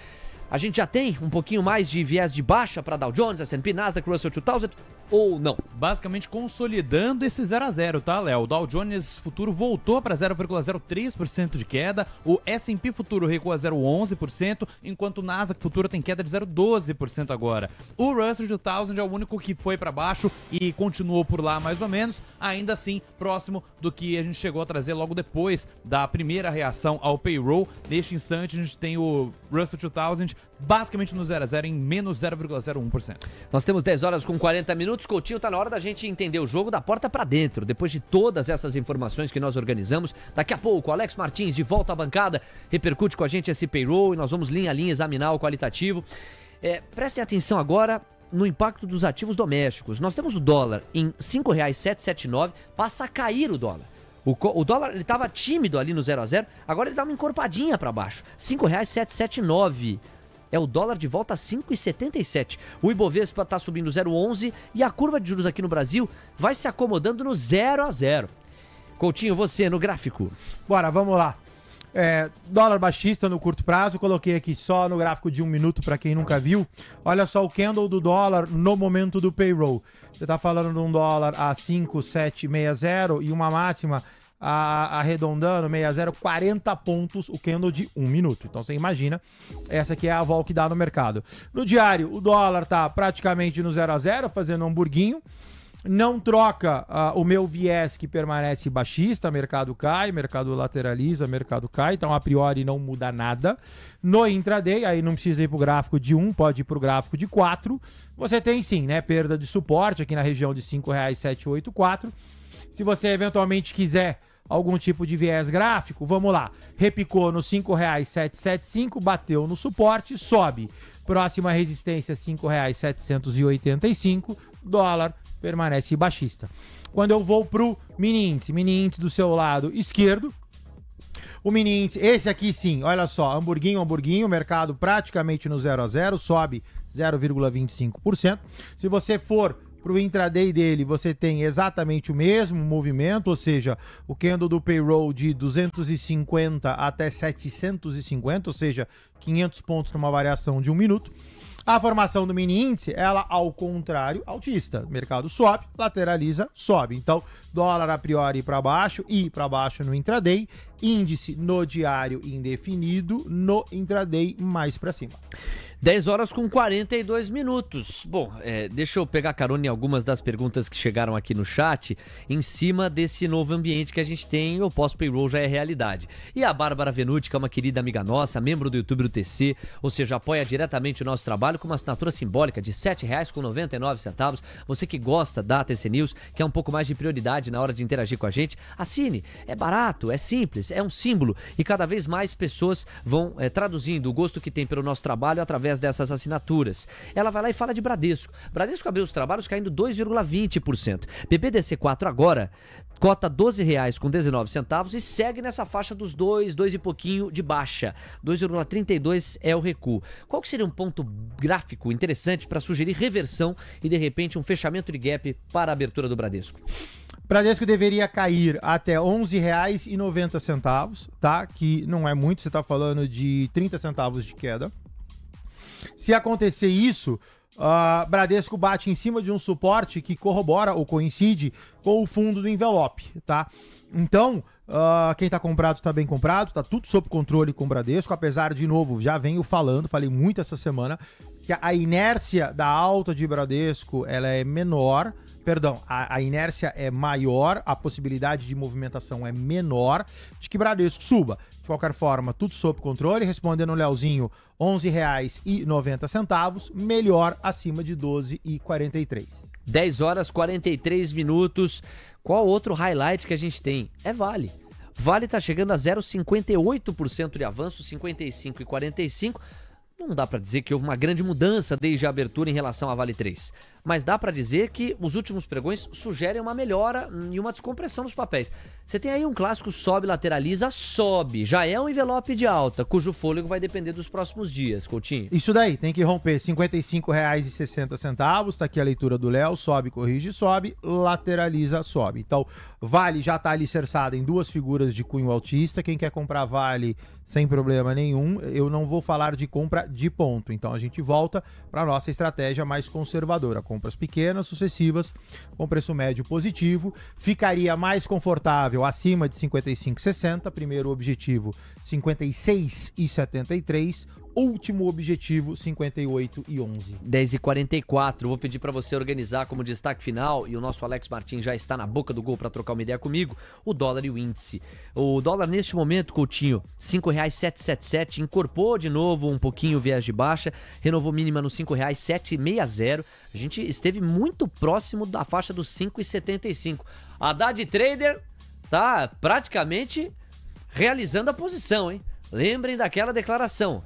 A gente já tem um pouquinho mais de viés de baixa para Dow Jones, S&P, Nasdaq, Russell 2000 ou não? Basicamente consolidando esse 0 a 0, tá, Léo? O Dow Jones Futuro voltou para 0,03% de queda, o S&P Futuro recua 0,11%, enquanto o Nasdaq Futuro tem queda de 0,12% agora. O Russell 2000 é o único que foi para baixo e continuou por lá mais ou menos, ainda assim próximo do que a gente chegou a trazer logo depois da primeira reação ao payroll. Neste instante a gente tem o Russell 2000 basicamente no 0 a 0 em menos 0,01%. Nós temos 10 horas com 40 minutos. Coutinho, tá na hora da gente entender o jogo da porta para dentro. Depois de todas essas informações que nós organizamos, daqui a pouco, Alex Martins de volta à bancada, repercute com a gente esse payroll e nós vamos linha a linha examinar o qualitativo. Prestem atenção agora no impacto dos ativos domésticos. Nós temos o dólar em R$ 5,779, passa a cair o dólar. O dólar ele estava tímido ali no 0 a 0, agora ele dá uma encorpadinha para baixo. R$ 5,779. É o dólar de volta a 5,77. O Ibovespa está subindo 0,11 e a curva de juros aqui no Brasil vai se acomodando no 0 a 0. Coutinho, você no gráfico. Bora, vamos lá. Dólar baixista no curto prazo, coloquei aqui só no gráfico de 1 minuto para quem nunca viu. Olha só o candle do dólar no momento do payroll. Você está falando de um dólar a 5,760 e uma máxima arredondando 60, 40 pontos o candle de 1 minuto. Então você imagina, essa aqui é a vol que dá no mercado. No diário, o dólar tá praticamente no 0 a 0, fazendo um hamburguinho. Não troca o meu viés que permanece baixista, mercado cai, mercado lateraliza, mercado cai, então a priori não muda nada. No intraday, aí não precisa ir para o gráfico de 1, pode ir para o gráfico de 4. Você tem sim, né, perda de suporte aqui na região de R$ 5,784. Se você eventualmente quiser algum tipo de viés gráfico, vamos lá. Repicou no R$ 5,775, bateu no suporte, sobe. Próxima resistência, R$ 5,785, dólar permanece baixista. Quando eu vou pro mini índice do seu lado esquerdo, o mini índice, esse aqui sim, olha só, hamburguinho, mercado praticamente no 0 a 0, sobe 0,25%. Se você for para o intraday dele, você tem exatamente o mesmo movimento, ou seja, o candle do payroll de 250 até 750, ou seja, 500 pontos numa variação de 1 minuto. A formação do mini índice, ela ao contrário, altista. Mercado sobe, lateraliza, sobe. Então, dólar a priori para baixo e para baixo no intraday, índice no diário indefinido, no intraday mais para cima. 10 horas com 42 minutos. Bom, deixa eu pegar carona em algumas das perguntas que chegaram aqui no chat, em cima desse novo ambiente que a gente tem, o pós-payroll já é realidade. E a Bárbara Venuti, que é uma querida amiga nossa, membro do YouTube do TC, ou seja, apoia diretamente o nosso trabalho com uma assinatura simbólica de R$ 7,99. Você que gosta da TC News, quer um pouco mais de prioridade na hora de interagir com a gente, assine. É barato, é simples, é um símbolo e cada vez mais pessoas vão traduzindo o gosto que tem pelo nosso trabalho através dessas assinaturas. Ela vai lá e fala de Bradesco. Bradesco abriu os trabalhos caindo 2,20%. BBDC4 agora cota R$ 12,19 e segue nessa faixa dos 2 e pouquinho de baixa. 2,32 é o recuo. Qual que seria um ponto gráfico interessante para sugerir reversão e de repente um fechamento de gap para a abertura do Bradesco? Bradesco deveria cair até R$ 11,90, tá? Que não é muito, você está falando de 30 centavos de queda. Se acontecer isso, Bradesco bate em cima de um suporte que corrobora ou coincide com o fundo do envelope, tá? Então, quem tá comprado tá bem comprado, tá tudo sob controle com o Bradesco, apesar, de novo, já venho falei muito essa semana, que a inércia da alta de Bradesco, ela é menor, a inércia é maior, a possibilidade de movimentação é menor, de que Bradesco suba. De qualquer forma, tudo sob controle, respondendo o Leozinho, R$ 11,90, melhor acima de 12,43. 10 horas 43 minutos. Qual outro highlight que a gente tem? É Vale. Vale está chegando a 0,58% de avanço, 55,45%. Não dá para dizer que houve uma grande mudança desde a abertura em relação à Vale 3, mas dá para dizer que os últimos pregões sugerem uma melhora e uma descompressão dos papéis. Você tem aí um clássico sobe, lateraliza, sobe. Já é um envelope de alta, cujo fôlego vai depender dos próximos dias, Coutinho. Isso daí, tem que romper R$ 55,60, tá aqui a leitura do Léo, sobe, corrige, sobe, lateraliza, sobe. Então, Vale já tá alicerçada em duas figuras de cunho altista, quem quer comprar Vale sem problema nenhum, eu não vou falar de compra de ponto, então a gente volta para nossa estratégia mais conservadora, compras pequenas, sucessivas, com preço médio positivo, ficaria mais confortável acima de 55,60, primeiro objetivo 56,73, último objetivo 58,11. 10h44, vou pedir para você organizar como destaque final, e o nosso Alex Martins já está na boca do gol para trocar uma ideia comigo, o dólar e o índice. O dólar neste momento, Coutinho, R$ 5,777, incorporou de novo um pouquinho o viés de baixa, renovou mínima no R$ 5,760, a gente esteve muito próximo da faixa dos 5,75. Haddad Trader tá praticamente realizando a posição, hein? Lembrem daquela declaração.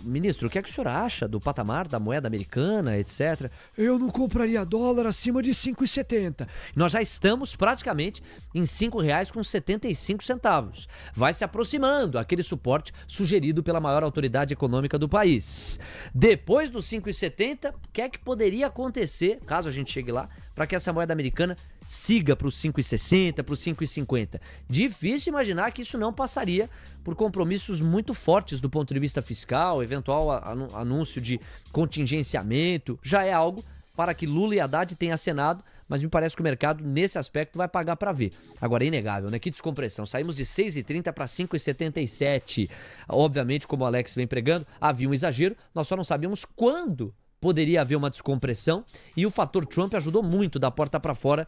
Ministro, o que é que o senhor acha do patamar da moeda americana, etc? Eu não compraria dólar acima de 5,70. Nós já estamos praticamente em R$ 5,75. Vai se aproximando aquele suporte sugerido pela maior autoridade econômica do país. Depois dos 5,70, o que é que poderia acontecer, caso a gente chegue lá, para que essa moeda americana siga para os 5,60, para os 5,50. Difícil imaginar que isso não passaria por compromissos muito fortes do ponto de vista fiscal, eventual anúncio de contingenciamento, já é algo para que Lula e Haddad tenham acenado, mas me parece que o mercado, nesse aspecto, vai pagar para ver. Agora, é inegável, né? Que descompressão. Saímos de 6,30 para 5,77. Obviamente, como o Alex vem pregando, havia um exagero, nós só não sabíamos quando poderia haver uma descompressão, e o fator Trump ajudou muito da porta para fora,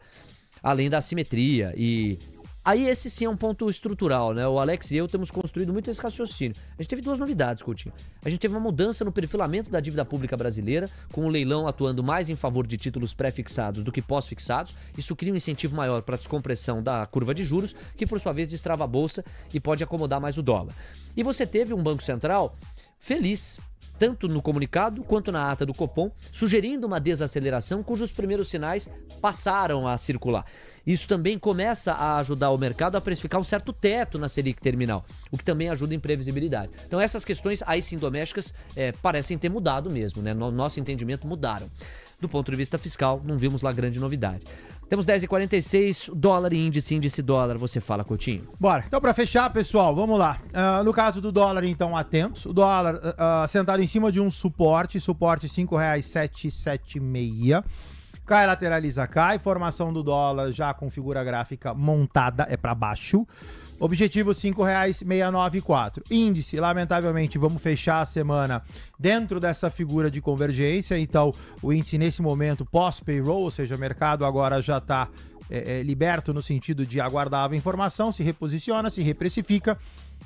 além da assimetria e Aí esse sim é um ponto estrutural, né? O Alex e eu temos construído muito esse raciocínio. A gente teve duas novidades, Coutinho. A gente teve uma mudança no perfilamento da dívida pública brasileira, com o leilão atuando mais em favor de títulos pré-fixados do que pós-fixados. Isso cria um incentivo maior para a descompressão da curva de juros, que por sua vez destrava a bolsa e pode acomodar mais o dólar. E você teve um Banco Central feliz, tanto no comunicado quanto na ata do Copom, sugerindo uma desaceleração cujos primeiros sinais passaram a circular. Isso também começa a ajudar o mercado a precificar um certo teto na Selic terminal, o que também ajuda em previsibilidade. Então essas questões, aí sim, domésticas, parecem ter mudado mesmo, né? No nosso entendimento, mudaram. Do ponto de vista fiscal, não vimos lá grande novidade. Temos 10,46, dólar e índice dólar, você fala, Coutinho. Bora. Então, para fechar, pessoal, vamos lá. No caso do dólar, então, atentos. O dólar sentado em cima de um suporte R$ 5,776. Cai, lateraliza, cai. Formação do dólar já com figura gráfica montada, é para baixo. Objetivo R$ 5,694. Índice, lamentavelmente, vamos fechar a semana dentro dessa figura de convergência. Então, o índice nesse momento pós-payroll, ou seja, o mercado agora já está liberto no sentido de aguardar a informação, se reposiciona, se reprecifica.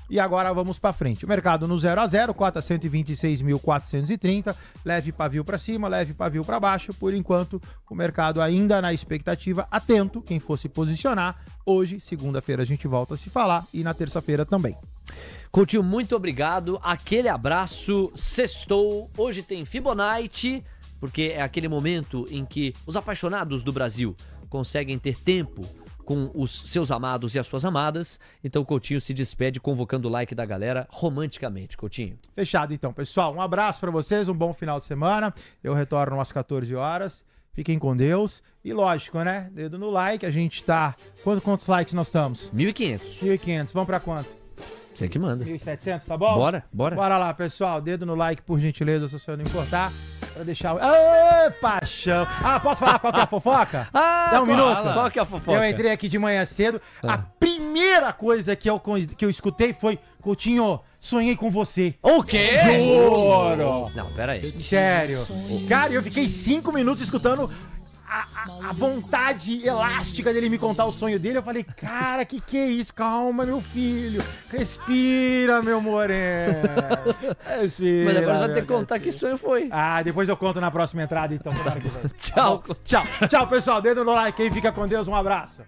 E agora vamos para frente. O mercado no 0 a 0, cota 126.430, leve pavio para cima, leve pavio para baixo. Por enquanto, o mercado ainda na expectativa, atento, quem fosse posicionar. Hoje, segunda-feira, a gente volta a se falar e na terça-feira também. Coutinho, muito obrigado. Aquele abraço. Sextou. Hoje tem Fibonacci, porque é aquele momento em que os apaixonados do Brasil conseguem ter tempo com os seus amados e as suas amadas. Então o Coutinho se despede convocando o like da galera romanticamente, Coutinho. Fechado então, pessoal. Um abraço pra vocês, um bom final de semana. Eu retorno às 14 horas. Fiquem com Deus. E lógico, né? Dedo no like. A gente tá... Quantos likes nós estamos? 1.500. 1.500. Vamos pra quanto? Você que manda. 1.700, tá bom? Bora. Bora lá, pessoal. Dedo no like, por gentileza, se você não importar. Pra deixar... Ê, paixão! Posso falar qual que é a fofoca? Dá um minuto. Qual que é a fofoca? Eu entrei aqui de manhã cedo. A primeira coisa que eu escutei foi: Coutinho, sonhei com você. O quê? Juro! Não, pera aí. Sério. Cara, eu fiquei 5 minutos escutando a vontade elástica dele me contar o sonho dele. Eu falei, cara, que é isso? Calma, meu filho. Respira, meu moreno. Respira. Mas agora você vai ter que contar que sonho foi. Depois eu conto na próxima entrada, então. Tchau. Tchau, pessoal. Dedo no like aí. Fica com Deus. Um abraço.